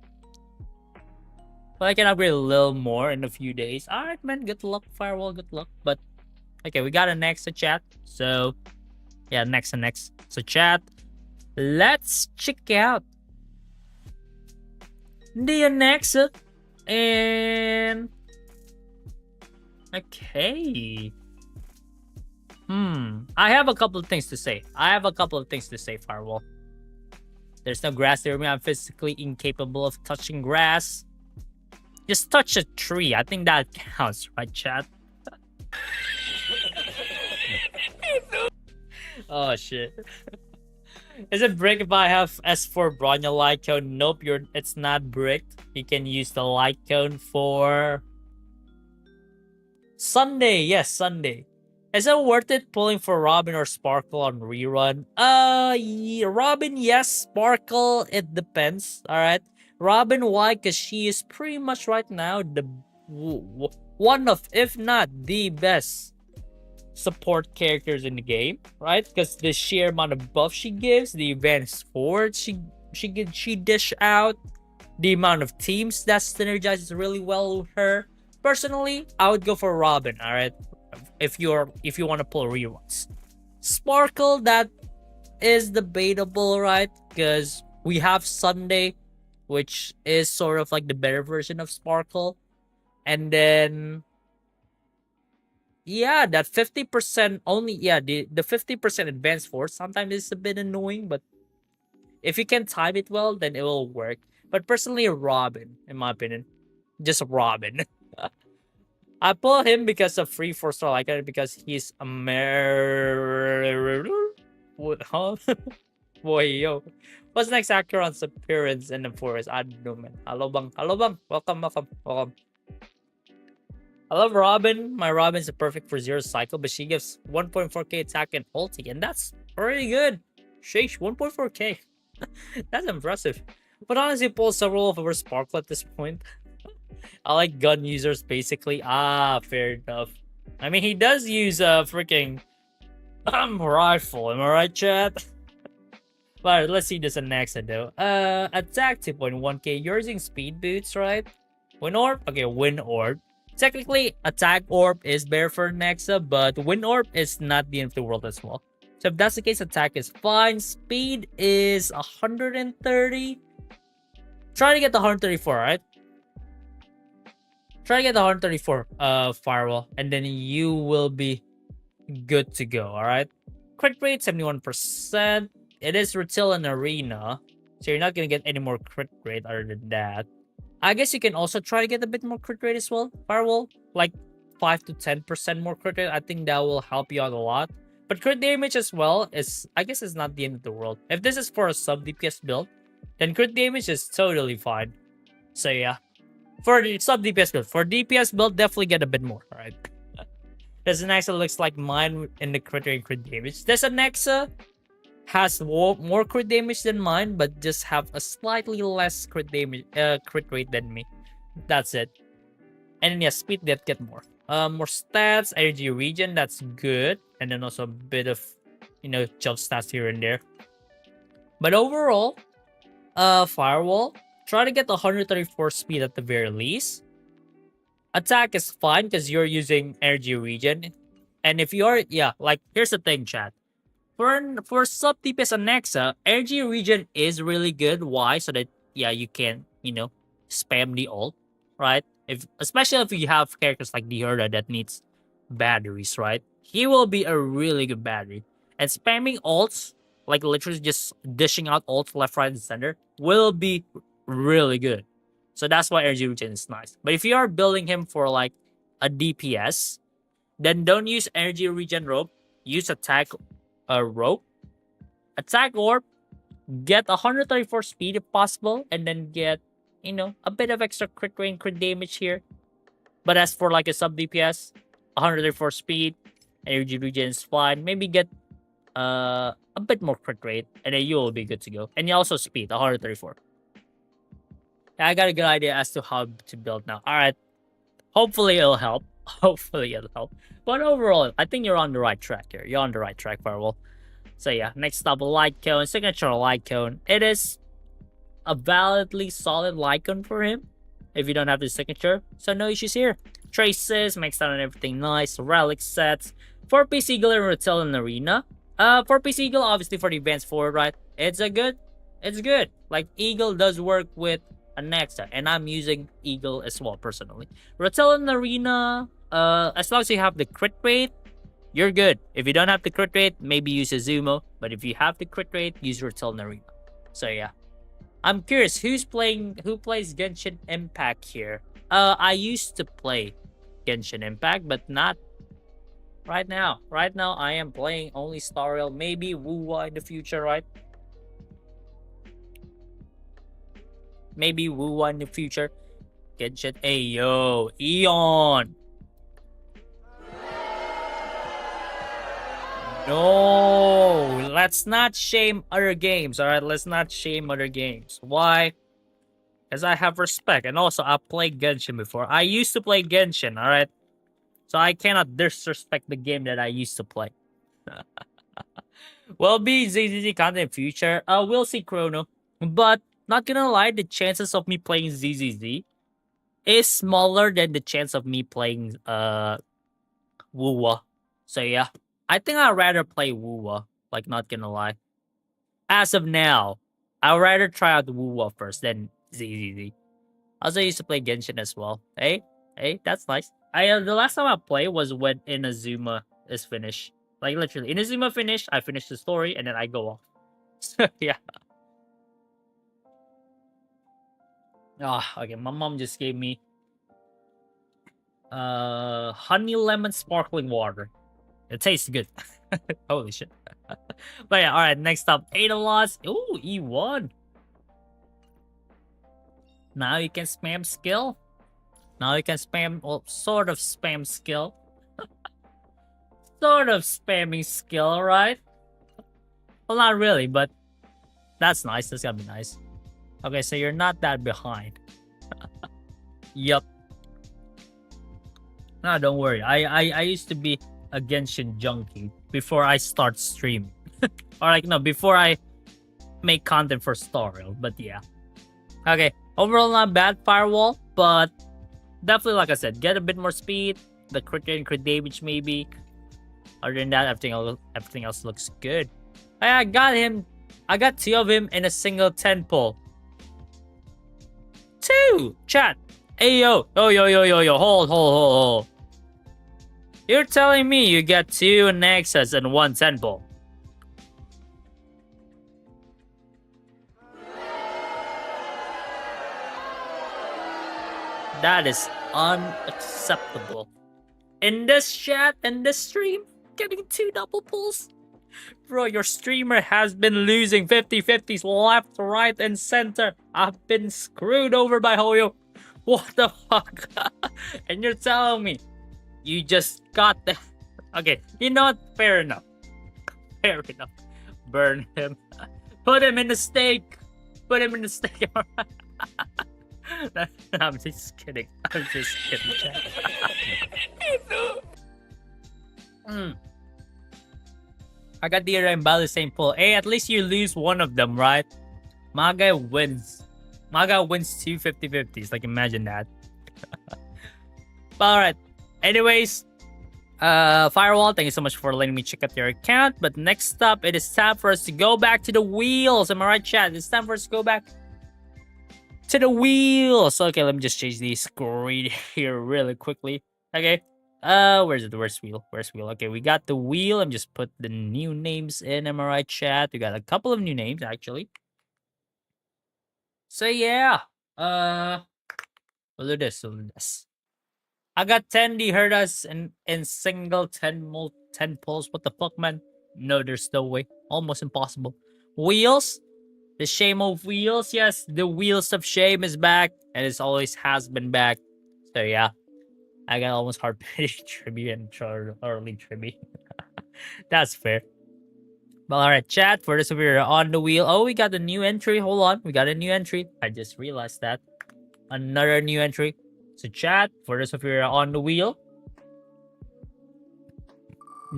But I can upgrade a little more in a few days. Alright, man. Good luck, Firewall. Good luck. But, okay, we got a next chat. So, yeah, next. So, chat, let's check out the next. And, okay. I have a couple of things to say. Firewall. There's no grass near me. I'm physically incapable of touching grass. Just touch a tree. I think that counts, right, chat? Oh, shit. Is it brick if I have S4 Bronya light cone? Nope, it's not bricked. You can use the light cone for Sunday. Yes, Sunday. Is it worth it pulling for Robin or Sparkle on rerun? Yeah, Robin, yes. Sparkle, it depends. Alright. Robin, why? Because she is pretty much right now the one of, if not the best support characters in the game, right? Because the sheer amount of buff she gives, the advanced forward she dish out, the amount of teams that synergizes really well with her. Personally, I would go for Robin. All right, if you want to pull reruns. Sparkle, that is debatable, right? Because we have Sunday, which is sort of like the better version of Sparkle, and then yeah, that 50% only. Yeah, the 50% advanced force sometimes is a bit annoying, but if you can time it well, then it will work. But personally, Robin, in my opinion, just Robin. I pull him because of free 4-star like that because he's what, huh? Boy, yo. What's next Acheron's appearance in the forest? I don't know, man. Hello, bang. Welcome. I love Robin. My Robin's perfect for 0 cycle, but she gives 1.4k attack and ulti, and that's pretty good. Sheesh, 1.4k. That's impressive. But honestly, pull several of our Sparkle at this point. I like gun users, basically. Fair enough. I mean, he does use a freaking rifle. Am I right, chat? But let's see this next, though. Attack 2.1k. You're using speed boots, right? Wind orb? Okay, wind orb. Technically, attack orb is better for Nexa, but wind orb is not the end of the world as well. So if that's the case, attack is fine. Speed is 130. Try to get the 134, right? Try to get the 134 firewall, and then you will be good to go, alright? Crit rate, 71%. It is retail and arena, so you're not going to get any more crit rate other than that. I guess you can also try to get a bit more crit rate as well, firewall. Like 5 to 10% more crit rate. I think that will help you out a lot. But crit damage as well is, I guess, is not the end of the world. If this is for a sub DPS build, then crit damage is totally fine. So yeah, for the sub DPS build, for DPS build, definitely get a bit more. All right. This Nexa looks like mine in the crit rate and crit damage. This Nexa has more crit damage than mine, but just have a slightly less crit damage, crit rate than me. That's it. And then yeah, speed that get more. More stats, energy regen, that's good. And then also a bit of, jump stats here and there. But overall, Firewall, try to get the 134 speed at the very least. Attack is fine because you're using energy regen. And if you're, like, here's the thing, chat. For sub DPS and Nexa, energy regen is really good. Why? So that, you can, spam the ult, right? Especially if you have characters like the Herta that needs batteries, right? He will be a really good battery. And spamming ults, like literally just dishing out ults left, right, and center, will be really good. So that's why energy regen is nice. But if you are building him for like a DPS, then don't use energy regen rope. Use attack rope. Attack orb. Get 134 speed if possible. And then get, a bit of extra crit rate, crit damage here. But as for like a sub DPS, 134 speed. Energy regen is fine. Maybe get a bit more crit rate. And then you will be good to go. And you also speed, 134. I got a good idea as to how to build now. Alright. Hopefully it'll help. But overall, I think you're on the right track here. You're on the right track, Firewall. So yeah, next up, light cone. Signature light cone. It is a validly solid light cone for him. If you don't have the signature. So no issues here. Traces, maxed out on everything nice. Relic sets. 4-piece Eagle and Rotel in Arena. 4-piece Eagle, obviously for the advanced forward, right? It's good. Like, Eagle does work with a Nexa, and I'm using Eagle as well personally. Rotel in Arena, as long as you have the crit rate, you're good. If you don't have the crit rate, maybe use a Zumo. But if you have the crit rate, use Rotel in Arena. So yeah. I'm curious, who plays Genshin Impact here? I used to play Genshin Impact, but not right now. Right now, I am playing only Star Rail, maybe Wuwa in the future, right? Maybe Wuwa in the future. Genshin. Hey, yo. Eon. No. Let's not shame other games, alright? Let's not shame other games. Why? Because I have respect. And also, I played Genshin before. I used to play Genshin, alright? So I cannot disrespect the game that I used to play. Will be ZZZ content in future. We'll see Chrono. But not gonna lie, the chances of me playing ZZZ is smaller than the chance of me playing Wuwa. So yeah, I think I'd rather play Wuwa. Like, not gonna lie. As of now, I'd rather try out Wuwa first than ZZZ. Also used to play Genshin as well. Hey, that's nice. The last time I played was when Inazuma is finished. Like, literally, Inazuma finished, I finished the story, and then I go off. So yeah. Okay, my mom just gave me honey lemon sparkling water. It tastes good. Holy shit. But yeah, alright, next up, Ada Loss. Ooh, E1. Now you can spam skill. Now you can spam, well, sort of spam skill. Sort of spamming skill, right? Well, not really, but that's nice. That's gonna be nice. Okay, so you're not that behind. Yup. No, don't worry. I used to be a Genshin junkie before I start streaming. Or like, no, before I make content for Star Rail. But yeah. Okay, overall not bad, Firewall. But definitely, like I said, get a bit more speed. The crit rate and crit damage maybe. Other than that, everything else looks good. I got him. I got 2 of him in a single 10 pull. 2! Chat! Hey, yo! Yo! Hold. You're telling me you got 2 Nexus and 1 10 pull. That is unacceptable. In this chat, in this stream, getting 2 double pulls? Bro, your streamer has been losing 50-50s left, right, and center. I've been screwed over by Hoyo. What the fuck? And you're telling me you just got the... Okay, you know what? Fair enough. Burn him. Put him in the stake. I'm just kidding. Chat. I got the and Bally same pool. Hey, at least you lose one of them, right? My guy wins. My guy wins two 50-50s. Like, imagine that. But alright. Anyways, Firewall, thank you so much for letting me check out your account. But next up, it is time for us to go back to the wheels. Am I right, chat? It's time for us to go back to the wheels. Okay, let me just change the screen here really quickly. Okay. Where's it? Where's wheel? Where's wheel? Okay, we got the wheel. I'm just put the new names in. Am I right, chat? We got a couple of new names actually. So yeah. We'll do this. We'll do this. I got 10 D Hertas in single 10 pulls. What the fuck, man? No, there's no way. Almost impossible. Wheels. The shame of wheels. Yes, the wheels of shame is back. And it always has been back. So yeah. I got almost hard pitch tribute and early tribute. That's fair. But alright, chat, for this we're on the wheel. Oh, we got a new entry. Hold on. We got a new entry. I just realized that. Another new entry. So chat, for this we're on the wheel.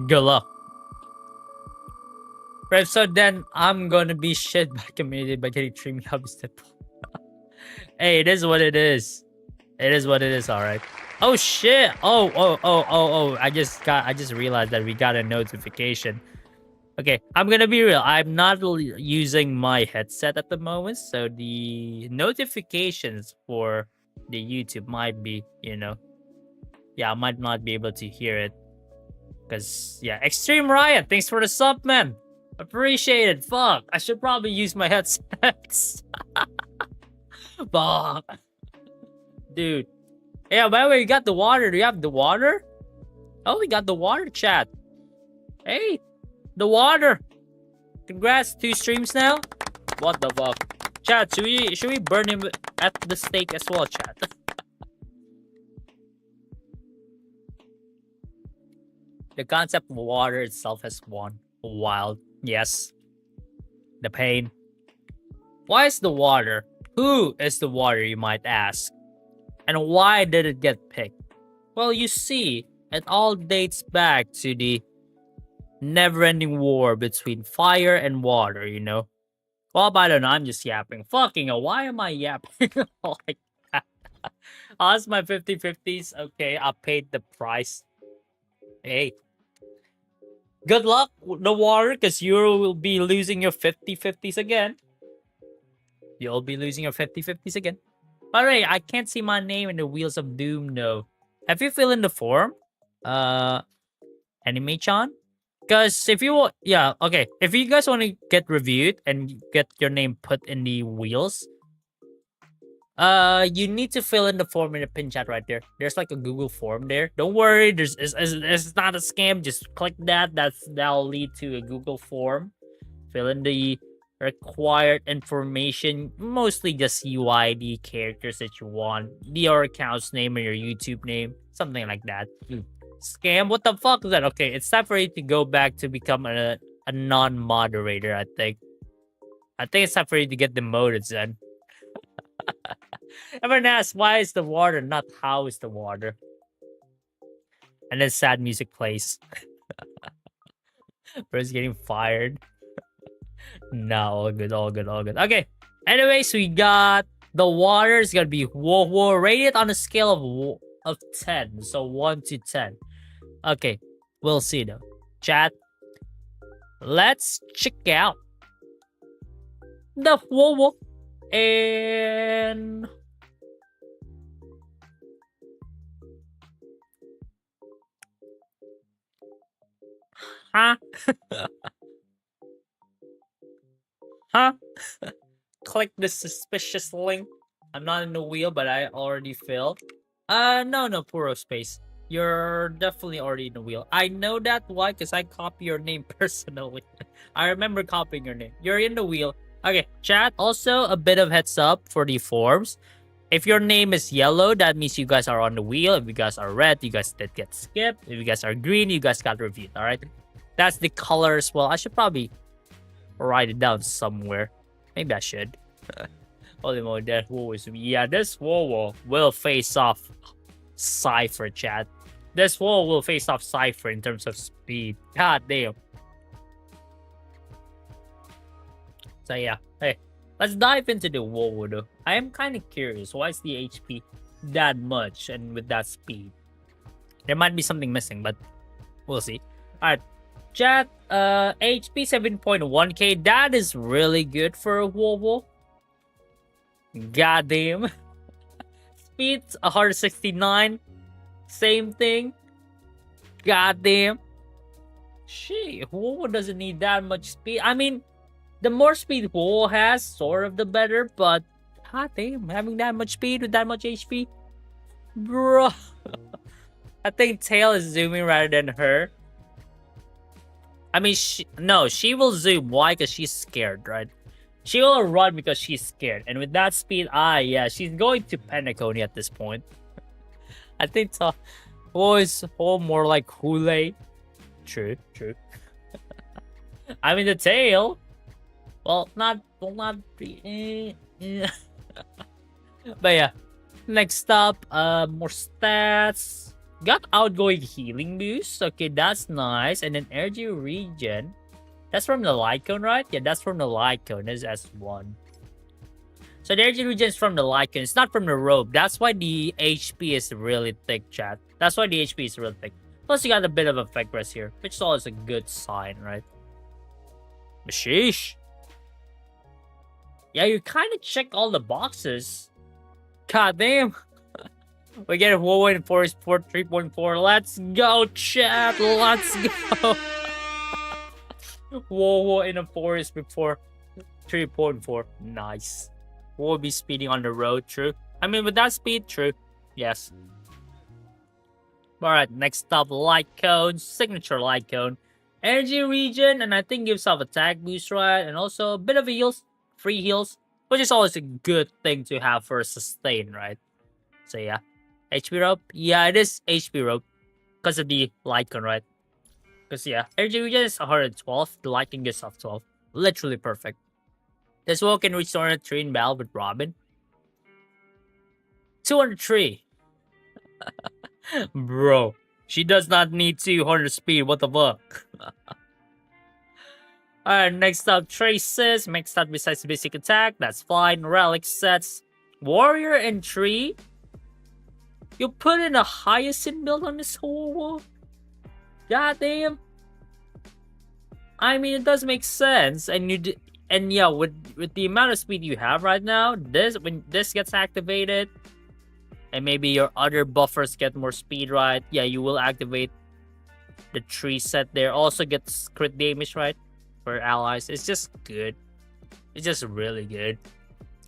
Good luck. Right, so then I'm gonna be shit by community by getting 3 hubs. Hey, it is what it is. It is what it is, alright. Oh shit! Oh! I just realized that we got a notification. Okay, I'm gonna be real. I'm not using my headset at the moment, so the notifications for the YouTube might be, I might not be able to hear it. Cause yeah, Extreme Riot, thanks for the sub, man. Appreciate it. Fuck, I should probably use my headsets. Fuck, dude. Yeah, by the way, you got the water. Do you have the water? Oh, we got the water, chat. Hey, the water. Congrats, 2 streams now. What the fuck? Chat, should we burn him at the stake as well, chat? The concept of water itself has won. Wild. Yes. The pain. Why is the water? Who is the water, you might ask? And why did it get picked? Well, you see, it all dates back to the never-ending war between fire and water, Well, I don't know, I'm just yapping. Fucking hell, why am I yapping like that? Oh, that's my 50-50s. Okay, I paid the price. Hey. Good luck with the water, because you will be losing your 50-50s again. You'll be losing your 50-50s again. By the way, I can't see my name in the Wheels of Doom, no. Have you filled in the form? Anime-chan? Because if you want, yeah, okay. If you guys want to get reviewed and get your name put in the wheels, you need to fill in the form in the pin chat right there. There's like a Google form there. Don't worry, it's not a scam. Just click that. That'll lead to a Google form. Fill in the required information, mostly just UID characters that you want, your account's name or your YouTube name, something like that. Scam? What the fuck is that? Okay, it's time for you to go back to become a non-moderator, I think. I think it's time for you to get demoted, then. Everyone asks, why is the water, not how is the water? And then sad music plays. Bro's getting fired. No, all good. Okay. Anyways, we got the water is gonna be whoa rated on a scale of 10. So 1 to 10. Okay, we'll see though. Chat. Let's check out the whoa and huh? Huh? Click the suspicious link. I'm not in the wheel, but I already filled. No, Puro Space. You're definitely already in the wheel. I know that. Why? Because I copy your name personally. I remember copying your name. You're in the wheel. Okay, chat. Also, a bit of heads up for the forms. If your name is yellow, that means you guys are on the wheel. If you guys are red, you guys did get skipped. If you guys are green, you guys got reviewed. Alright? That's the color as well. I should probably write it down somewhere. Maybe I should. Holy moly, that wall is... Yeah, this wall will face off Cipher, chat. This wall will face off Cipher in terms of speed. God damn. So yeah, hey, let's dive into the WoW though. I am kind of curious, why is the HP that much and with that speed? There might be something missing, but we'll see. Alright, chat, HP 7.1k, that is really good for a WoW. Goddamn. Speed 169, same thing. Goddamn. Shit, WoW doesn't need that much speed. I mean, the more speed WoW has, sort of the better, but goddamn, having that much speed with that much HP, bro. I think Tail is zooming rather than her. I mean, she will zoom. Why? Because she's scared, right? She will run because she's scared. And with that speed, yeah, she's going to Penacony at this point. I think WoW is more like Hule. True. I mean, the Tail. Well, not. But yeah. Next up, more stats. Got outgoing healing boost. Okay, that's nice. And then energy regen. That's from the Lycon, right? Yeah, that's from the Lycon. This is S1. So the energy regen is from the Lycon. It's not from the robe. That's why the HP is really thick, chat. That's why the HP is really thick. Plus, you got a bit of effect rest here, which is always a good sign, right? Sheesh. Yeah, you kind of check all the boxes. God damn. We get a WoW in Forest 4 3.4. Let's go, chat. Let's go. WoW in a forest before 3.4. Nice. We'll be speeding on the road, true. I mean, with that speed, true. Yes. Alright, next up, light cone. Signature light cone. Energy regen, and I think gives off attack boost, right? And also a bit of heals. Free heals. Which is always a good thing to have for a sustain, right? So yeah. HP rope? Yeah, it is HP rope. Because of the light cone, right? Because yeah, energy regen is 112. The light cone gets off 12. Literally perfect. This WoW can reach 203 in battle with Robin. 203. Bro, she does not need 200 speed. What the fuck? Alright, next up, traces. Max stat besides basic attack. That's fine. Relic sets. Warrior and tree. You put in a Hyacinth build on this whole wall? Goddamn. I mean, it does make sense. And yeah, with the amount of speed you have right now, when this gets activated, and maybe your other buffers get more speed, right? Yeah, you will activate the tree set there. Also gets crit damage, right? For allies. It's just good. It's just really good.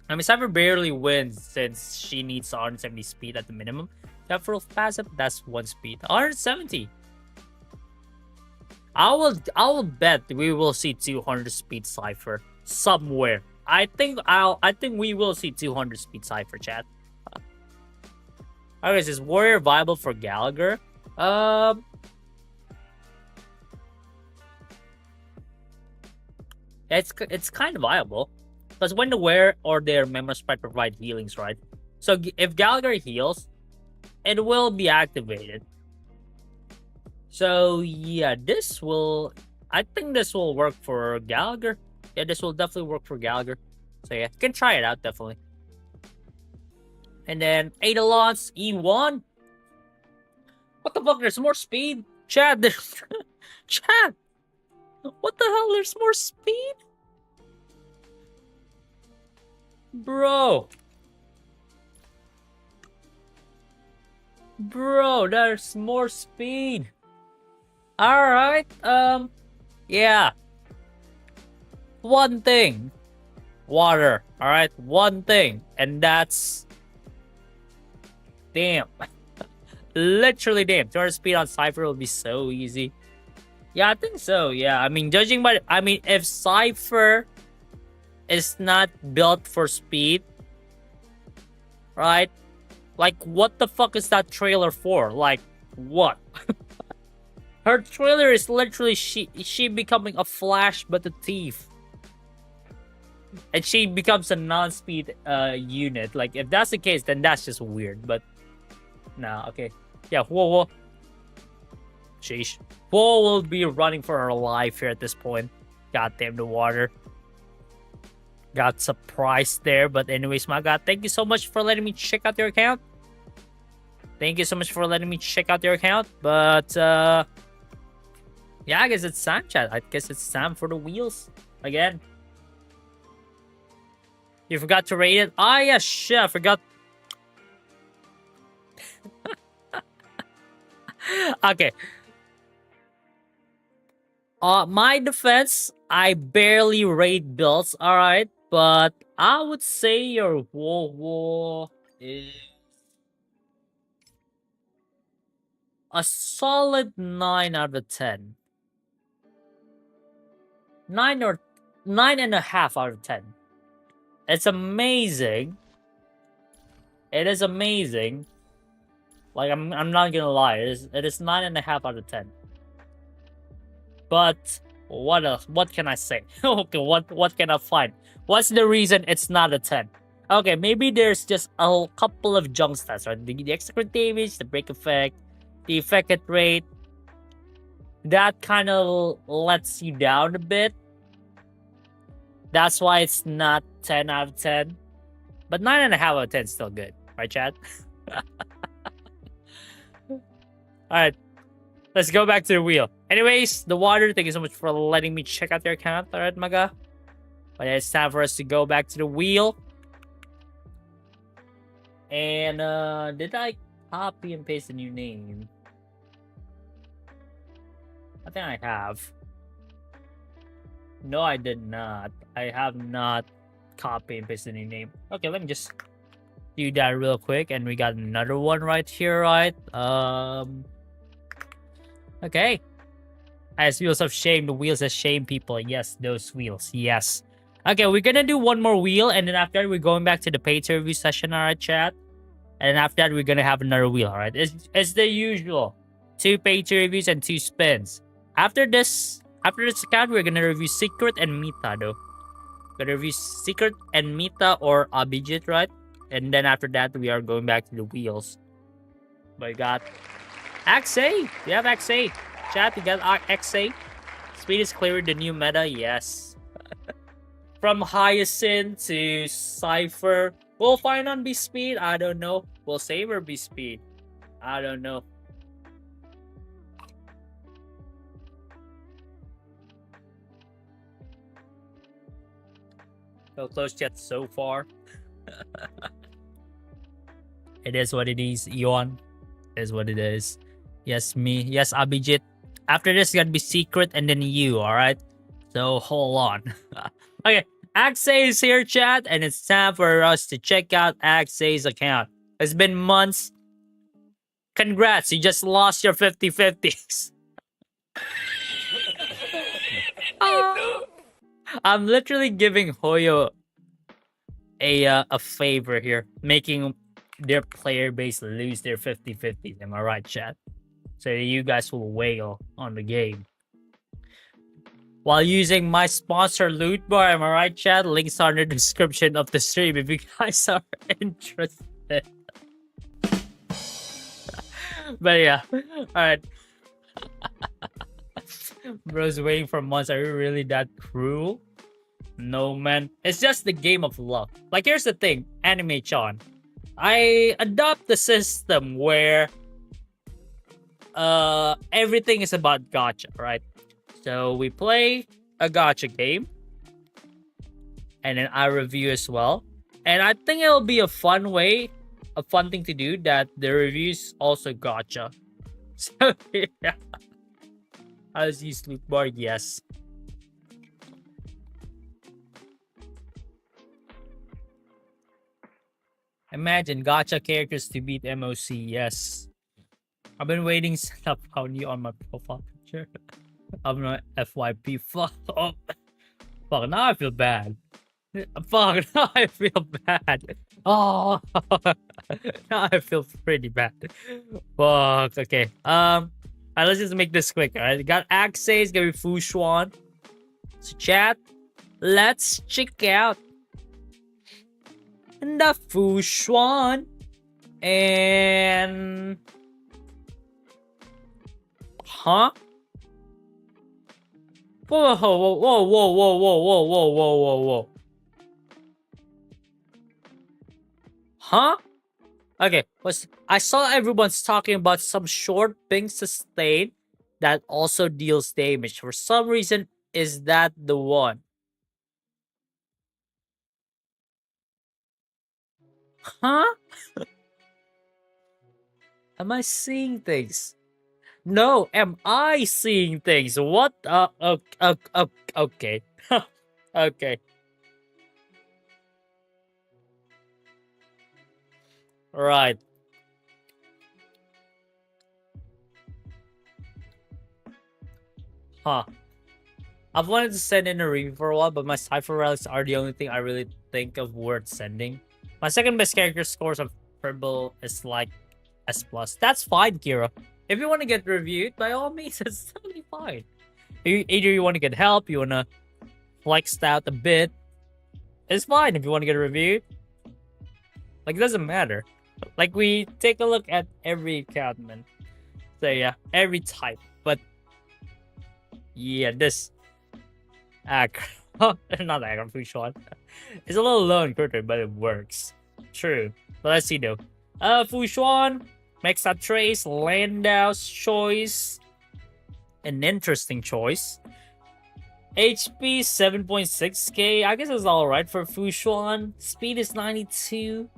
I mean, Cipher barely wins since she needs 170 speed at the minimum. For passive, that's 1 speed. 170. I will bet we will see 200 speed Cipher somewhere. I think we will see 200 speed Cipher, chat. Okay, is Warrior viable for Gallagher? It's kind of viable. Because when the wear or their member sprite provide healings, right? So if Gallagher heals, it will be activated. So yeah, I think this will work for Gallagher. Yeah, this will definitely work for Gallagher. So yeah, you can try it out, definitely. And then Eidolon's E1. What the fuck? There's more speed? Chad, Chad! What the hell? There's more speed? Bro, there's more speed. Alright, yeah. One thing. Water, alright? One thing. And that's... Damn. Literally damn. 200 speed on Cipher will be so easy. Yeah, I think so, yeah. I mean, judging by... I mean, if Cipher is not built for speed, right? Like, what the fuck is that trailer for? Like, what? Her trailer is literally she becoming a Flash but a thief. And she becomes a non-speed unit. Like, if that's the case, then that's just weird. But, nah, okay. Yeah, whoa. Sheesh. Whoa will be running for her life here at this point. Goddamn the water. Got surprised there. But anyways, my God, thank you so much for letting me check out your account. Thank you so much for letting me check out your account. But yeah, I guess it's time, chat. I guess it's time for the wheels again. You forgot to rate it? Ah, yeah, shit, I forgot. Okay. My defense, I barely rate builds, alright? But I would say your war is a solid 9 out of 10. 9.5 out of 10. It's amazing. It is amazing. Like, I'm not gonna lie. It is 9.5 out of 10. But what else? What can I say? Okay, what can I find? What's the reason it's not a 10? Okay, maybe there's just a couple of junk stats, right? The extra damage, the break effect, the effect hit rate. That kind of lets you down a bit. That's why it's not 10 out of 10. But 9.5 out of 10 is still good. Right, chat? Alright. Let's go back to the wheel. Anyways, the water, thank you so much for letting me check out your account. Alright, Maga. But it's time for us to go back to the wheel. And did I copy and paste a new name? I think I have. No, I did not. I have not copy and paste a new name. Okay, let me just do that real quick. And we got another one right here, right? Okay. As wheels of shame, the wheels that shame people. Yes, those wheels. Yes. Okay, we're gonna do one more wheel, and then after that, we're going back to the pay-to-review session, alright, chat? And after that, we're gonna have another wheel, alright? It's the usual. 2 pay-to-reviews and 2 spins. After this account, we're gonna review Secret and Mita, though. We're gonna review Secret and Mita or Abhijit, right? And then after that, we are going back to the wheels. My God. XA! We have XA. Chat, you got XA. Speed is clearing the new meta, yes. From Hyacinth to Cipher. Will Finon be speed? I don't know. Will Saber be speed? I don't know. So close yet so far. It is what it is, Eon. It is what it is. Yes, me. Yes, Abhijit. After this, it's gonna be Secret and then you, alright? So, hold on. Okay, Axay is here, chat, and it's time for us to check out Axay's account. It's been months. Congrats, you just lost your 50-50s. I'm literally giving Hoyo a favor here, making their player base lose their 50-50s. Am I right, chat? So you guys will wail on the game. While using my sponsor lootbar, am I right, chat? Links are in the description of the stream if you guys are interested. But yeah, alright. Bro's waiting for months. Are you really that cruel? No, man. It's just the game of luck. Like, here's the thing, Anime-chan. I adopt the system where everything is about gacha, right? So we play a gacha game, and then I review as well. And I think it'll be a fun thing to do, that the reviews also gacha. So yeah. I'll use lootbar, yes. Imagine gacha characters to beat MOC, yes. I've been waiting to set up you on my profile picture. I'm not FYP. Fuck up. Fuck, now I feel bad. Fuck, now I feel bad. Oh, now I feel pretty bad. Fuck, okay. Alright, let's just make this quick, alright? Got Axay, it's gonna be Fushuan. So, chat, let's check out the Fushuan. And... Huh? Whoa, whoa, whoa, whoa, whoa, whoa, whoa, whoa, whoa, whoa, whoa. Huh? Okay, I saw everyone's talking about some short ping sustain that also deals damage. For some reason, is that the one? Huh? Am I seeing things? No, am I seeing things? What? Okay. Okay. Right. Huh. I've wanted to send in a review for a while, but my Cipher relics are the only thing I really think of worth sending. My second best character scores of Purple is like S+. That's fine, Kira. If you want to get reviewed, by all means, it's totally fine. Either you want to get help, you want to flex out a bit, it's fine if you want to get reviewed. Like, it doesn't matter. Like, we take a look at every account, man. So, yeah, every type. But, yeah, this... not Acheron, Fushuan. It's a little low in crit, but it works. True. But let's see, though. Fushuan, Mexa Trace, Landau's choice. An interesting choice. HP 7.6k. I guess it's alright for Fushuan. Speed is 92.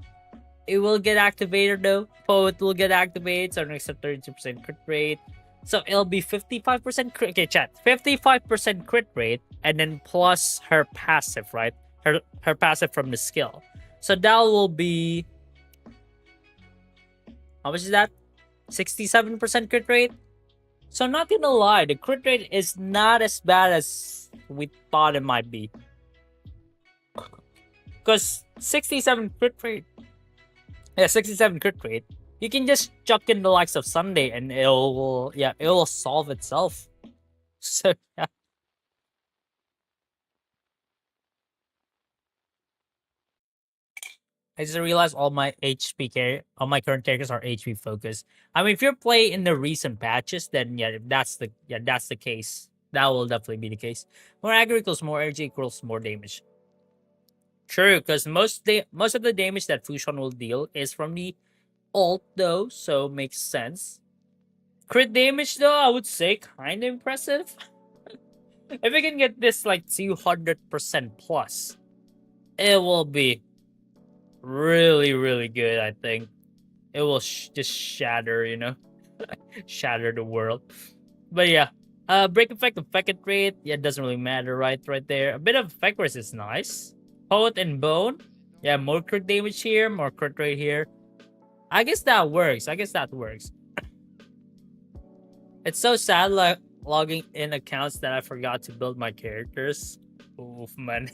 It will get activated though. Poet will get activated, so next to 32% crit rate. So it'll be 55% crit. Okay, chat. 55% crit rate, and then plus her passive, right? Her passive from the skill. So that will be. How much is that? 67% crit rate. So not gonna lie, the crit rate is not as bad as we thought it might be. Because 67 crit rate. Yeah, 67 crit rate. You can just chuck in the likes of Sunday and it will solve itself. So yeah. I just realized all my current characters are HP focused. I mean, if you're playing in the recent patches, then yeah, that's the case. That will definitely be the case. More aggro equals more energy equals more damage. True, because most of the damage that Fushuan will deal is from the ult though, so makes sense. Crit damage though, I would say kind of impressive. If we can get this like 200% plus, it will be really, really good, I think. It will just shatter, shatter the world. But yeah, break effect rate, yeah, it doesn't really matter, right there. A bit of effect rate is nice. Poet and Bone, yeah, more crit damage here, more crit rate here. I guess that works. It's so sad, like, logging in accounts that I forgot to build my characters. Oof, man.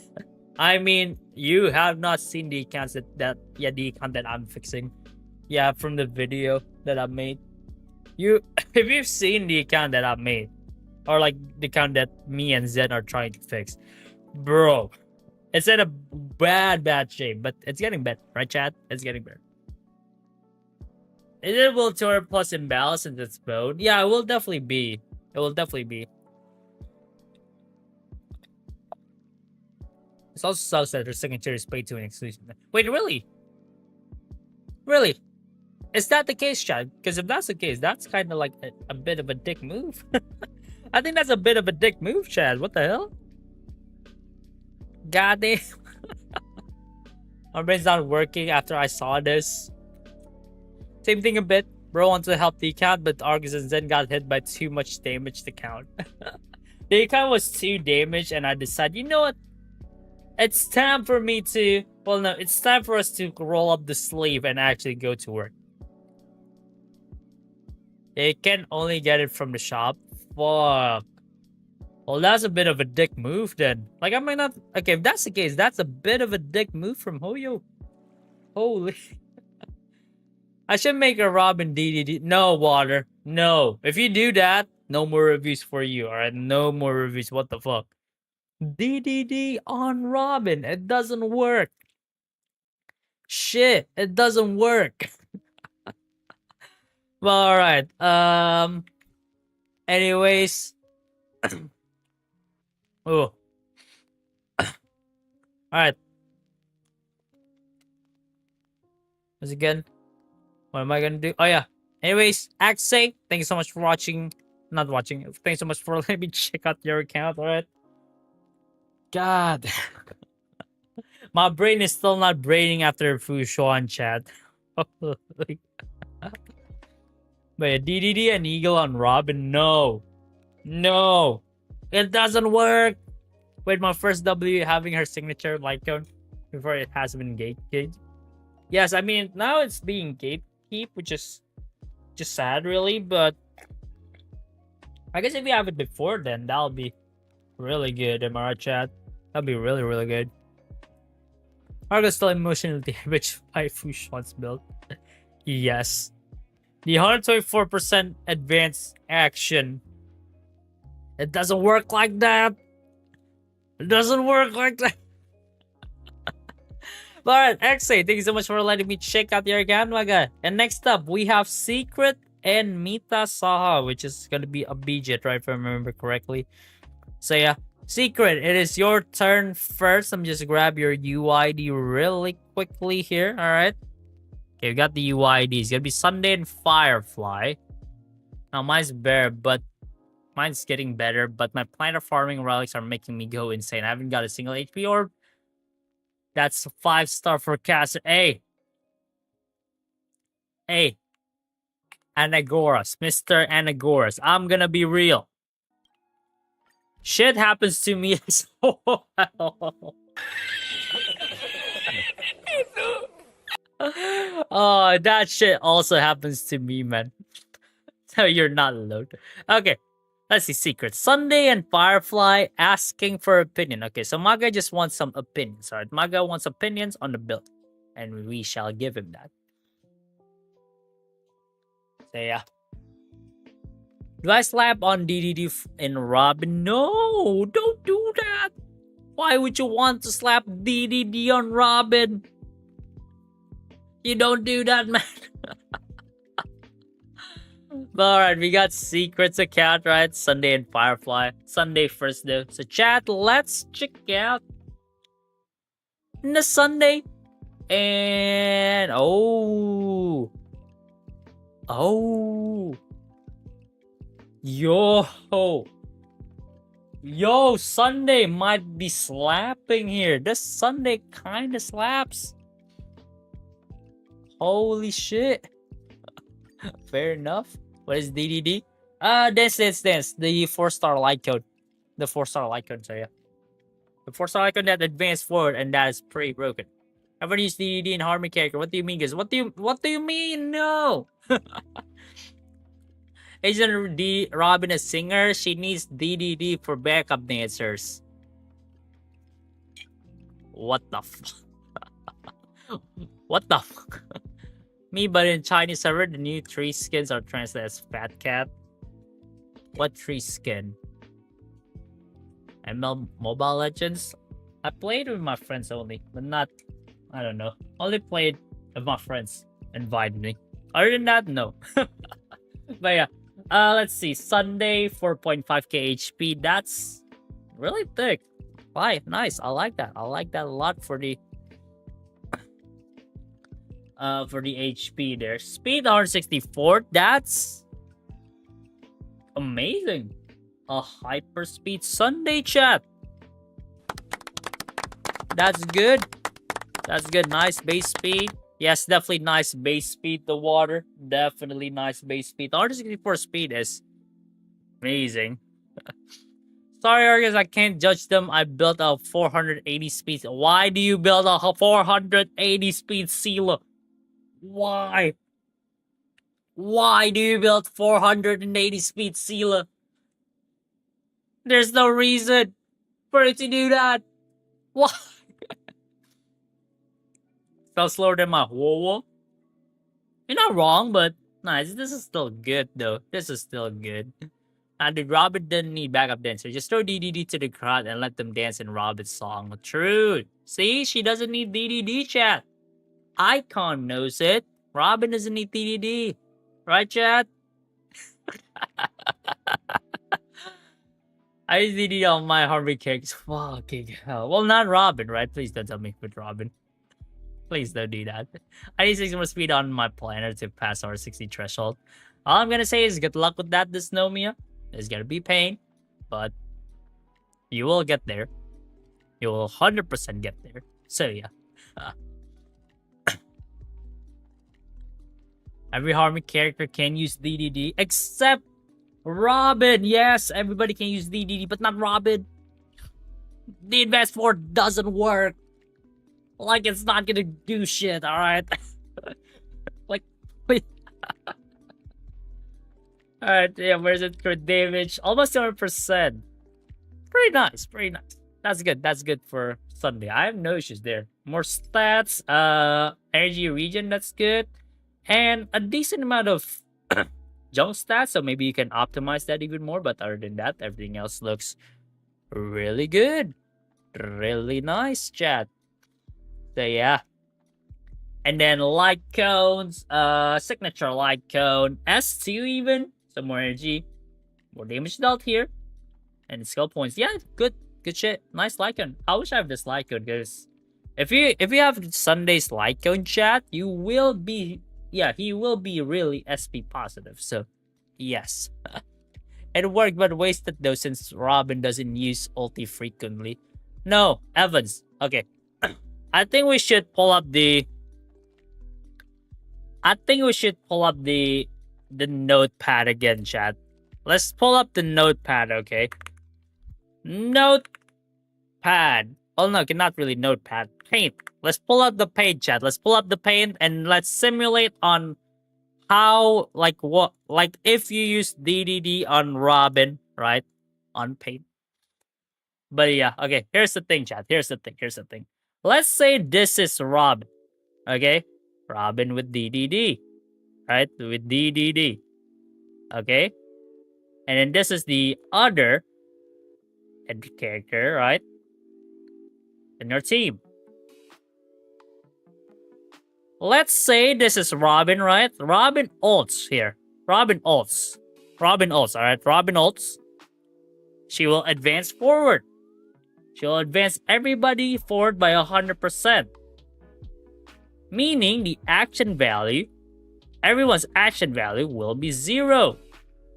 I mean, you have not seen the accounts the account that I'm fixing. Yeah, from the video that I made. If you've seen the account that I made, or like the account that me and Zen are trying to fix, bro, it's in a bad shape, but it's getting better, right, chat? It's getting better. Is it will tour plus imbalance in its mode? Yeah, it will definitely be. It's also sucks that their second tier is paid to an exclusive. Wait, really? Really? Is that the case, Chad? Because if that's the case, that's kind of like a bit of a dick move. I think that's a bit of a dick move, Chad. What the hell? God damn. My brain's not working after I saw this. Same thing a bit. Bro wants to help the account, but Argus and Zen got hit by too much damage to count. The account was too damaged, and I decided, you know what? It's time for me to... Well, no, it's time for us to roll up the sleeve and actually go to work. You can only get it from the shop. Fuck. Well, that's a bit of a dick move then. Like, I might not... Okay, if that's the case, that's a bit of a dick move from Hoyo. Holy... I should make a Robin DDD. No, Water. No. If you do that, no more reviews for you. Alright, no more reviews. What the fuck? DDD on Robin. It doesn't work. Shit, it doesn't work. Well, alright. Anyways. Oh. Alright. Once again, what am I gonna do? Oh yeah. Anyways, Axay, thank you so much for watching. Not watching. Thanks so much for letting me check out your account. All right. God, my brain is still not braining after Fushuan chat. Like, but DDD and Eagle on Robin, no, no, it doesn't work. Wait, my first W having her signature light cone before it has been gatekept. Yes, I mean now it's being gatekeep, which is just sad, really. But I guess if we have it before, then that'll be really good. Am I right, chat? That'll be really, really good. Argo's still emotionally damaged by Fushuan's build. Yes. The 124% advanced action. It doesn't work like that. It doesn't work like that. Alright, XA, thank you so much for letting me check out your account, my guy. And next up, we have Secret and Mita Saha, which is gonna be a BJ, right? If I remember correctly. So yeah, Secret, it is your turn first. Let me just grab your UID really quickly here. Alright. Okay, we got the UID. It's gonna be Sunday and Firefly. Now mine's bare, but mine's getting better. But my planet farming relics are making me go insane. I haven't got a single HP orb. That's a 5-star forecaster. Hey. Hey. Anagoras. Mr. Anagoras. I'm gonna be real. Shit happens to me as well. Oh, that shit also happens to me, man. So you're not alone. Okay. Let's see, Secret. Sunday and Firefly asking for opinion. Okay, so Maga just wants some opinions. Alright, Maga wants opinions on the build. And we shall give him that. So yeah. Do I slap on DDD in Robin? No, don't do that. Why would you want to slap DDD on Robin? You don't do that, man. Alright, we got Secret's account, right? Sunday and Firefly. Sunday first, though. So, chat, let's check out the Sunday. And... Oh. Yo, Sunday might be slapping here. This Sunday kind of slaps. Holy shit. Fair enough. What is DDD? Dance. The 4-star light code. The 4-star light code, so yeah. The 4-star light code that advanced forward, and that is pretty broken. Haven't used DDD in Harmony character. What do you mean, guys? What do you mean? No. Isn't Robin a singer? She needs DDD for backup dancers. What the fuck? What the fuck? Me, but in Chinese server, the new 3 skins are translated as Fat Cat. What 3 skin? ML Mobile Legends? I played with my friends only, but not, I don't know. Only played if my friends invited me. Other than that, no. But yeah, let's see. Sunday, 4.5k HP. That's really thick. Why? Nice. I like that. I like that a lot for the HP there. Speed 164. That's amazing. A hyper speed Sunday, chat. That's good. That's good. Nice base speed. Yes, definitely nice base speed. The water. Definitely nice base speed. 164 speed is amazing. Sorry, Argus, I can't judge them. I built a 480 speed. Why do you build a 480 speed sealer? Why? Why do you build 480 speed sealer? There's no reason for it to do that. Why? Felt slower than my whoa. You're not wrong, but nice. This is still good, though. This is still good. And the Robin didn't need backup dancer. Just throw DDD to the crowd and let them dance in Robin's song. True. See, she doesn't need DDD, chat. Icon knows it. Robin doesn't need DDD. Right, chat? I use DDD on my Harvey characters. Fucking hell. Well, not Robin, right? Please don't tell me with Robin. Please don't do that. I need 6 more speed on my planner to pass our 60 threshold. All I'm gonna say is good luck with that, Dysnomia. It's gonna be pain, but you will get there. You will 100% get there. So yeah. Every Harmony character can use DDD except Robin. Yes, everybody can use DDD, but not Robin. The advanced 4 doesn't work. Like, it's not gonna do shit, alright? Like, wait. Alright, yeah, where's it for damage? Almost 200%. Pretty nice, pretty nice. That's good for Sunday. I have no issues there. More stats, energy regen, that's good. And a decent amount of jump stats, so maybe you can optimize that even more. But other than that, everything else looks really good. Really nice, chat. So yeah. And then light cones, signature light cone, S2 even. Some more energy. More damage dealt here. And skill points. Yeah, good shit. Nice light cone. I wish I have this light cone, because if you have Sunday's light cone, chat, you will be, yeah, he will be really SP positive. So yes. It worked, but wasted though, since Robin doesn't use ulti frequently. No, Evans. Okay. I think we should pull up the notepad again, chat. Let's pull up the notepad, okay? Notepad. Oh no, not really notepad. Paint. Let's pull up the paint, chat. Let's pull up the paint and let's simulate on how, like, what, like, if you use DDD on Robin, right? On paint. But yeah, okay. Here's the thing, chat. Here's the thing. Let's say this is Robin. Okay? Robin with DDD. Right? With DDD. Okay? And then this is the other character, right? In your team. Let's say this is Robin, right? Robin ults here. Robin ults, alright? Robin ults. She will advance forward. She'll advance everybody forward by 100%. Meaning the action value, everyone's action value will be 0.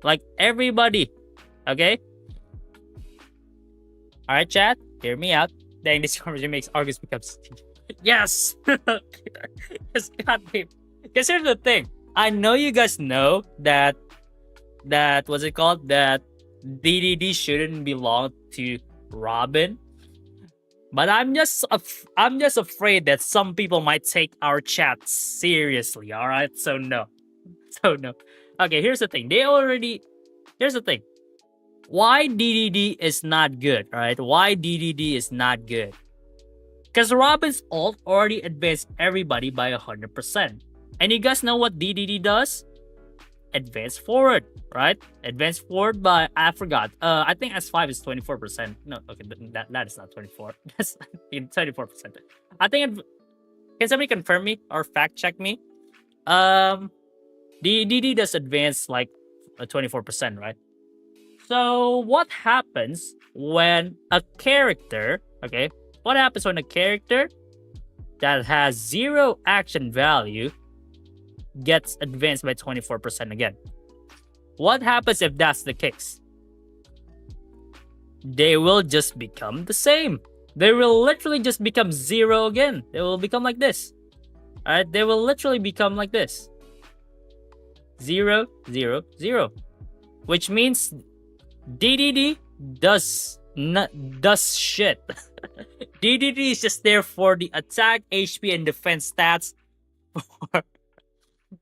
Like everybody. Okay? Alright, chat? Hear me out. Dang, this conversation makes Argus become... Yes! Because here's the thing. I know you guys know that what's it called? That DDD shouldn't belong to Robin. But I'm just afraid that some people might take our chat seriously, alright? So no. Okay, here's the thing. Here's the thing. Why DDD is not good, alright? Why DDD is not good? Because Robin's ult already advanced everybody by 100%. And you guys know what DDD does? Advance forward, right? Advance forward by, I forgot. I think S5 is 24%. No, okay, that is not 24. That's 34%. I think can somebody confirm me or fact check me? DDD does advance like 24%, right? So what happens when a character, okay? What happens when a character that has 0 action value gets advanced by 24% again? What happens if that's the case? They will just become the same. They will literally just become 0 again. They will become like this. Alright, they will literally become like this. 0, 0, 0. Which means DDD does shit. DDD is just there for the attack, HP, and defense stats for,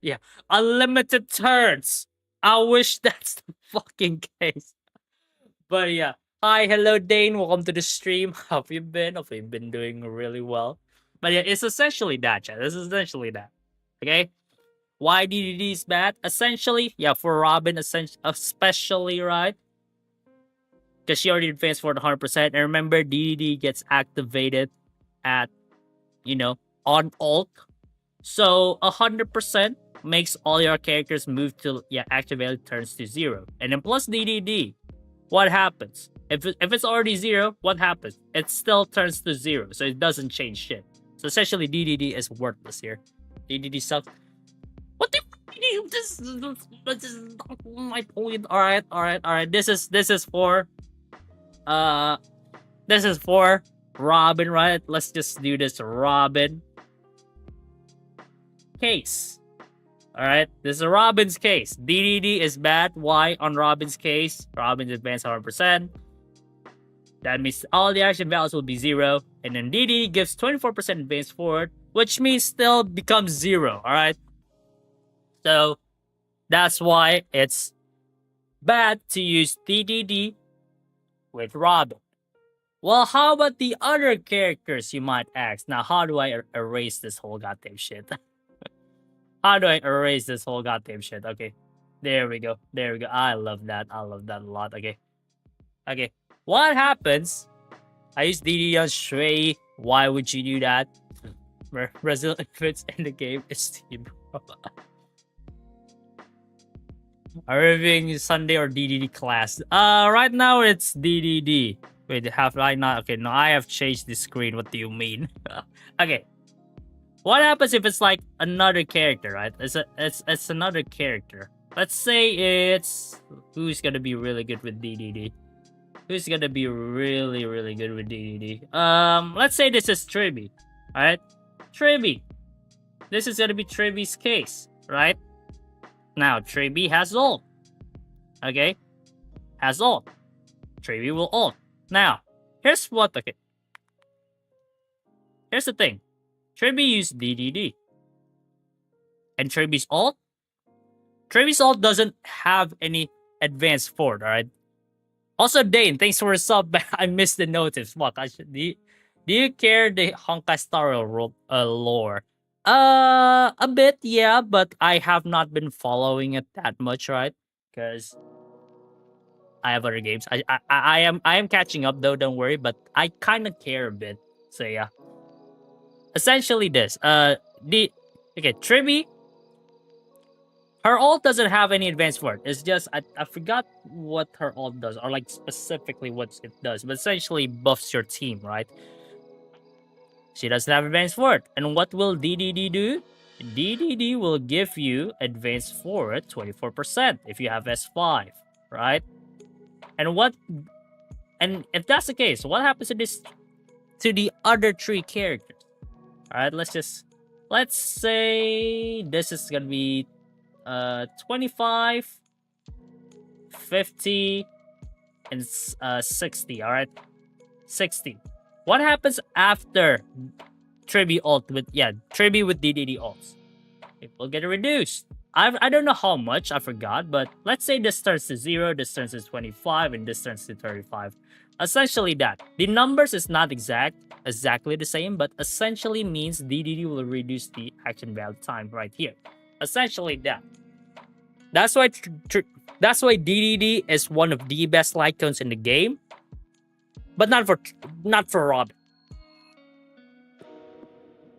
yeah, unlimited turns. I wish that's the fucking case. But yeah. Hi, hello Dane. Welcome to the stream. How have you been? Hope you've been doing really well. But yeah, it's essentially that, chat. This is essentially that. Okay? Why DDD is bad? Essentially, yeah, for Robin, especially, right? Because she already advanced for 100%. And remember, DDD gets activated at, on ult. So 100% makes all your characters move to, active value turns to 0. And then plus DDD, what happens? If it's already 0, what happens? It still turns to 0. So it doesn't change shit. So essentially, DDD is worthless here. DDD sucks. What the? This is not my point. All right. This is for Robin, right? Let's just do this Robin case. All right, this is Robin's case. DDD is bad. Why on Robin's case? Robin's advanced 100%. That means all the action values will be 0. And then DDD gives 24% advance forward, which means still becomes 0. All right. So that's why it's bad to use DDD with Robin. Well, how about the other characters, you might ask? Now, how do I erase this whole goddamn shit? How do I erase this whole goddamn shit? Okay. There we go. I love that. I love that a lot. Okay. What happens? I use DDD on Shui. Why would you do that? Resident infants in the game is Steam. Irving Sunday or DDD class? Right now it's DDD. Wait, have I not? Okay, no, I have changed the screen. What do you mean? Okay. What happens if it's like another character, right? It's another character. Let's say it's who's gonna be really good with DDD. Who's gonna be really good with DDD? Let's say this is Triby, right? Triby. This is gonna be Triby's case, right? Now Triby has ult. Okay, has ult. Triby will ult. Now, here's what. Okay. Here's the thing. Triby used DDD. And Triby's ult doesn't have any advanced forward, alright? Also, Dane, thanks for a sub. I missed the notice. Fuck, do you care the Honkai Star Rail lore? A bit, yeah, but I have not been following it that much, right? Because I have other games. I am catching up though, don't worry, but I kind of care a bit. So yeah. Essentially this. Triby, her ult doesn't have any advanced forward. It's just I forgot what her ult does, or like specifically what it does, but essentially buffs your team, right? She doesn't have advanced forward. And what will DDD do? DDD will give you advanced forward 24% if you have S5, right? And if that's the case, what happens to the other 3 characters? Alright, let's say this is gonna be 25, 50, and 60, alright? 60. What happens after Triby ult with Triby with DDD ults? It will get reduced. I don't know how much, I forgot, but let's say this turns to 0, this turns to 25, and this turns to 35. Essentially that. The numbers is not exactly the same, but essentially means DDD will reduce the action value time right here. Essentially that. That's why DDD is one of the best light cones in the game, but not for Robin.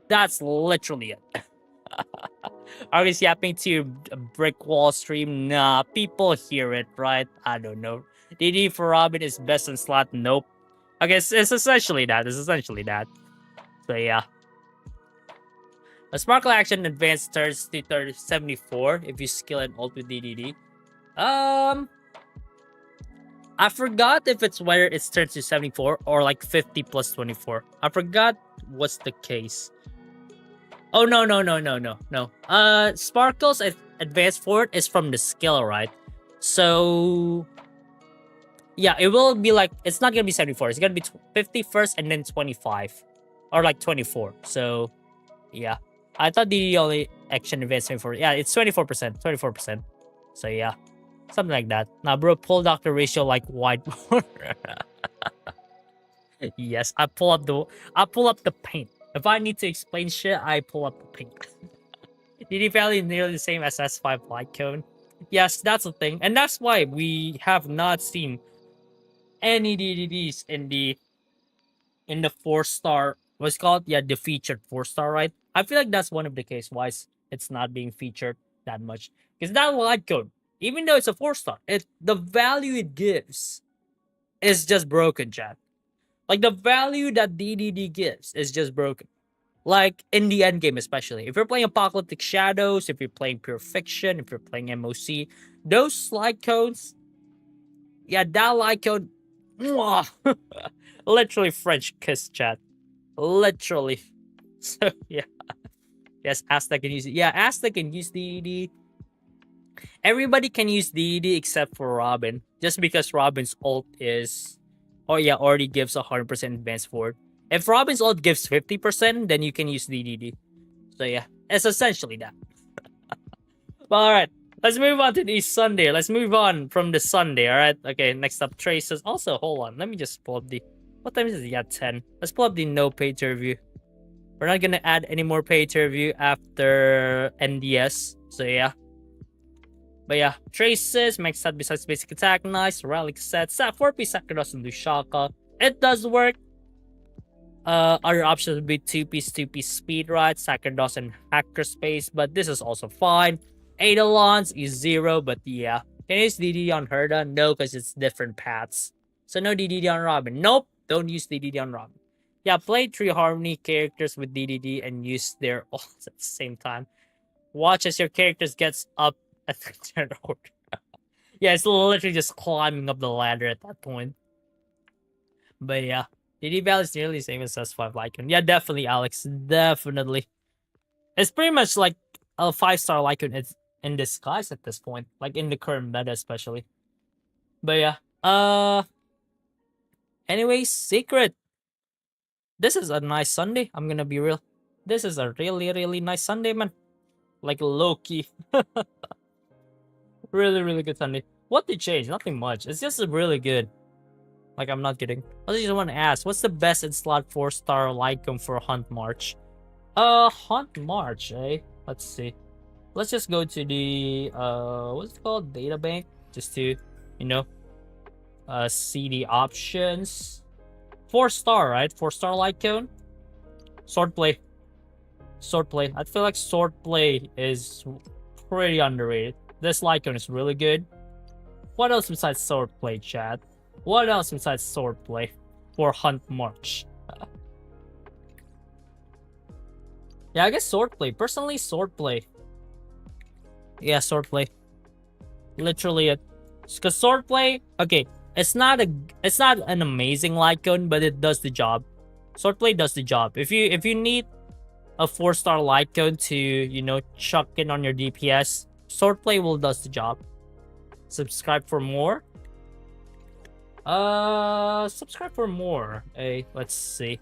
That's literally it. Are we yapping to a brick wall stream? Nah, people hear it, right? I don't know. DD for Robin is best in slot. Nope. Okay, it's essentially that. So yeah. A Sparkle action advanced turns to 74 if you skill and ult with DDD. I forgot if it's whether it turns to 74 or like 50 plus 24. I forgot what's the case. Oh, no. Sparkle's advanced forward is from the skill, right? So, yeah, it will be like, it's not going to be 74. It's going to be 50 first and then 25. Or like 24. So, yeah. I thought the only action advanced 24. Yeah, it's 24%. So, yeah. Something like that. Now, bro, pull doctor ratio like whiteboard. Yes, I pull up the paint. If I need to explain shit, I pull up the paint. DD value is nearly the same as S5 light cone. Yes, that's the thing. And that's why we have not seen any DDDs in the 4-star, what's called? Yeah, the featured 4-star, right? I feel like that's one of the case why it's not being featured that much. Because that light cone, even though it's a 4-star, the value it gives is just broken, chat. Like, the value that DDD gives is just broken. Like in the end game, especially if you're playing Apocalyptic Shadows, if you're playing Pure Fiction, if you're playing MOC, those light codes, yeah, that light code, mwah, literally French kiss, chat, literally. So yeah, yes, Aztec can use it. Yeah, Aztec can use DED. Everybody can use DED except for Robin, just because Robin's ult is, oh yeah, already gives 100% advance forward. If Robin's ult gives 50%, then you can use DDD. So yeah, it's essentially that. But alright, let's move on to the Sunday. Let's move on from the Sunday, alright? Okay, next up, Traces. Also, hold on, let me just pull up the... What time is it? Yeah, 10. Let's pull up the no pay to review. We're not gonna add any more pay to review after NDS. So yeah. But yeah, Traces, max set besides basic attack, nice. Relic set, 4-piece Sakuros and Dushaka. It does work. Other options would be 2-piece speed ride, Sacerdos and Hacker Space, but this is also fine. Eidolons is 0, but yeah. Can you use DDD on Herta? No, because it's different paths. So no DDD on Robin. Nope, don't use DDD on Robin. Yeah, play 3 Harmony characters with DDD and use their ults at the same time. Watch as your characters gets up at the third order. Yeah, it's literally just climbing up the ladder at that point. But yeah. DD Val is nearly the same as S5 Lycan. Yeah, definitely, Alex. Definitely. It's pretty much like a 5-star Lycan is in disguise at this point. Like in the current meta, especially. But yeah. Anyways, Secret. This is a nice Sunday. I'm gonna be real. This is a really, really nice Sunday, man. Like low-key. Really, really good Sunday. What did change? Nothing much. It's just really good. Like, I'm not kidding. I just want to ask, what's the best in slot 4-star Lycum for Hunt March? Hunt March, eh? Let's see. Let's just go to the, what's it called? Data bank. Just to, you know, see the options. 4-star, right? 4-star Lycum. Swordplay. Swordplay. I feel like Swordplay is pretty underrated. This Lycum is really good. What else besides Swordplay, chat? What else besides Swordplay for Hunt March? Yeah, I guess Swordplay. Personally, Swordplay. Yeah, Swordplay. Literally it. Because Swordplay, okay, it's not an amazing Lycon, but it does the job. Swordplay does the job. If you need a 4-star Lycon to, you know, chuck in on your DPS, Swordplay will does the job. Subscribe for more. Subscribe for more. Hey, let's see.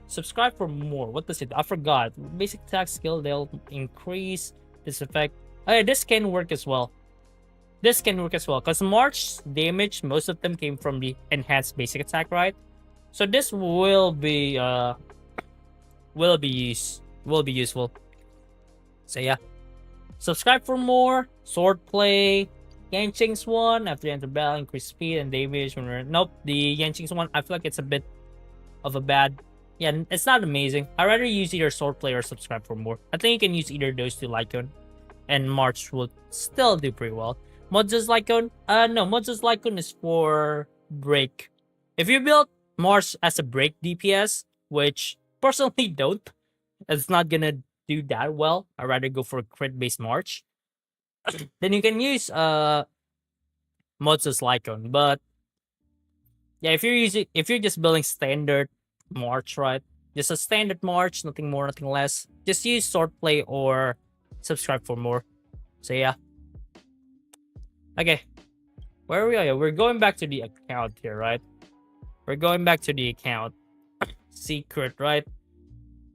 Subscribe for more. What does it? I forgot. Basic attack skill, they'll increase this effect. Okay, this can work as well. This can work as well. Because March damage, most of them came from the enhanced basic attack, right? So this will be useful. So yeah. Subscribe for more. Swordplay. Yanqing's one, after you enter battle, increase speed and damage. Nope, the Yanqing's one, I feel like it's a bit of a bad... Yeah, it's not amazing. I'd rather use either Swordplay or subscribe for more. I think you can use either those two Lycon. And March will still do pretty well. Mods Lycon? No, Mods Lycon is for break. If you build March as a break DPS, which personally don't, it's not gonna do that well. I'd rather go for a crit-based March. Then you can use Mods Lycon. But yeah, if you're just building standard March, right? Just a standard March, nothing more, nothing less. Just use Swordplay or subscribe for more. So yeah. Okay. Where are we? We're going back to the account here, right? We're going back to the account. Secret, right?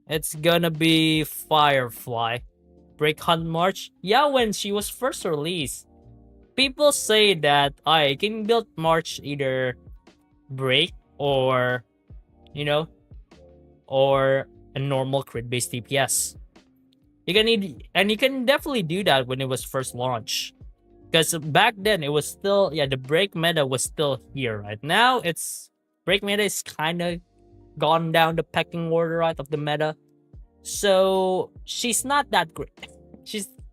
It's gonna be Firefly. Break Hunt March? Yeah, when she was first released. People say that I can build March either break or, you know, or a normal crit-based DPS. You can definitely do that when it was first launched. Because back then it was still, yeah, the break meta was still here, right? Now it's, break meta is kind of gone down the pecking order, right, of the meta. So she's not that great.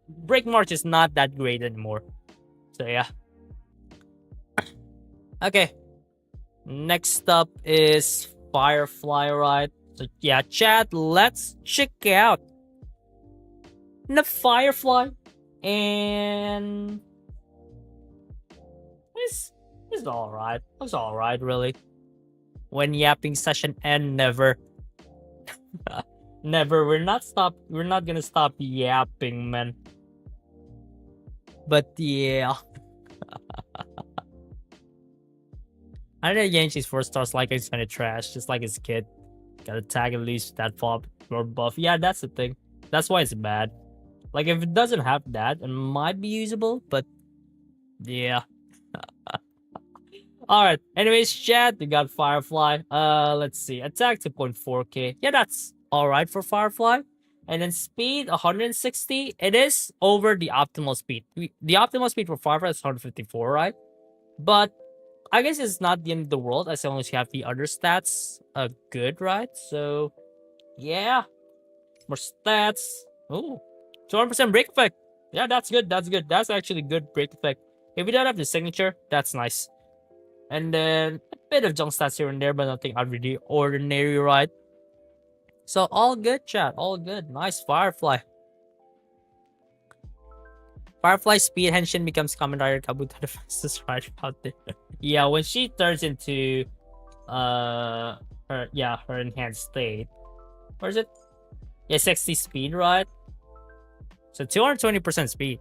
Break March is not that great anymore. So yeah. Okay. Next up is Firefly, right? So yeah, chat, let's check out the Firefly. And it's alright. It's alright, really. When yapping session end, never. Never. We're not gonna stop yapping, man. But yeah. I know Yankees 4 stars like it's kind of trash, just like his kid. Gotta tag at least that fob or buff. Yeah, that's the thing. That's why it's bad. Like if it doesn't have that, it might be usable, but yeah. Alright. Anyways, chat, we got Firefly. Let's see. Attack 2.4k. Yeah, that's alright for Firefly. And then speed 160. It is over the optimal speed. The optimal speed for Firefly is 154, right? But I guess it's not the end of the world as long as you have the other stats good, right? So yeah. More stats. Oh, 200% break effect. Yeah, that's good. That's good. That's actually good break effect. If you don't have the signature, that's nice. And then a bit of junk stats here and there, but nothing out really ordinary, right? So all good, chat. All good. Nice Firefly. Firefly speed henshin becomes Kamen Rider Kabuto the fastest rider out there. Yeah, when she turns into her enhanced state. Where is it? Yeah, 60 speed, right? So 220% speed.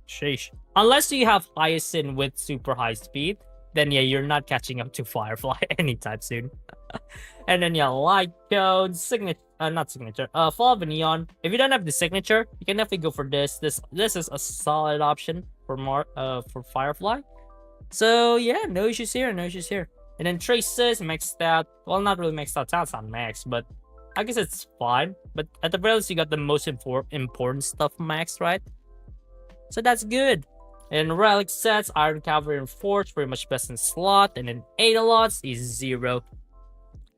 Sheesh. Unless you have Hyacinth with super high speed, then yeah, you're not catching up to Firefly anytime soon. And then yeah, light code, signature, not signature, fall of a neon. If you don't have the signature, you can definitely go for this. This is a solid option for Firefly. So yeah, no issues here, no issues here. And then traces maxed out. Well, not really maxed out. It's not max, but I guess it's fine. But at the very least, you got the most important stuff maxed, right? So that's good. And relic sets, Iron Cavalry and Forge, pretty much best in slot. And then Adalots is 0.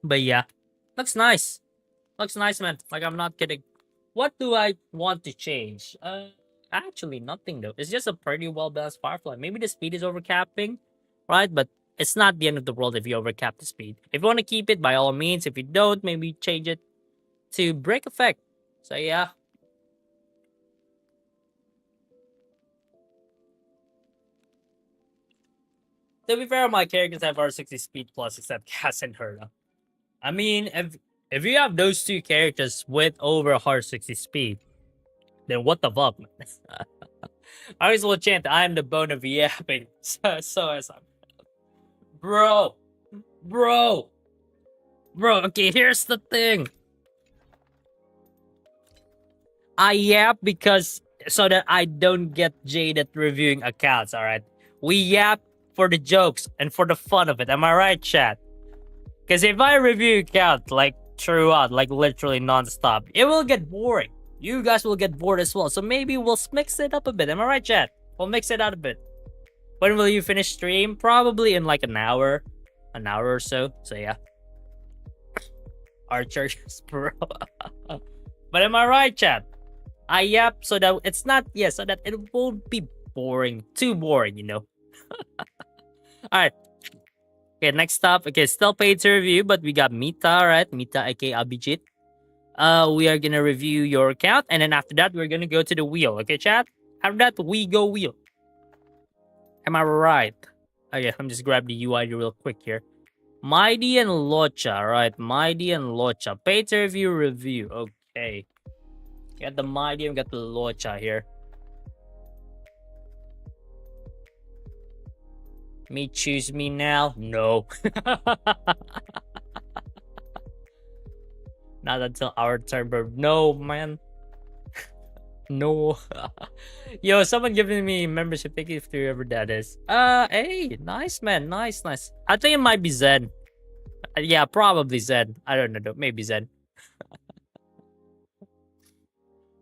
But yeah, looks nice. Looks nice, man. Like, I'm not kidding. What do I want to change? Actually, nothing though. It's just a pretty well-balanced Firefly. Maybe the speed is overcapping, right? But it's not the end of the world if you overcap the speed. If you want to keep it, by all means. If you don't, maybe change it to break effect. So yeah. To be fair, my characters have R60 speed plus except Cass and Herta. I mean, if you have those two characters with over R60 speed, then what the fuck, man? I always will chant, I am the bone of yapping. So as I'm... Bro. Okay, here's the thing. I yap because so that I don't get jaded reviewing accounts, alright? We yap for the jokes and for the fun of it. Am I right, chat? Because if I review account like throughout, like literally non-stop, it will get boring. You guys will get bored as well. So maybe we'll mix it up a bit. Am I right, chat? We'll mix it out a bit. When will you finish stream? Probably in like an hour or so. So yeah. Archers, bro. But am I right, chat? I yap so that it's not, so that it won't be boring. Too boring, you know. Alright. Okay, next up. Okay, still paid to review, but we got Mita, right? Mita, aka Abhijit. We are gonna review your account, and then after that, we're gonna go to the wheel. Okay, chat? After that, we go wheel. Am I right? Okay, I'm just grab the UI real quick here. Mighty and Locha, right? Mighty and Locha. Paid to review. Okay. Got the Mighty and got the Locha here. Me choose me now? No. Not until our turn, bro. No, man. No. Yo, someone giving me membership. Thank you if whoever that is. Hey, nice, man. Nice. I think it might be Zen. Yeah, probably Zen. I don't know, though. Maybe Zen.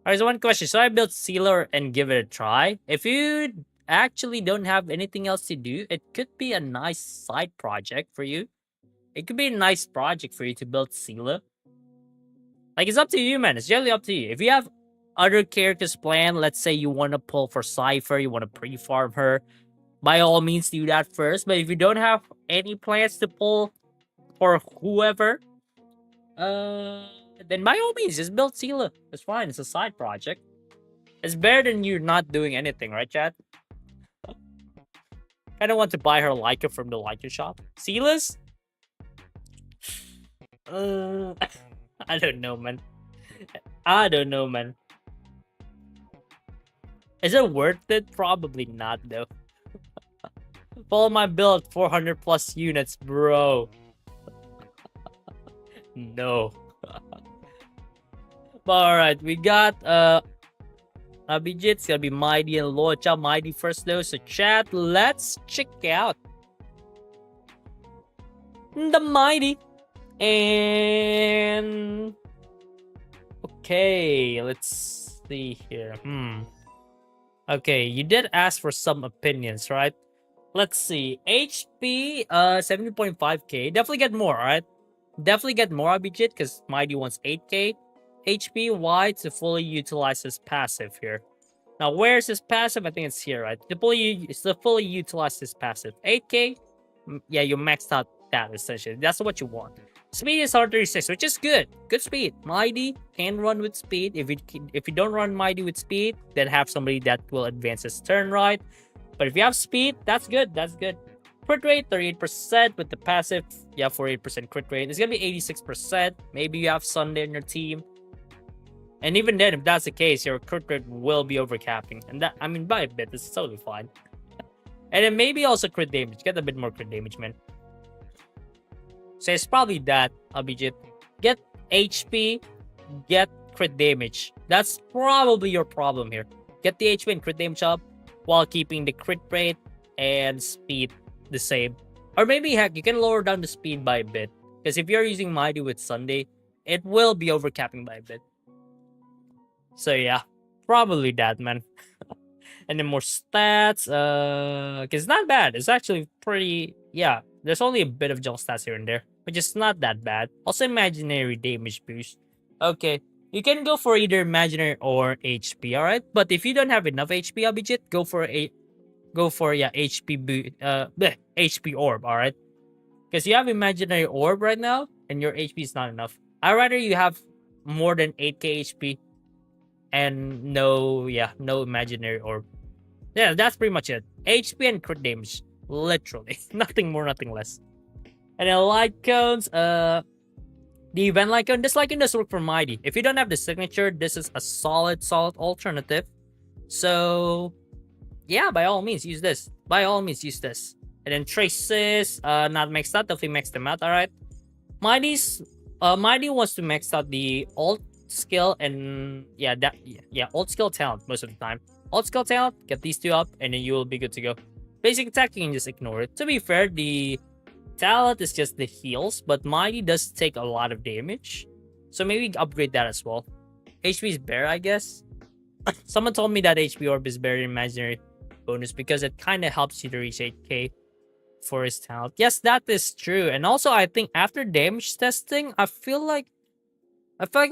Alright, so one question. So I built Sealer and give it a try. If you actually don't have anything else to do, it could be a nice side project for you. It could be a nice project for you to build Sealer. Like, it's up to you, man. It's generally up to you. If you have other characters planned, let's say you want to pull for Cipher, you want to pre-farm her, by all means do that first. But if you don't have any plans to pull for whoever, then by all means, just build Sela. It's fine. It's a side project. It's better than you not doing anything, right, chat? Kind of want to buy her Leica from the Leica shop. Sela's? I don't know, man. I don't know, man. Is it worth it? Probably not, though. Follow my build, 400 plus units, bro. No. But alright, we got Abhijit's gonna be Mighty and Locha. Mighty first though, so chat, let's check out the Mighty. And okay, let's see here. Okay, you did ask for some opinions, right? Let's see. HP 70.5k. Definitely get more, alright? Definitely get more Abhijit because Mighty wants 8k. HP, why to fully utilize his passive here. Now, where's his passive? I think it's here, right? To fully utilize his passive. 8k, yeah, you maxed out that essentially. That's what you want. Speed is 136, which is good. Good speed. Mighty can run with speed. If you don't run Mighty with speed, then have somebody that will advance his turn right. But if you have speed, that's good. That's good. Crit rate 38% with the passive. Yeah, 48% crit rate. It's gonna be 86%. Maybe you have Sunday in your team. And even then, if that's the case, your crit rate will be overcapping. And that, I mean, by a bit, it's totally fine. And then maybe also crit damage. Get a bit more crit damage, man. So it's probably that, Abhijit. Get HP, get crit damage. That's probably your problem here. Get the HP and crit damage up while keeping the crit rate and speed the same. Or maybe, heck, you can lower down the speed by a bit. Because if you're using Mighty with Sunday, it will be overcapping by a bit. So yeah, probably that, man. And then more stats. It's not bad. It's actually pretty, yeah. There's only a bit of jump stats here and there, which is not that bad. Also, imaginary damage boost. Okay, you can go for either imaginary or HP, alright? But if you don't have enough HP, Abhijit, go for HP orb, alright? Because you have imaginary orb right now, and your HP is not enough. I'd rather you have more than 8k HP and no imaginary orb. Yeah, that's pretty much it. HP and crit damage. Literally. Nothing more, nothing less. And then light cones, the event light cone. This light cone does work for Mighty. If you don't have the signature, this is a solid alternative. So yeah, by all means, use this. By all means, use this. And then traces, not maxed out, definitely max them out, alright. Mighty wants to max out the alt skill and alt skill talent most of the time. Alt skill talent, get these two up, and then you will be good to go. Basic attack, you can just ignore it. To be fair, the talent is just the heals, but Mighty does take a lot of damage. So maybe upgrade that as well. HP is better, I guess. Someone told me that HP orb is better than imaginary bonus because it kind of helps you to reach 8k for his talent. Yes, that is true. And also, I think after damage testing, I feel like if I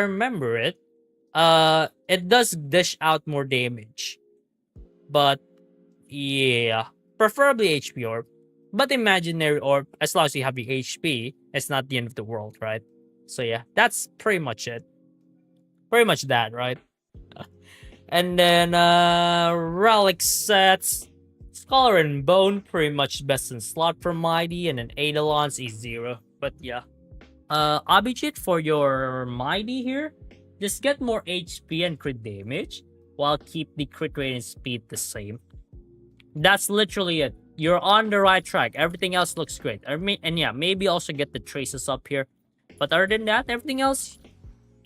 remember it, it does dish out more damage. But yeah, preferably HP orb. But imaginary orb, as long as you have the HP, it's not the end of the world, right? So yeah, that's pretty much it. Pretty much that, right? And then relic sets. Scholar and Bone, pretty much best in slot for Mighty, and then Eidolon's E0. But yeah. Abhijit, for your Mighty here, just get more HP and crit damage, while keep the crit rate and speed the same. That's literally it. You're on the right track. Everything else looks great. I mean, and yeah, maybe also get the traces up here. But other than that, everything else,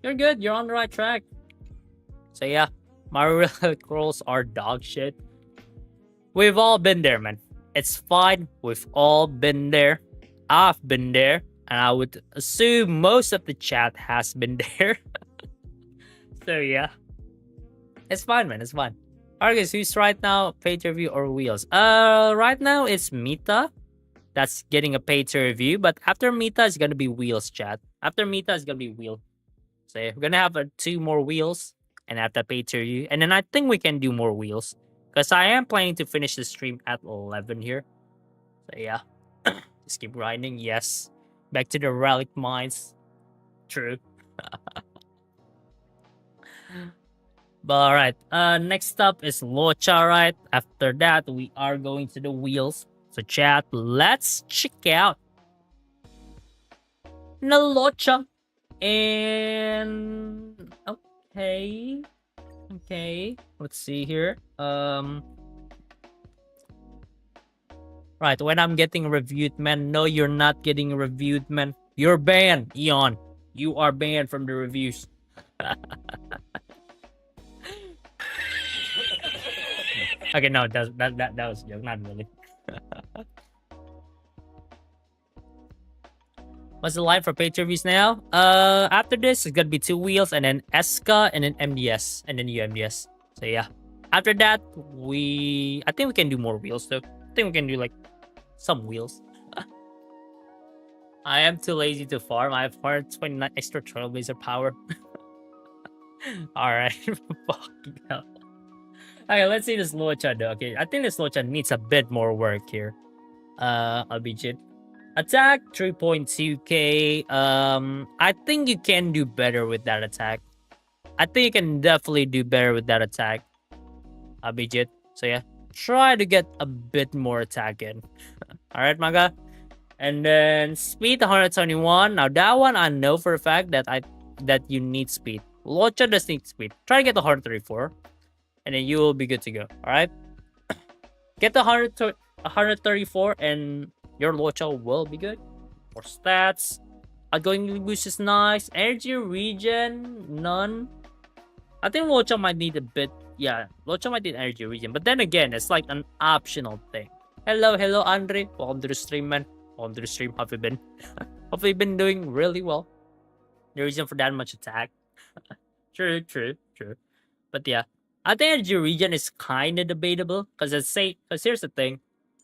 you're good. You're on the right track. So yeah, my relic rolls are dog shit. We've all been there, man. It's fine. We've all been there. I've been there. And I would assume most of the chat has been there. So yeah. It's fine, man. It's fine. Alright guys, who's right now? Pay-to-view or Wheels? Right now it's Mita. That's getting a pay-to-review. But after Mita, it's gonna be Wheels, chat. After Mita, it's gonna be Wheel. So yeah, we're gonna have 2 more Wheels. And after pay-to-review. And then I think we can do more Wheels. Because I am planning to finish the stream at 11 here. So yeah. Just keep grinding. Yes. Back to the relic mines. True. But alright, next up is Locha, right? After that, we are going to the wheels. So chat, let's check out Nalocha. And okay. Okay. Let's see here. Right, when I'm getting reviewed, man. No, you're not getting reviewed, man. You're banned, Eon. You are banned from the reviews. Okay, no, that was a joke, not really. What's the line for paid reviews now? After this, it's gonna be 2 wheels, and then Eska, and then MDS, and then UMDS. So yeah. After that, I think we can do more wheels though. I think we can do like some wheels. I am too lazy to farm. I have 129 extra trailblazer power. Alright. Fucking hell. Okay, let's see this Locha though. Okay, I think this Locha needs a bit more work here. I'll be jit. Attack 3.2k. I think you can do better with that attack. I think you can definitely do better with that attack. I'll be jit. So yeah, try to get a bit more attack in. Alright, Maga. And then speed 121. Now that one I know for a fact that you need speed. Locha does need speed. Try to get the 134. And then you will be good to go. Alright? Get the 134 and your Locha will be good. More stats. Outgoing boost is nice. Energy regen, none. I think Locha might need a bit. Yeah, Locha might need energy regen. But then again, it's like an optional thing. Hello, Andre. Welcome to the stream, man. Welcome to the stream. How have you been? Hopefully you've been doing really well. No reason for that much attack. True. But yeah. I think energy regen is kind of debatable. Because here's the thing.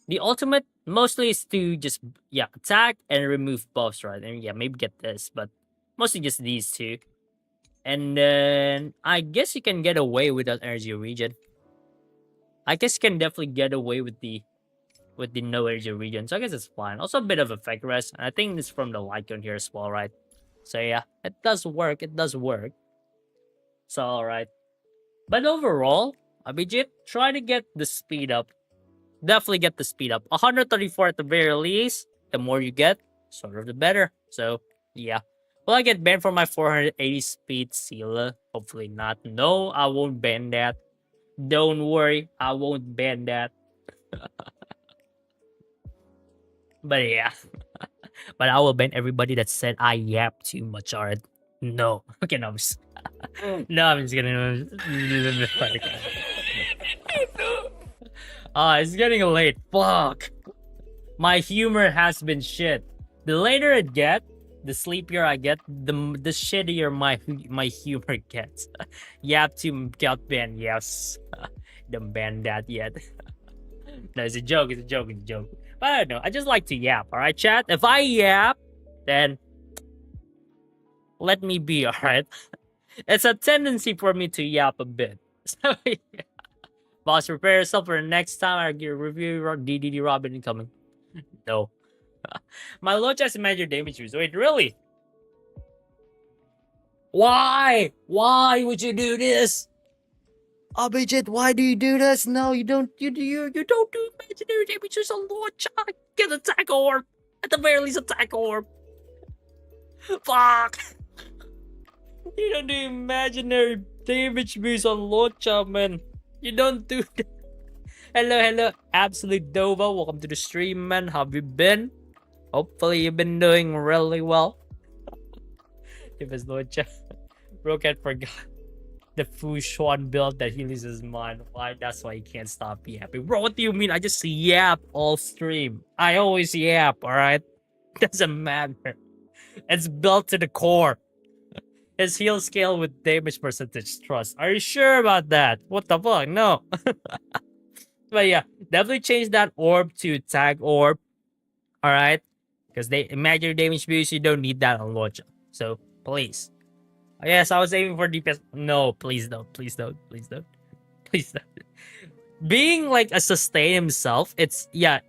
The ultimate mostly is to just, attack and remove buffs, right? And yeah, maybe get this. But mostly just these two. And then I guess you can get away without energy regen. I guess you can definitely get away with the no energy regen. So I guess it's fine. Also a bit of effect rest. And I think it's from the Lycon here as well, right? So yeah, it does work. So alright. But overall, Abhijit, try to get the speed up. Definitely get the speed up. 134 at the very least. The more you get, sort of the better. So, yeah. Will I get banned for my 480 speed Sila? Hopefully not. No, I won't ban that. Don't worry, I won't ban that. But yeah. But I will ban everybody that said I yap too much, alright? No. Okay, no, I'm just... no, I'm just kidding. It's getting late. Fuck. My humor has been shit. The later it gets, the sleepier I get, the shittier my humor gets. Yap to got banned, yes. Don't ban that yet. No, it's a joke. But I don't know. I just like to yap, alright, chat? If I yap, then let me be, alright? It's a tendency for me to yap a bit. So, yeah. Boss, prepare yourself for the next time I get a review DDD Robin incoming. No. My Locha has major damage use. Wait, really? Why? Why would you do this? Abhijit, why do you do this? No, you don't. You don't do imaginary damage use on Locha. Get attack orb. At the very least, attack orb. Fuck. You don't do imaginary damage boost on Locha, man. You don't do that. Hello, Absolute Dova. Welcome to the stream, man. How have you been? Hopefully, you've been doing really well. If it's Locha. Brocat forgot the Fu Xuan build that he loses his mind. Why? That's why he can't stop yapping. Bro, what do you mean? I just yap all stream. I always yap, alright? Doesn't matter. It's built to the core. His heal scale with damage percentage trust. Are you sure about that? What the fuck? No. But yeah, definitely change that orb to tag orb. Alright? Because they imaginary damage boost, you don't need that on Locha. So, please. Yes, I was aiming for DPS. No, please don't. Please don't. Being like a sustain himself, it's, yeah.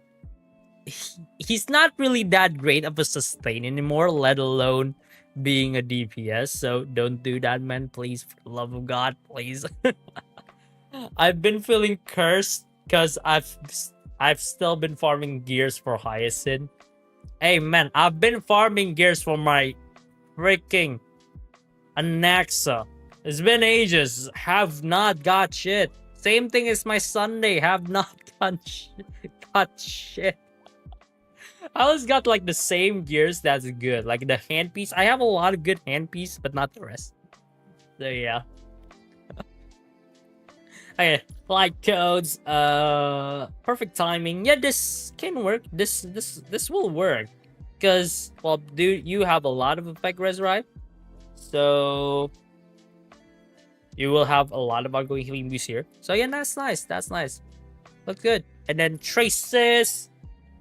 He's not really that great of a sustain anymore, let alone being a DPS, so don't do that, man. Please, for the love of God, please. I've been feeling cursed because I've still been farming gears for Hyacinth. Hey man, I've been farming gears for my freaking Anaxa. It's been ages. Have not got shit. Same thing as my Sunday. Have not got shit. I always got like the same gears that's good. Like the handpiece. I have a lot of good handpiece, but not the rest. So yeah. Okay, flight codes. Perfect timing. Yeah, this can work. This will work. Because, well, dude, you have a lot of effect res, right? So you will have a lot of outgoing healing boost here. So yeah, that's nice. That's nice. Looks good. And then traces.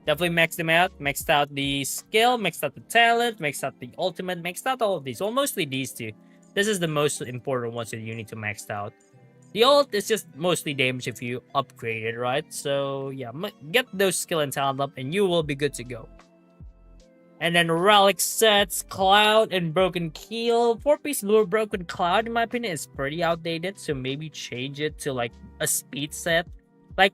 Definitely maxed them out. Maxed out the skill, maxed out the talent, maxed out the ultimate, maxed out all of these. Well, mostly these two. This is the most important ones that you need to max out. The ult is just mostly damage if you upgrade it, right? So yeah, get those skill and talent up and you will be good to go. And then relic sets, Cloud and Broken Keel. 4-piece lure Broken Cloud, in my opinion, is pretty outdated. So maybe change it to like a speed set. Like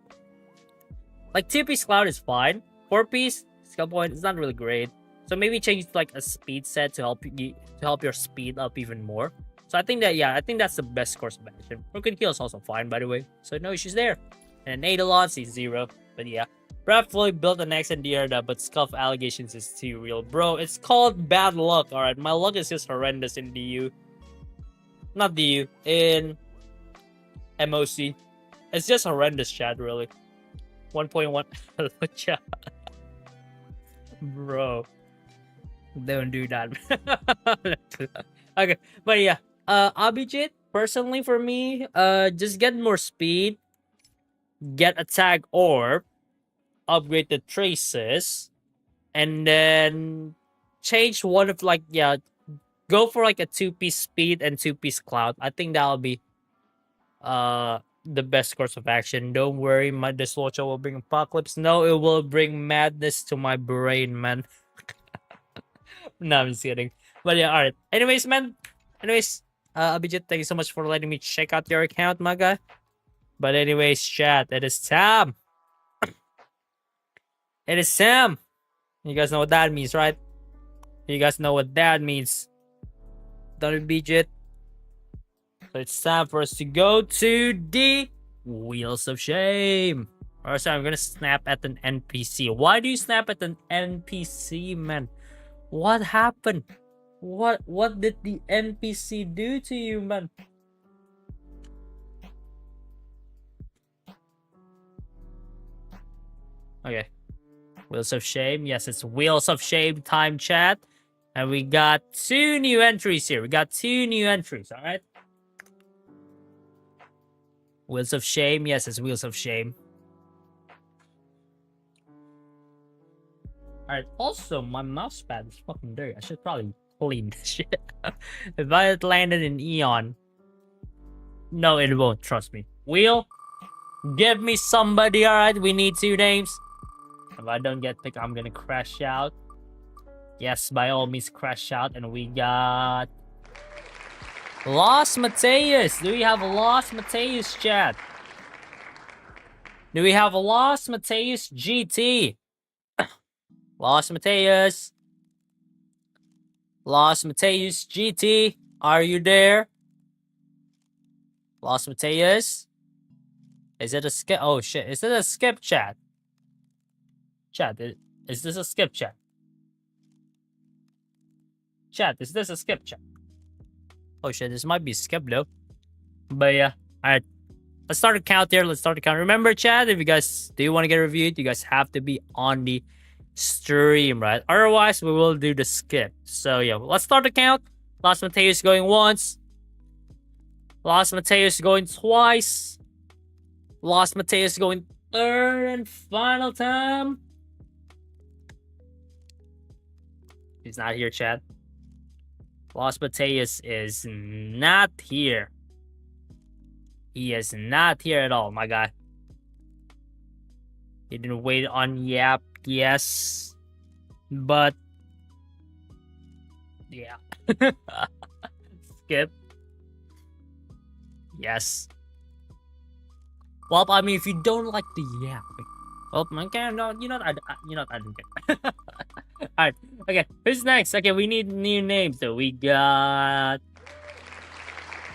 2-piece Cloud is fine. 4-piece skill point is not really great. So maybe change it to like a speed set to help your speed up even more. So I think that's the best course of action. Broken Keel is also fine, by the way. So no issues there. And Eidolon, he's 0. But yeah. Fully built an X and Herta, but scuff allegations is too real. Bro, it's called bad luck, alright? My luck is just horrendous in DU. Not DU, in MOC. It's just horrendous, chat, really. 1.1. Chat. Bro. Don't do that. Okay, but yeah. Abhijit, personally for me, just get more speed. Get attack orb. Upgrade the traces, and then change one of like go for like a 2-piece speed and 2-piece cloud. I think that'll be the best course of action. Don't worry, my Dislodger will bring apocalypse. No, it will bring madness to my brain, man. No, I'm just kidding. But yeah, alright. Anyways, man. Abhijit, thank you so much for letting me check out your account, my guy. But anyways, chat, it is time. It is Sam. You guys know what that means, right? You guys know what that means. Don't beat it. So it's time for us to go to the Wheels of Shame. Or sorry, I'm gonna snap at an NPC. Why do you snap at an NPC, man? What happened? What did the NPC do to you, man? Okay. Wheels of Shame. Yes, it's Wheels of Shame time, chat. And we got 2 new entries here. Alright? Wheels of Shame. Yes, it's Wheels of Shame. Alright, also, my mouse pad is fucking dirty. I should probably clean this shit. If I had landed in Eon. No, it won't. Trust me. Wheel, give me somebody, alright? We need 2 names. If I don't get picked, I'm gonna crash out. Yes, by all means, crash out. And we got Lost Mateus. Do we have a Lost Mateus, chat? Do we have a Lost Mateus GT? Lost Mateus. Lost Mateus GT. Are you there? Lost Mateus. Is it a skip? Oh shit. Is it a skip, chat? Chat, is this a skip, chat? Chat, is this a skip, chat? Oh shit, this might be skip though. But yeah, alright. Let's start a count here. Remember, chat, if you guys do want to get reviewed, you guys have to be on the stream, right? Otherwise, we will do the skip. So yeah, let's start the count. Lost Mateus going once. Lost Mateus going twice. Lost Mateus going third and final time. He's not here, chat. Lost Mateus is not here. He is not here at all, my guy. He didn't wait on Yap, yes. But yeah. Skip. Yes. Well, I mean, if you don't like the yapping, well, okay, no, you know, I don't care. All right, okay. Who's next? Okay, we need new names. So we got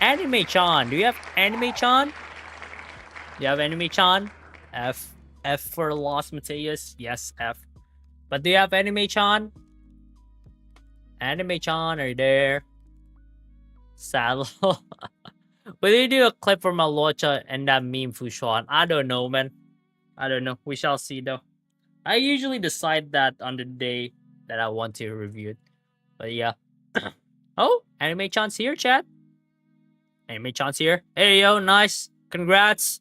Anime-chan. Do you have Anime-chan? Do you have Anime-chan? F for Los Mateus. Yes, F. But do you have Anime-chan? Anime-chan, are you there? Saddle. Will you do a clip for Malocha and that meme Fushuan? I don't know, man. I don't know. We shall see, though. I usually decide that on the day that I want to review it. But yeah. Oh, Anime-chan's here, chat. Anime-chan's here. Hey, yo, nice. Congrats.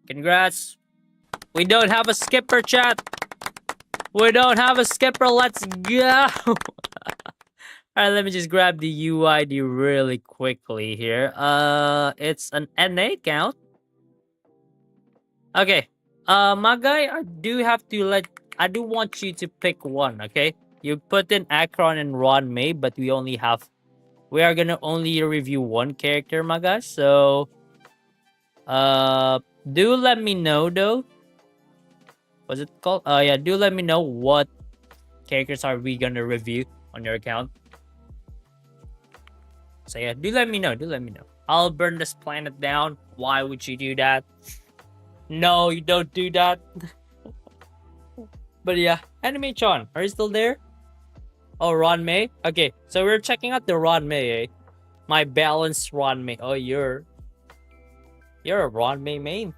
Congrats. We don't have a skipper, chat. We don't have a skipper. Let's go. Alright, let me just grab the UID really quickly here. It's an NA account. Okay. My guy, I do want you to pick one, okay? You put in Acheron and Ruan Mei, but we are gonna only review one character, my guy. So, do let me know though. What's it called? Yeah, do let me know what characters are we gonna review on your account. So yeah, do let me know. Do let me know. I'll burn this planet down. Why would you do that? No, you don't do that. But yeah, Anime-chan, are you still there? Oh, Ruan Mei? Okay, so we're checking out the Ruan Mei, eh? My balanced Ruan Mei. Oh, you're a Ruan Mei main.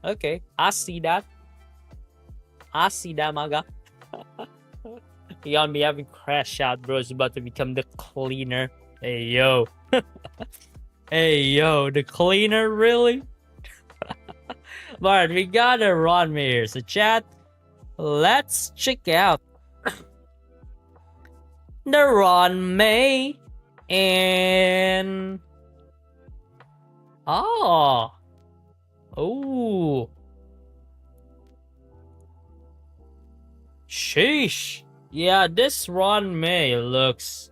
Okay, I see that. I see that, maga. Beyond me having crash out, bro, is about to become the cleaner. Hey, yo. Hey, yo, the cleaner, really? Alright, we got a Ruan Mei here. So, chat, let's check out the Ruan Mei. And... Oh. Sheesh. Yeah, this Ruan Mei looks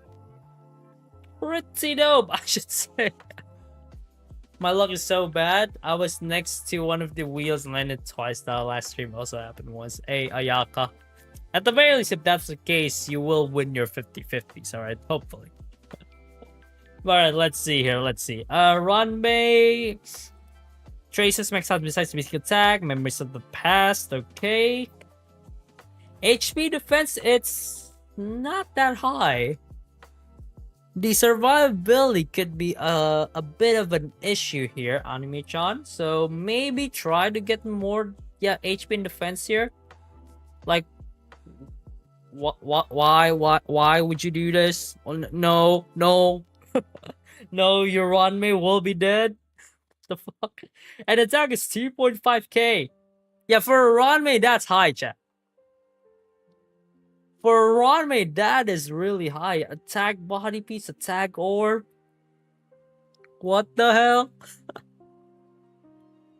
pretty dope, I should say. My luck is so bad. I was next to one of the wheels and landed twice. That last stream also happened once. Hey, Ayaka. At the very least, if that's the case, you will win your 50-50s, alright? Hopefully. Alright, let's see here. Let's see. Ruan Mei. Traces max out besides basic attack. Memories of the past. Okay. HP defense, it's not that high. The survivability could be a bit of an issue here, Anime-chan. So maybe try to get more, HP and defense here. Like, why would you do this? Oh, no, no, your Ruan Mei will be dead. What the fuck? And attack is 2.5k. Yeah, for a Ruan Mei, that's high, chat. For Ruan Mei, that is really high. Attack body piece, attack orb. What the hell?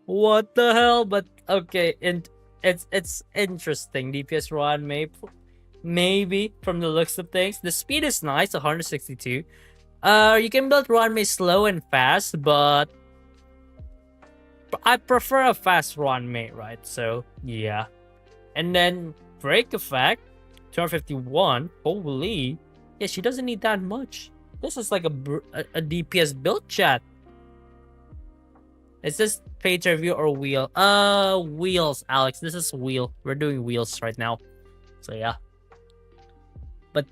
What the hell? But okay, and it's interesting. DPS Ruan Mei, maybe from the looks of things. The speed is nice, 162. You can build Ruan Mei slow and fast, but I prefer a fast Ruan Mei, right? So yeah, and then break effect. 251. Holy. Yeah, she doesn't need that much. This is like a DPS build, chat. Is this pay to review or wheel? Wheels, Alex. This is wheel. We're doing wheels right now. So yeah. But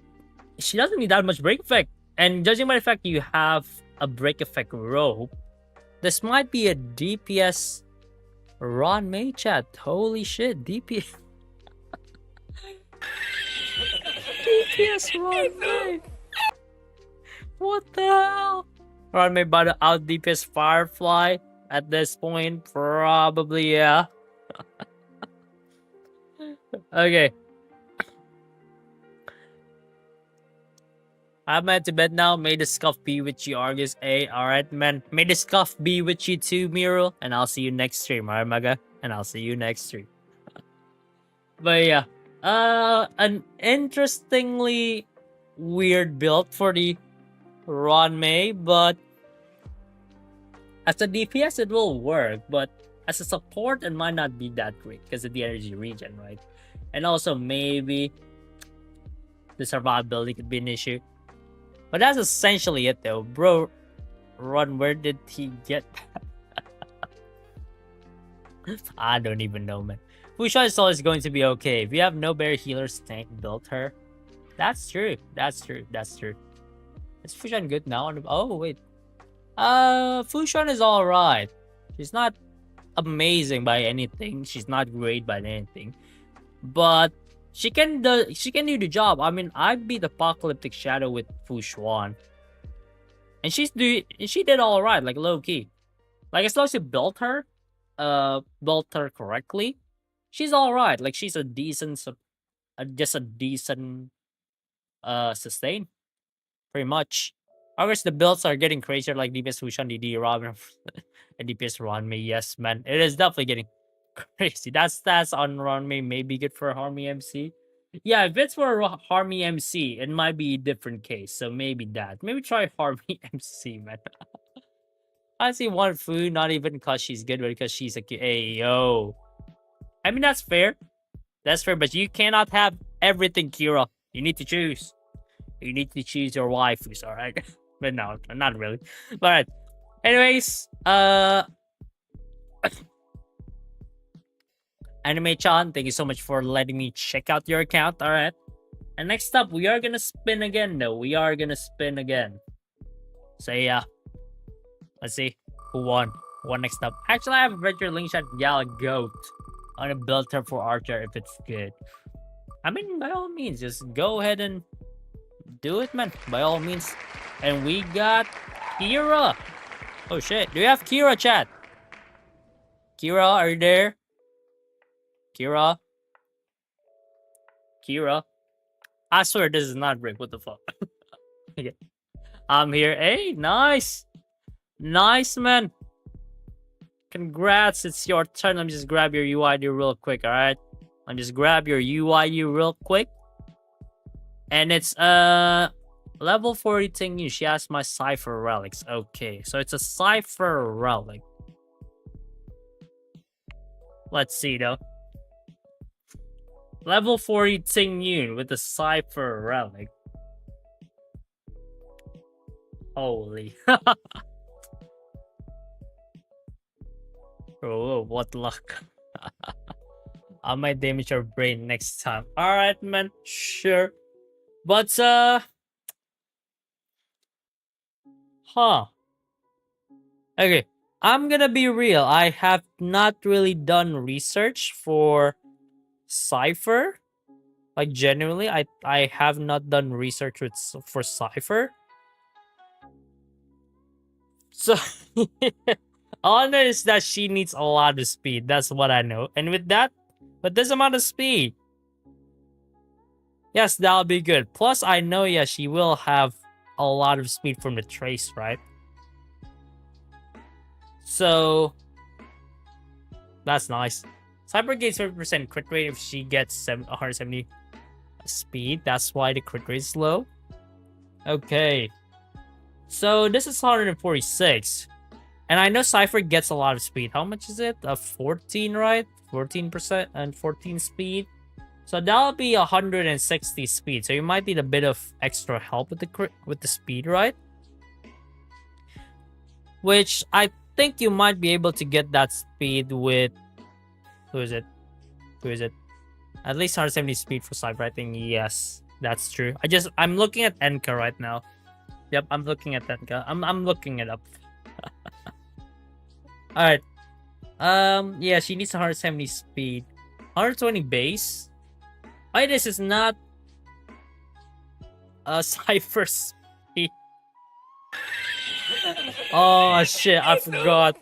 she doesn't need that much break effect. And judging by the fact you have a break effect rope, this might be a DPS Ruan Mei, chat. Holy shit, DPS. DPS Ruan Mei. What the hell? Ruan Mei about to out DPS Firefly at this point? Probably, yeah. Okay. I'm at to bed now. May the scuff be with you, Argus. Hey, alright, man. May the scuff be with you too, Miro. And I'll see you next stream, alright, Maga? And I'll see you next stream. But yeah. An interestingly weird build for the Ruan Mei, but as a DPS it will work, but as a support it might not be that great because of the energy regen, right? And also maybe the survivability could be an issue. But that's essentially it though. Bro, Run, where did he get that? I don't even know, man. Fushan is always going to be okay. If you have no bear healers, tank built her. That's true. That's true. That's true. Is Fushan good now? Oh, wait. Fushan is alright. She's not amazing by anything. She's not great by anything. But she can do the job. I mean, I beat Apocalyptic Shadow with Fushan. And she did alright, like low key. Like as long as you built her correctly, she's alright. Like she's a decent just a decent sustain. Pretty much. Of course, the builds are getting crazier, like DPS Fushan, DD, Robin, and DPS Ruan Mei. Yes, man. It is definitely getting crazy. That stats on Ruan Mei may be good for Harmy MC. Yeah, if it's for Harmy MC, it might be a different case. So maybe that. Maybe try Harmy MC, man. I see one food, not even because she's good, but because she's a hey, yo. I mean, that's fair. That's fair, but you cannot have everything, Kira. You need to choose. You need to choose your waifus, alright? But no, not really. But alright. Anyways, Anime-chan, thank you so much for letting me check out your account, alright? And next up, we are gonna spin again, though. We are gonna spin again. So yeah. Let's see who won. Who won next up? Actually, I have a virtual link shot Gallagher on a build her for Archer if it's good. I mean, by all means, just go ahead and do it, man. By all means. And we got Kira. Oh shit. Do you have Kira, chat? Kira, are you there? Kira? Kira? I swear this is not Rick. What the fuck? Okay. I'm here. Hey, nice. Nice, man. Congrats. It's your turn. Let me just grab your UID real quick, alright? Let me just grab your UID real quick. And it's level 40 Tingyu. She has my Cipher relics. Okay, so it's a Cipher relic. Let's see though. Level 40 Tingyu with the Cipher relic. Holy. Oh, what luck. I might damage your brain next time. Alright, man. Sure. But, okay. I'm gonna be real. I have not really done research for Cipher. Like, genuinely, I have not done research for Cipher. So, all I know is that she needs a lot of speed. That's what I know. And with this amount of speed, yes, that'll be good. Plus, I know, yeah, she will have a lot of speed from the trace, right? So, that's nice. Cyber gains 50% crit rate if she gets 170 speed. That's why the crit rate is low. Okay. So, this is 146. And I know Cipher gets a lot of speed. How much is it? 14, right? 14% and 14 speed. So that'll be 160 speed. So you might need a bit of extra help with the speed, right? Which I think you might be able to get that speed with who is it? At least 170 speed for Cipher. I think yes, that's true. I'm looking at Enka right now. Yep, I'm looking at Enka. I'm looking it up. Alright. Yeah, she needs 170 speed. 120 base. Why this is not a Cipher speed? Oh shit, I forgot.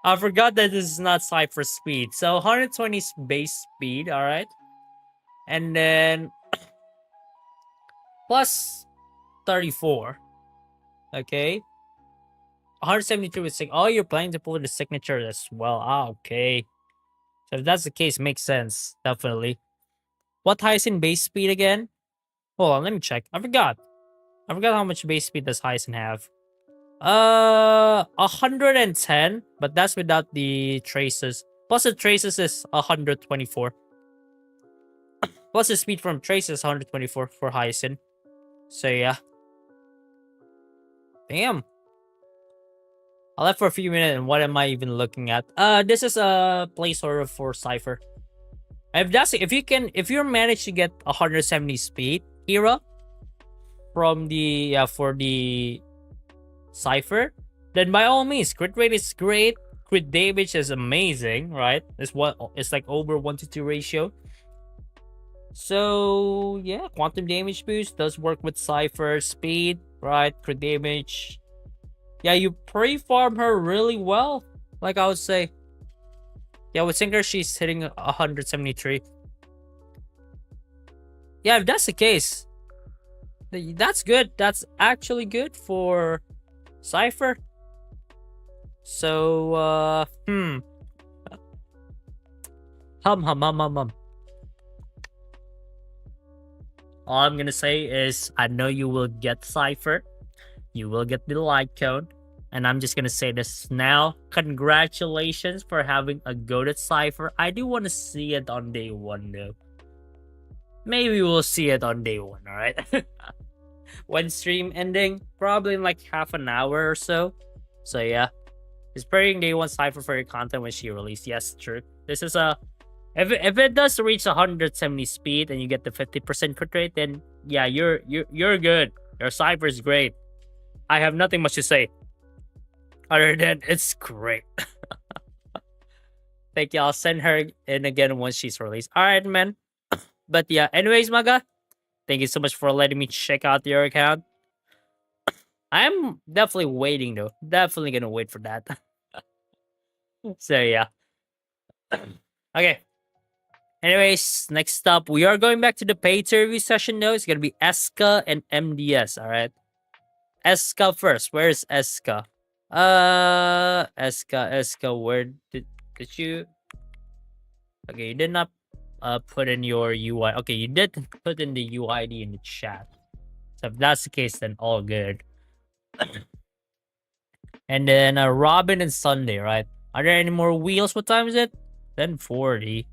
I forgot that this is not Cipher speed. So 120 base speed, alright. And then plus 34. Okay. 172 with signature. Oh, you're planning to pull the signature as well. Ah, okay. So if that's the case, makes sense. Definitely. What highest in base speed again? Hold on, let me check. I forgot. I forgot how much base speed does Hyacin have. 110, but that's without the traces. Plus the traces is 124. Plus the speed from traces 124 for Hyacin. So yeah. Damn. I left for a few minutes, and what am I even looking at? This is a placeholder for Cipher. If you manage to get 170 speed era from the for the Cipher, then by all means, crit rate is great, crit damage is amazing, right? It's like over 1-to-2 ratio. So yeah, quantum damage boost does work with Cipher, speed, right? Crit damage. Yeah, you pre-farm her really well, like I would say. Yeah, with Sinker, she's hitting 173. Yeah, if that's the case, that's good. That's actually good for Cipher. So, hum. All I'm gonna say is, I know you will get Cipher. You will get the light cone. And I'm just gonna say this now. Congratulations for having a goated Cipher. I do want to see it on day 1 though. Maybe we'll see it on day 1, alright? When stream ending, probably in like half an hour or so. So yeah. It's praying day 1 Cipher for your content when she released. Yes, true. This is a... If it does reach 170 speed and you get the 50% crit rate, then yeah, you're good. Your Cipher is great. I have nothing much to say. Other than it's great. Thank you. I'll send her in again once she's released. Alright, man. But yeah, anyways, Maga, thank you so much for letting me check out your account. I'm definitely waiting though. Definitely gonna wait for that. So yeah. Okay. Anyways, next up, we are going back to the pay to review session though. It's gonna be Eska and MDS, alright? Eska first. Where's Eska? Eska, where did you... Okay, you did not put in your UI. Okay, you did put in the UID in the chat. So if that's the case, then all good. And then Robin and Sunday, right? Are there any more wheels? What time is it? 10:40.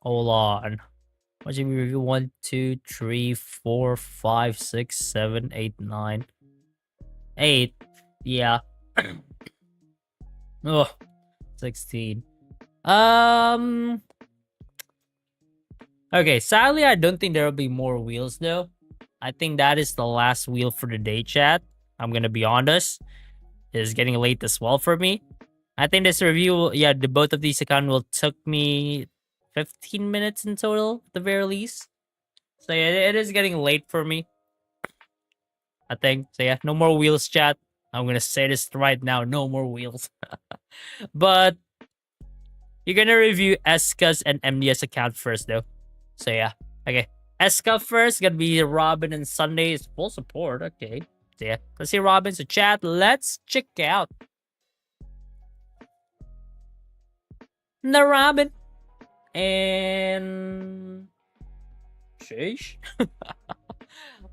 Hold on. What should we review? 1, 2, 3, 4, 5, 6, 7, 8, 9. 8. Yeah. Oh, 16. Okay, sadly, I don't think there will be more wheels though. I think that is the last wheel for the day, chat. I'm gonna be honest. It's getting late as well for me. I think this review, yeah, the both of these accounts will took me 15 minutes in total, at the very least. So yeah, it is getting late for me, I think. So yeah, no more wheels, chat. I'm gonna say this right now, no more wheels. But you're gonna review Eska's and MDS account first though. So yeah, okay. Eska first, gonna be Robin and Sunday's full support. Okay. So yeah, let's see Robin. So chat, let's check out the Robin. And sheesh.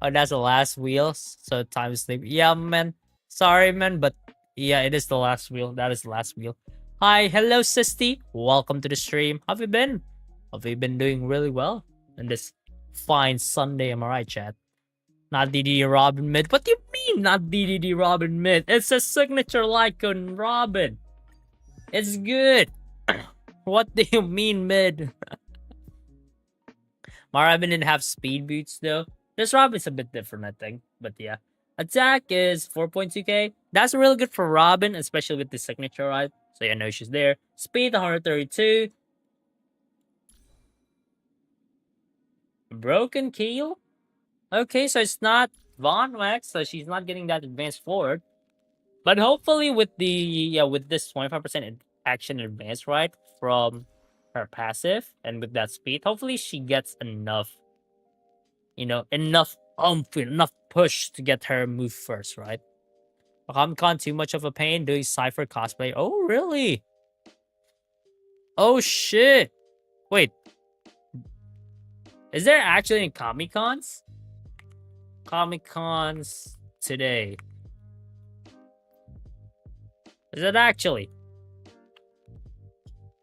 Oh, that's the last wheel. So time sleep. Yeah, man. Sorry, man, but yeah, it is the last wheel. That is the last wheel. Hi, hello, Sisty. Welcome to the stream. How have you been? Have you been doing really well in this fine Sunday? Am I right, chat? Not DDD Robin mid. What do you mean, not DDD Robin mid? It's a signature Lycon Robin. It's good. What do you mean mid? My Robin didn't have speed boots though. This Robin's a bit different, I think. But yeah. Attack is 4.2k. That's really good for Robin, especially with the signature, right? So yeah, no issues there. Speed 132. Broken keel? Okay, so it's not Von Wax, so she's not getting that advanced forward. But hopefully with with this 25% action advance, right, from her passive and with that speed, hopefully she gets enough, enough enough push to get her move first, right? Comic-Con too much of a pain doing Cipher cosplay. Oh, really? Oh, shit. Wait. Is there actually any Comic Cons? Comic Cons today. Is it actually?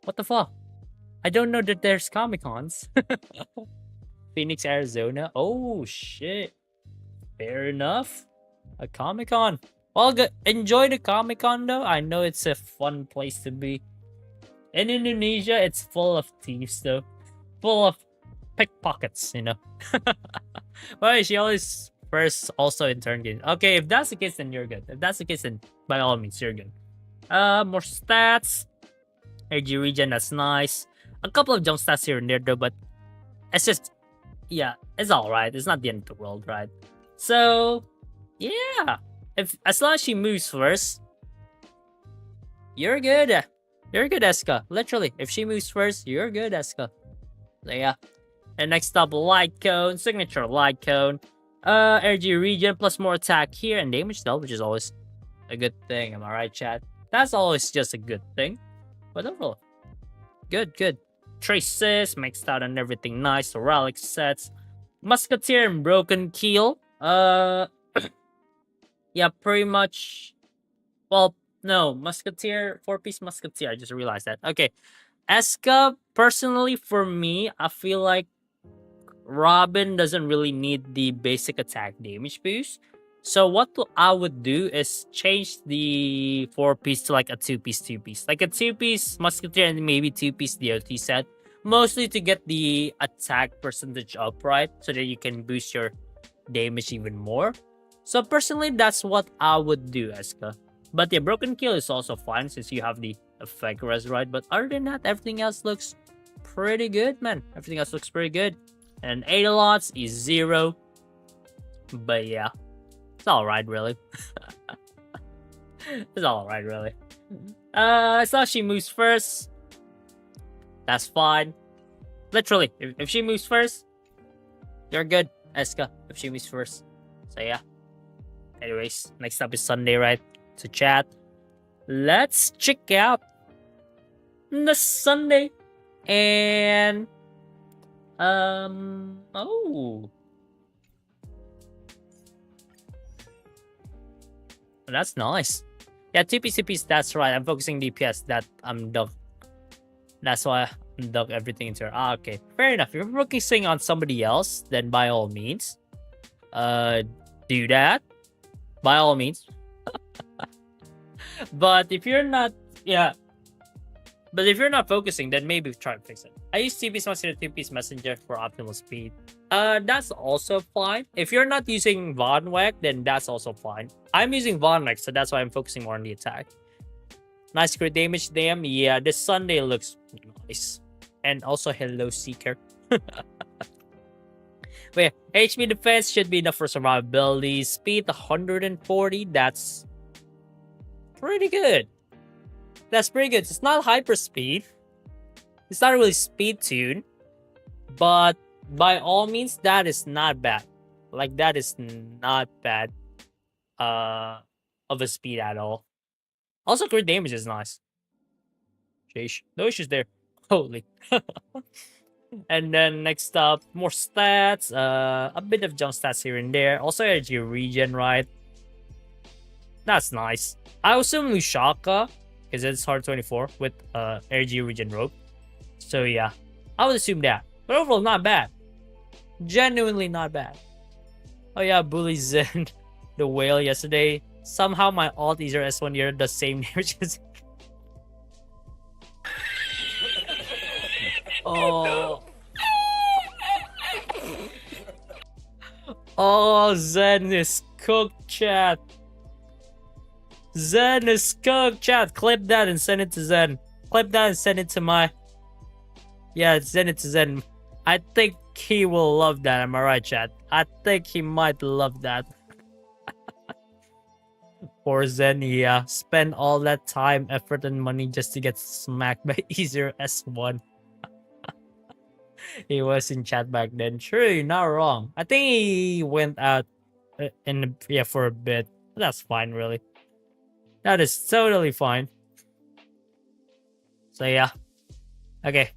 What the fuck? I don't know that there's Comic Cons. Phoenix, Arizona. Oh shit. Fair enough. A Comic Con. Well, enjoy the Comic Con though. I know it's a fun place to be. In Indonesia, it's full of thieves though. Full of pickpockets, you know. Well, she always first also in turn game. Okay, if that's the case, then you're good. If that's the case, then by all means, you're good. More stats. Energy regen, that's nice. A couple of jump stats here and there though, but it's just, yeah, it's alright. It's not the end of the world, right? So, yeah. As long as she moves first, you're good. You're good, Eska. Literally, if she moves first, you're good, Eska. So yeah. And next up, light cone, signature light cone. Energy regen plus more attack here and damage dealt, which is always a good thing. Am I right, chat? That's always just a good thing. But overall, good. Traces, maxed out and everything nice. The relic sets. Musketeer and broken keel. Yeah, pretty much. Well, no, Musketeer, 4-piece Musketeer. I just realized that. Okay. Eska, personally, for me, I feel like Robin doesn't really need the basic attack damage boost. So what I would do is change the 4-piece to like a 2-piece. Like a 2-piece Musketeer and maybe 2-piece DOT set. Mostly to get the attack percentage up, right? So that you can boost your damage even more. So personally, that's what I would do, Eska. But yeah, broken kill is also fine since you have the effect res, right? But other than that, everything else looks pretty good, man. Everything else looks pretty good. And Adalots is 0. But yeah, it's alright, really. It's alright, really. As long as she moves first, that's fine. Literally, if she moves first, you're good, Eska, if she moves first. So yeah. Anyways, next up is Sunday, right? So chat, let's check out the Sunday. And oh, that's nice. Yeah, 2P, that's right. I'm focusing DPS. That I'm dug. That's why I dug everything into her. Ah, okay. Fair enough. If you're focusing on somebody else, then by all means, do that. By all means. But if you're not, yeah. But if you're not focusing, then maybe try to fix it. I use 2-piece Messenger, 2-piece Messenger for optimal speed. That's also fine. If you're not using Von Whack, then that's also fine. I'm using Von Whack, so that's why I'm focusing more on the attack. Nice crit damage, damn. Yeah, this Sunday looks nice. And also, hello, Seeker. But yeah, HP defense should be enough for survivability. Speed 140, that's pretty good. That's pretty good. It's not hyper speed. It's not really speed tune. But by all means, that is not bad. Like, that is not bad of a speed at all. Also, crit damage is nice. Sheesh. No issues there. Holy. And then next up, more stats. A bit of jump stats here and there. Also, energy regen, right? That's nice. I assume Lushaka, because it's hard 24 with energy regen rope. So yeah, I would assume that. But overall, not bad. Genuinely not bad. Oh yeah, Bully Zen, the whale yesterday. Somehow my alt Easer S1 here does same damage as. Oh. Oh, Zen is cooked, chat. Zen is cooked, chat. Clip that and send it to Zen. Clip that and send it to my. Yeah, send it to Zen. I think he will love that. Am I right, chat? I think he might love that. Poor Zen, yeah. Spend all that time, effort, and money just to get smacked by Easer S1. He was in chat back then. Sure, you're not wrong. I think he went out for a bit. That's fine, really. That is totally fine. So yeah. Okay.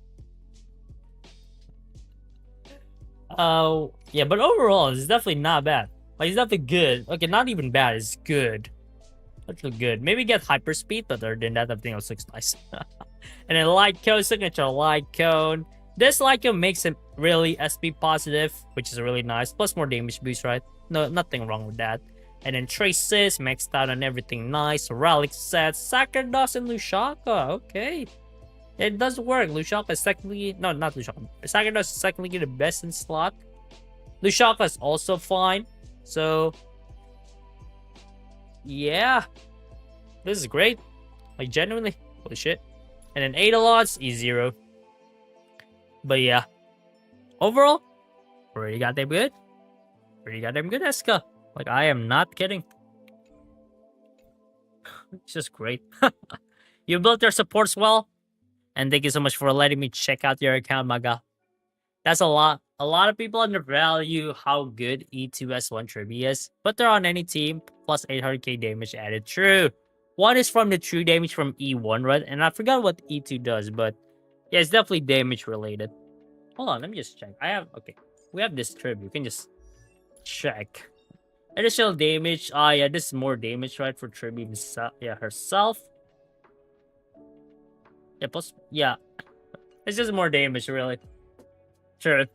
Yeah, but overall, it's definitely not bad. Like, it's definitely good. Okay, not even bad. It's good. That's look good. Maybe get hyperspeed, but other than that, everything else looks nice. And then light cone, signature light cone. This light cone makes it really SP positive, which is really nice. Plus more damage boost, right? No, nothing wrong with that. And then traces, maxed out on everything nice. Relic sets, Sacerdoce and Lushaka. Okay. It does work. Lushaka is technically... No, not Lushaka. Sacerdoce is technically the best in slot. Lushaka is also fine. So... yeah. This is great. Like, genuinely. Holy shit. And then Adalots, E0. But yeah. Overall, pretty goddamn good. Pretty goddamn good, Eska. Like, I am not kidding. It's just great. You built your supports well. And thank you so much for letting me check out your account, Maga. That's a lot. A lot of people undervalue how good E2S1 Tribby is. But they're on any team. Plus 800k damage added. True. One is from the true damage from E1, right? And I forgot what E2 does. But yeah, it's definitely damage related. Hold on, let me just check. Okay. We have this Tribby. We can just check. Additional damage. Yeah, this is more damage, right? For Tribby herself. Yeah, plus, yeah. It's just more damage, really. Sure.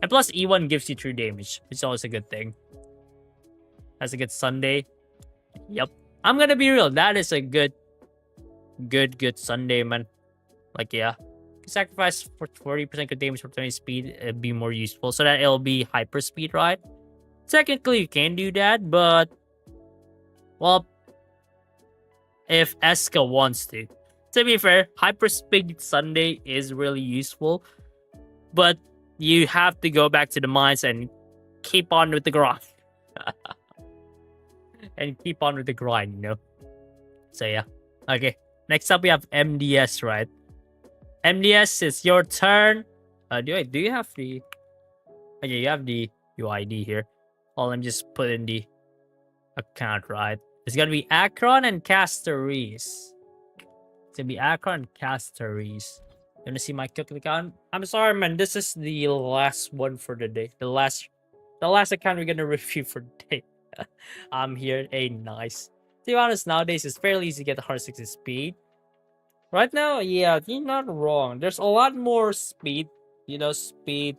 And plus, E1 gives you true damage, which is always a good thing. That's a good Sunday. Yep. I'm gonna be real. That is a good Sunday, man. Like, yeah. Sacrifice for 40% good damage for 20 speed. It'd be more useful. So that it'll be hyper speed, right? Technically, you can do that, but... well... if Eska wants to. To be fair, hyperspeed Sunday is really useful, but you have to go back to the mines and keep on with the grind. And keep on with the grind, you know? So yeah. Okay, next up we have MDS, right? MDS, it's your turn. Do you have the... okay, you have the UID here. Oh, let me just put in the account, right? It's gonna be Acheron and Casteries. It's gonna be Acheron and Casteries. You wanna see my cook account? I'm sorry, man. This is the last one for the day. The last account we're gonna review for the day. I'm here. Hey, nice. To be honest, nowadays it's fairly easy to get the hard 60 speed. Right now, yeah, you're not wrong. There's a lot more speed. You know, speed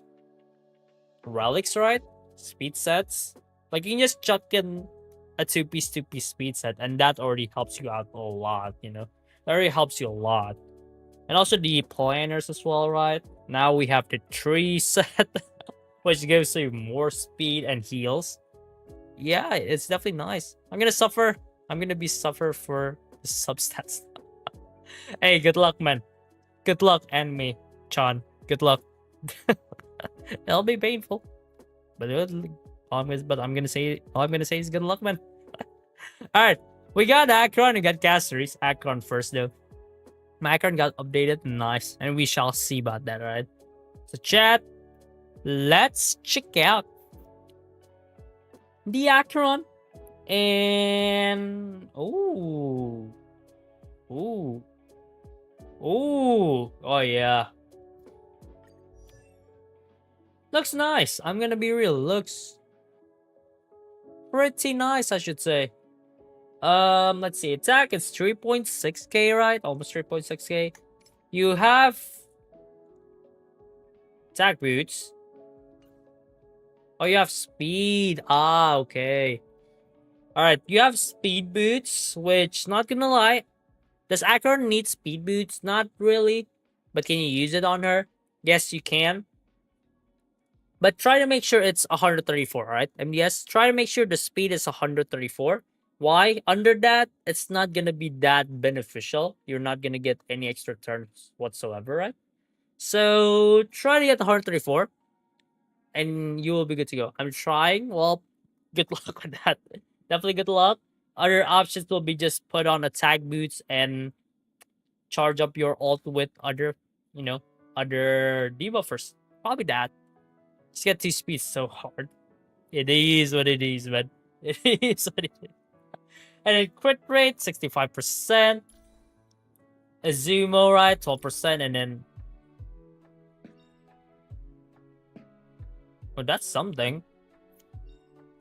relics, right? Speed sets. Like, you can just chuck in a two-piece speed set, and that already helps you out a lot, you know? That already helps you a lot. And also the planners as well, right? Now we have the tree set, which gives you more speed and heals. Yeah, it's definitely nice. I'm gonna be suffer for the substats. Hey, good luck, man. Good luck, and me, Chan. Good luck. It'll be painful, but I'm gonna say is good luck, man. All right, we got Acheron, we got Casteries. Acheron first, though. My Acheron got updated, nice, and we shall see about that. All right. So, chat, let's check out the Acheron, and oh yeah. Looks nice. I'm gonna be real. Looks pretty nice, I should say. Let's see. Attack is 3.6k, right? Almost 3.6k. You have attack boots. Oh, you have speed. Ah, okay. Alright, you have speed boots, which, not gonna lie, does Acheron need speed boots? Not really. But can you use it on her? Yes, you can. But try to make sure it's 134, right? MDS, try to make sure the speed is 134. Why? Under that, it's not gonna be that beneficial. You're not gonna get any extra turns whatsoever, right? So try to get 134, and you will be good to go. I'm trying. Well, good luck with that. Definitely good luck. Other options will be just put on attack boots and charge up your ult with other, other debuffers. Probably that. Just get 2 speeds so hard. It is what it is, man. It is what it is. And then crit rate, 65%. Azumo, right? 12%. And then Well, that's something.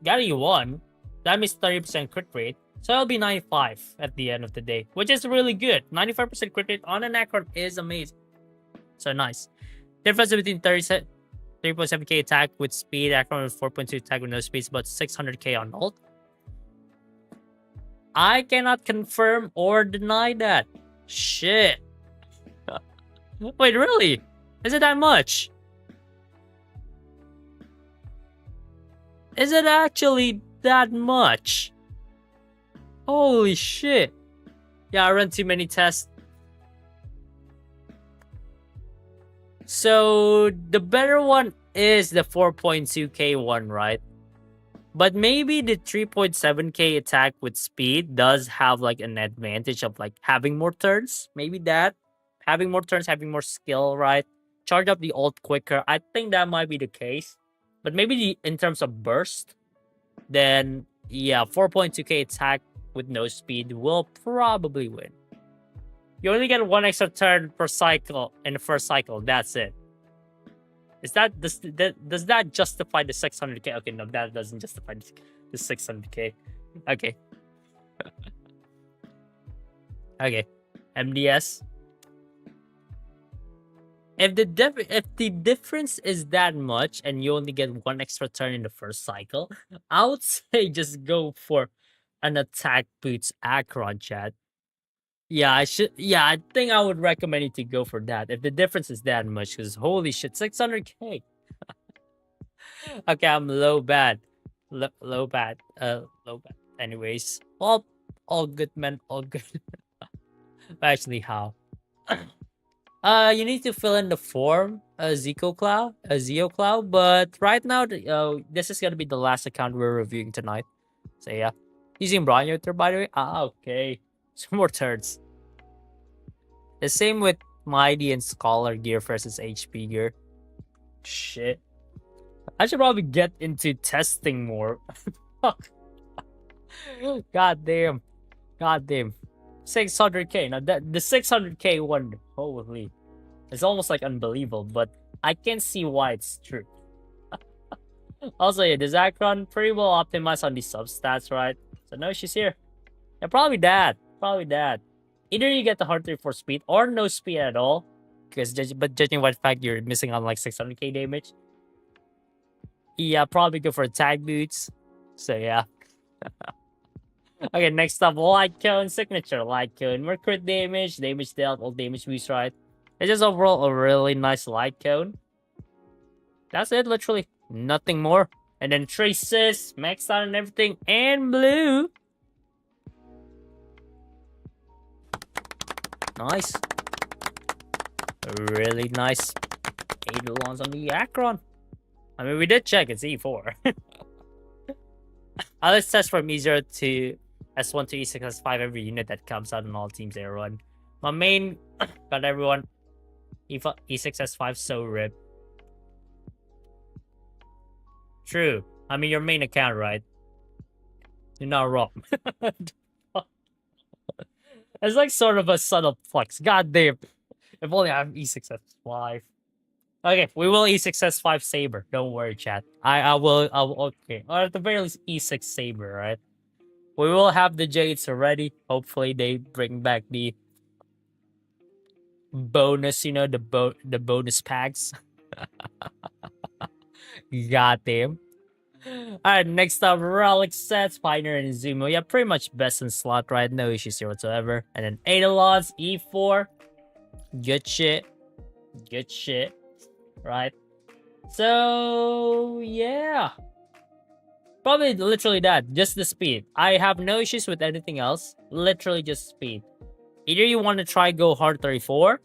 Got E1. That means 30% crit rate. So it'll be 95 at the end of the day, which is really good. 95% crit rate on an Acheron is amazing. So nice. Difference between 3.7k attack with speed, Acheron with 4.2 attack with no speed is about 600k on ult. I cannot confirm or deny that. Shit. Wait, really? Is it that much? Is it actually that much? Holy shit. Yeah, I ran too many tests. So the better one is the 4.2k one, right? But maybe the 3.7k attack with speed does have like an advantage of like having more turns. Maybe that. Having more turns, having more skill, right? Charge up the ult quicker. I think that might be the case. But maybe in terms of burst, then yeah, 4.2k attack with no speed will probably win. You only get one extra turn per cycle in the first cycle. That's it. Does that justify the 600k? Okay, no, that doesn't justify the 600k. Okay. Okay. MDS. If the difference is that much and you only get one extra turn in the first cycle, I would say just go for an attack boots Acheron, chat. Yeah, I think I would recommend you to go for that if the difference is that much. Because holy shit, 600k. Okay, I'm low bad. Low bad. Low bad. Anyways, all good, man. All good. Actually, how? You need to fill in the form, Zeo Cloud. But right now, this is gonna be the last account we're reviewing tonight. So yeah, using Bronyo by the way. Okay. Some more turns. The same with Mighty and Scholar gear versus HP gear. Shit. I should probably get into testing more. Fuck. God damn. 600k. Now the 600k one, holy. It's almost like unbelievable, but I can see why it's true. Also, yeah, this Acheron pretty well optimized on the substats, right? So no, she's here. Yeah, probably that. Either you get the hard 3 for speed or no speed at all. But judging by the fact you're missing on like 600k damage. Yeah, probably go for attack boots. So yeah. Okay, next up, light cone signature. Light cone. More crit damage dealt, all damage boost, right? It's just overall a really nice light cone. That's it, literally. Nothing more. And then traces, maxed out and everything, and blue. Nice. Really nice. 8 Elons on the Acheron. I mean, we did check, it's E4. Let's test from E0 to S1 to E6, S5 every unit that comes out in all teams they run. My main got everyone E6, S5 so ripped. True. I mean, your main account, right? You're not wrong. It's like sort of a subtle flex. God damn. If only I have E6, S5. Okay, we will E6, S5 Saber. Don't worry, chat. I will, okay. Or at the very least, E6 Saber, right? We will have the Jades already. Hopefully, they bring back the bonus, you know, the bonus packs. Goddamn. Alright, next up, Relic sets, Pioneer and Zumo. Yeah, pretty much best in slot, right? No issues here whatsoever. And then Eidolons, E4. Good shit. Right? So, yeah. Probably literally that. Just the speed. I have no issues with anything else. Literally just speed. Either you want to try go hard 34,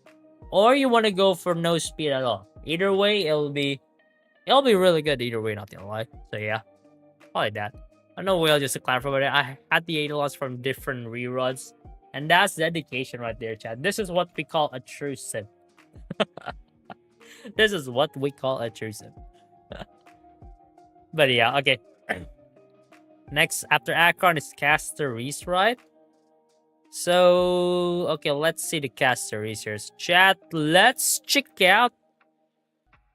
or you want to go for no speed at all. Either way, it'll be really good either way, not gonna lie. So yeah, probably that. I know we'll just to clarify about it. I had the Eidolons from different reruns, and that's dedication right there, chat. This is what we call a true sim. This is what we call a true sim. But yeah, okay. Next, after Acheron is Caster Reese, right? So, okay, let's see the Caster Reese here. Chat, let's check out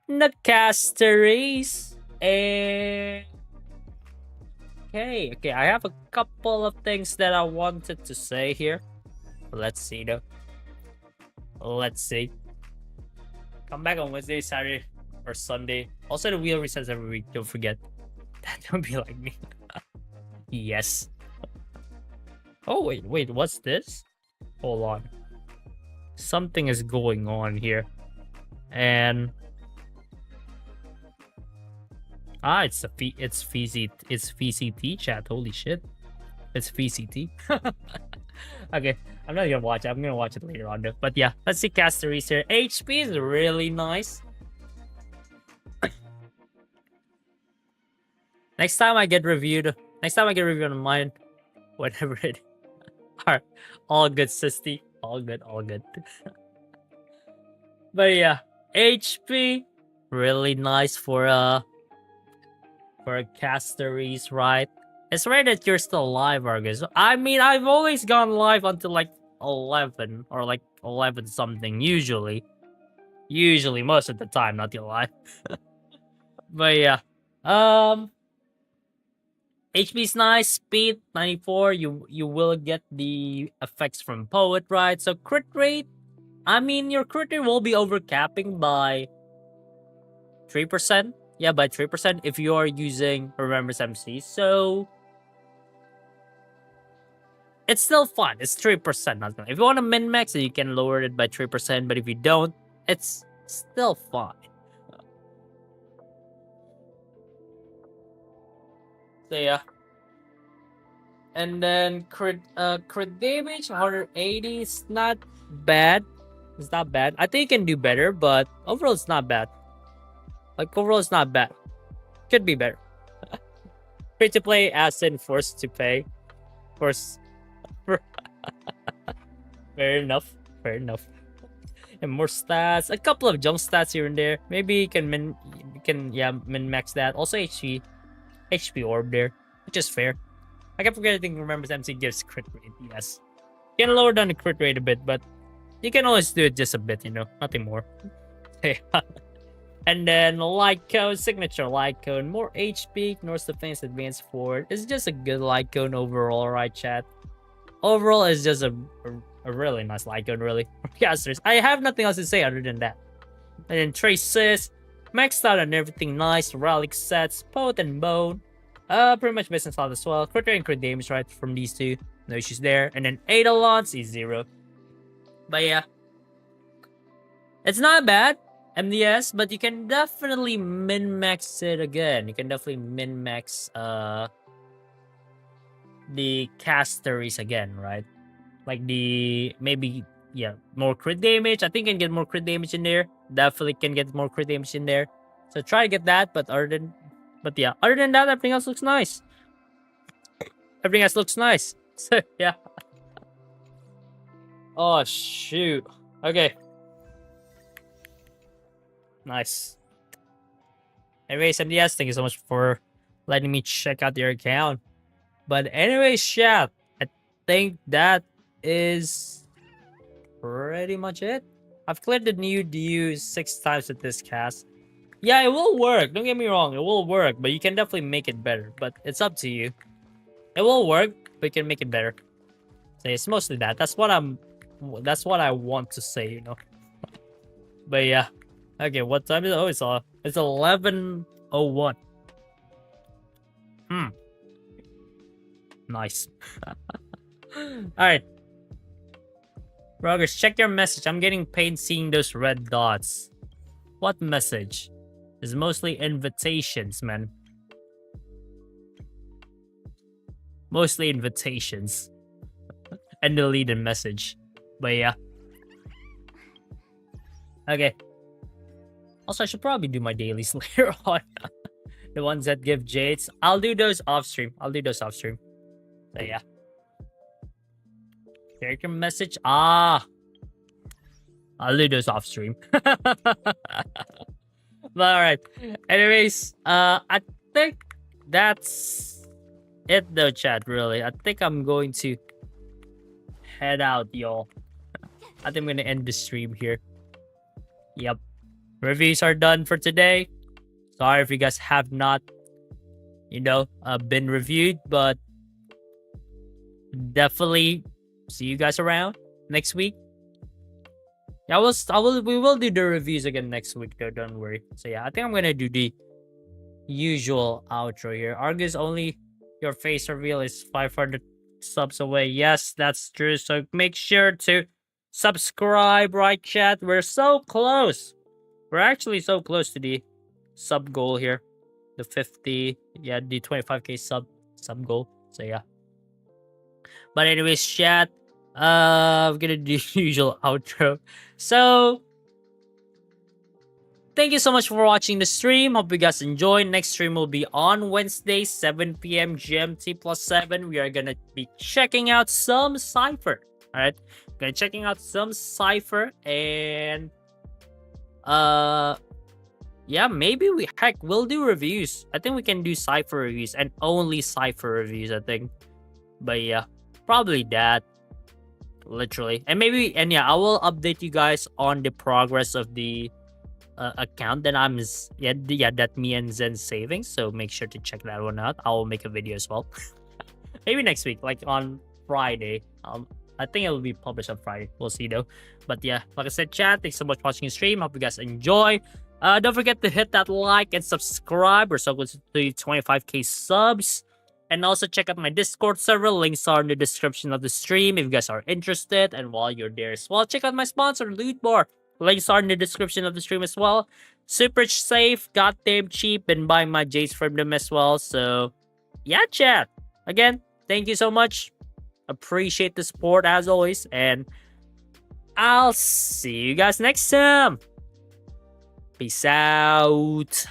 the Caster Reese. And okay, I have a couple of things that I wanted to say here. Let's see though. Let's see. Come back on Wednesday, Saturday, or Sunday. Also, the wheel resets every week. Don't forget. Don't be like me. Yes. Oh wait, what's this? Hold on. Something is going on here, and it's VCT chat. Holy shit, it's VCT. Okay, I'm not gonna watch it. I'm gonna watch it later on though. But yeah, let's see casteries here. HP is really nice. Next time I get reviewed on mine, whatever it is. Alright, all good, Sisty. All good. But yeah, HP really nice for casteries, right? It's rare that you're still alive, Argus. I mean, I've always gone live until like 11 or like 11 something usually. Usually, most of the time, not till live. But yeah, HP's nice, speed 94. You will get the effects from Poet, right? So crit rate, I mean, your crit rate will be overcapping by 3%. Yeah, by 3% if you are using Remembrance MC. So it's still fun. It's 3%. Not gonna. If you want to min max, you can lower it by 3%. But if you don't, it's still fine. So yeah. And then crit damage 180 is not bad. It's not bad. I think you can do better, but overall it's not bad. Like overall it's not bad. Could be better. Free to play as in forced to pay. Force. Fair enough. And more stats. A couple of jump stats here and there. Maybe you can min max that. Also HP orb there, which is fair. I kept forgetting Remembrance MC gives crit rate, yes. You can lower down the crit rate a bit, but you can always do it just a bit, nothing more. And then light cone, signature light cone, more HP, ignores defense, advance forward. It's just a good light cone overall, right, chat? Overall, it's just a really nice light cone, really. Casters. I have nothing else to say other than that. And then traces, maxed out and everything nice, relic sets, poet and bone. Pretty much business slot as well. Crit rate and crit damage, right, from these two. No issues there. And then Eidolons is 0. But yeah. It's not bad, MDS, but you can definitely min-max it again. You can definitely min-max the casteries again, right? Like more crit damage. I think you can get more crit damage in there. Definitely can get more crit damage in there. So try to get that, but other than that, everything else looks nice. Everything else looks nice. So yeah. Oh shoot. Okay. Nice. Anyways, MDS, thank you so much for letting me check out your account. But anyways, chat, I think that is pretty much it. I've cleared the new DU 6 times with this cast. Yeah, it will work. Don't get me wrong, it will work, but you can definitely make it better. But it's up to you. It will work, but you can make it better. So it's mostly that. That's what I want to say, But yeah. Okay, what time is it? Oh, it's 11:01. Nice. Alright. Rogers, check your message. I'm getting pain seeing those red dots. What message? It's mostly invitations, man. Mostly invitations. And deleted message. But yeah. Okay. Also, I should probably do my dailies later on. The ones that give jades. I'll do those off stream. So yeah. Character message. I'll do those off stream. But alright. Anyways, I think that's it though, chat, really. I think I'm going to head out, y'all. I think I'm gonna end the stream here. Yep. Reviews are done for today. Sorry if you guys have not, been reviewed, but definitely see you guys around next week. Yeah, we will do the reviews again next week though, don't worry. So yeah, I think I'm gonna do the usual outro here. Argus, only your face reveal is 500 subs away. Yes, that's true. So make sure to subscribe, right, chat? We're so close. We're actually so close to the sub goal here. The 50, yeah, the 25k sub goal. So yeah. But anyways, chat, I'm gonna do the usual outro. So thank you so much for watching the stream. Hope you guys enjoy. Next stream will be on Wednesday, 7 p.m. GMT +7. We are gonna be checking out some Cipher. Alright? Checking out some Cipher, and yeah, maybe we'll do reviews. I think we can do Cipher reviews and only Cipher reviews, I think. But yeah, probably that. Literally. And yeah, I will update you guys on the progress of the account that that me and Zen saving. So make sure to check that one out. I will make a video as well. Maybe next week, like on Friday. I think it will be published on Friday. We'll see though. But yeah, like I said, chat, thanks so much for watching the stream. Hope you guys enjoy. Don't forget to hit that like and subscribe. We're so close to 25k subs. And also check out my Discord server. Links are in the description of the stream if you guys are interested. And while you're there as well, check out my sponsor, Lootbar. Links are in the description of the stream as well. Super safe, goddamn cheap, and buying my Jays from them as well. So yeah, chat. Again, thank you so much. Appreciate the support as always. And I'll see you guys next time. Peace out.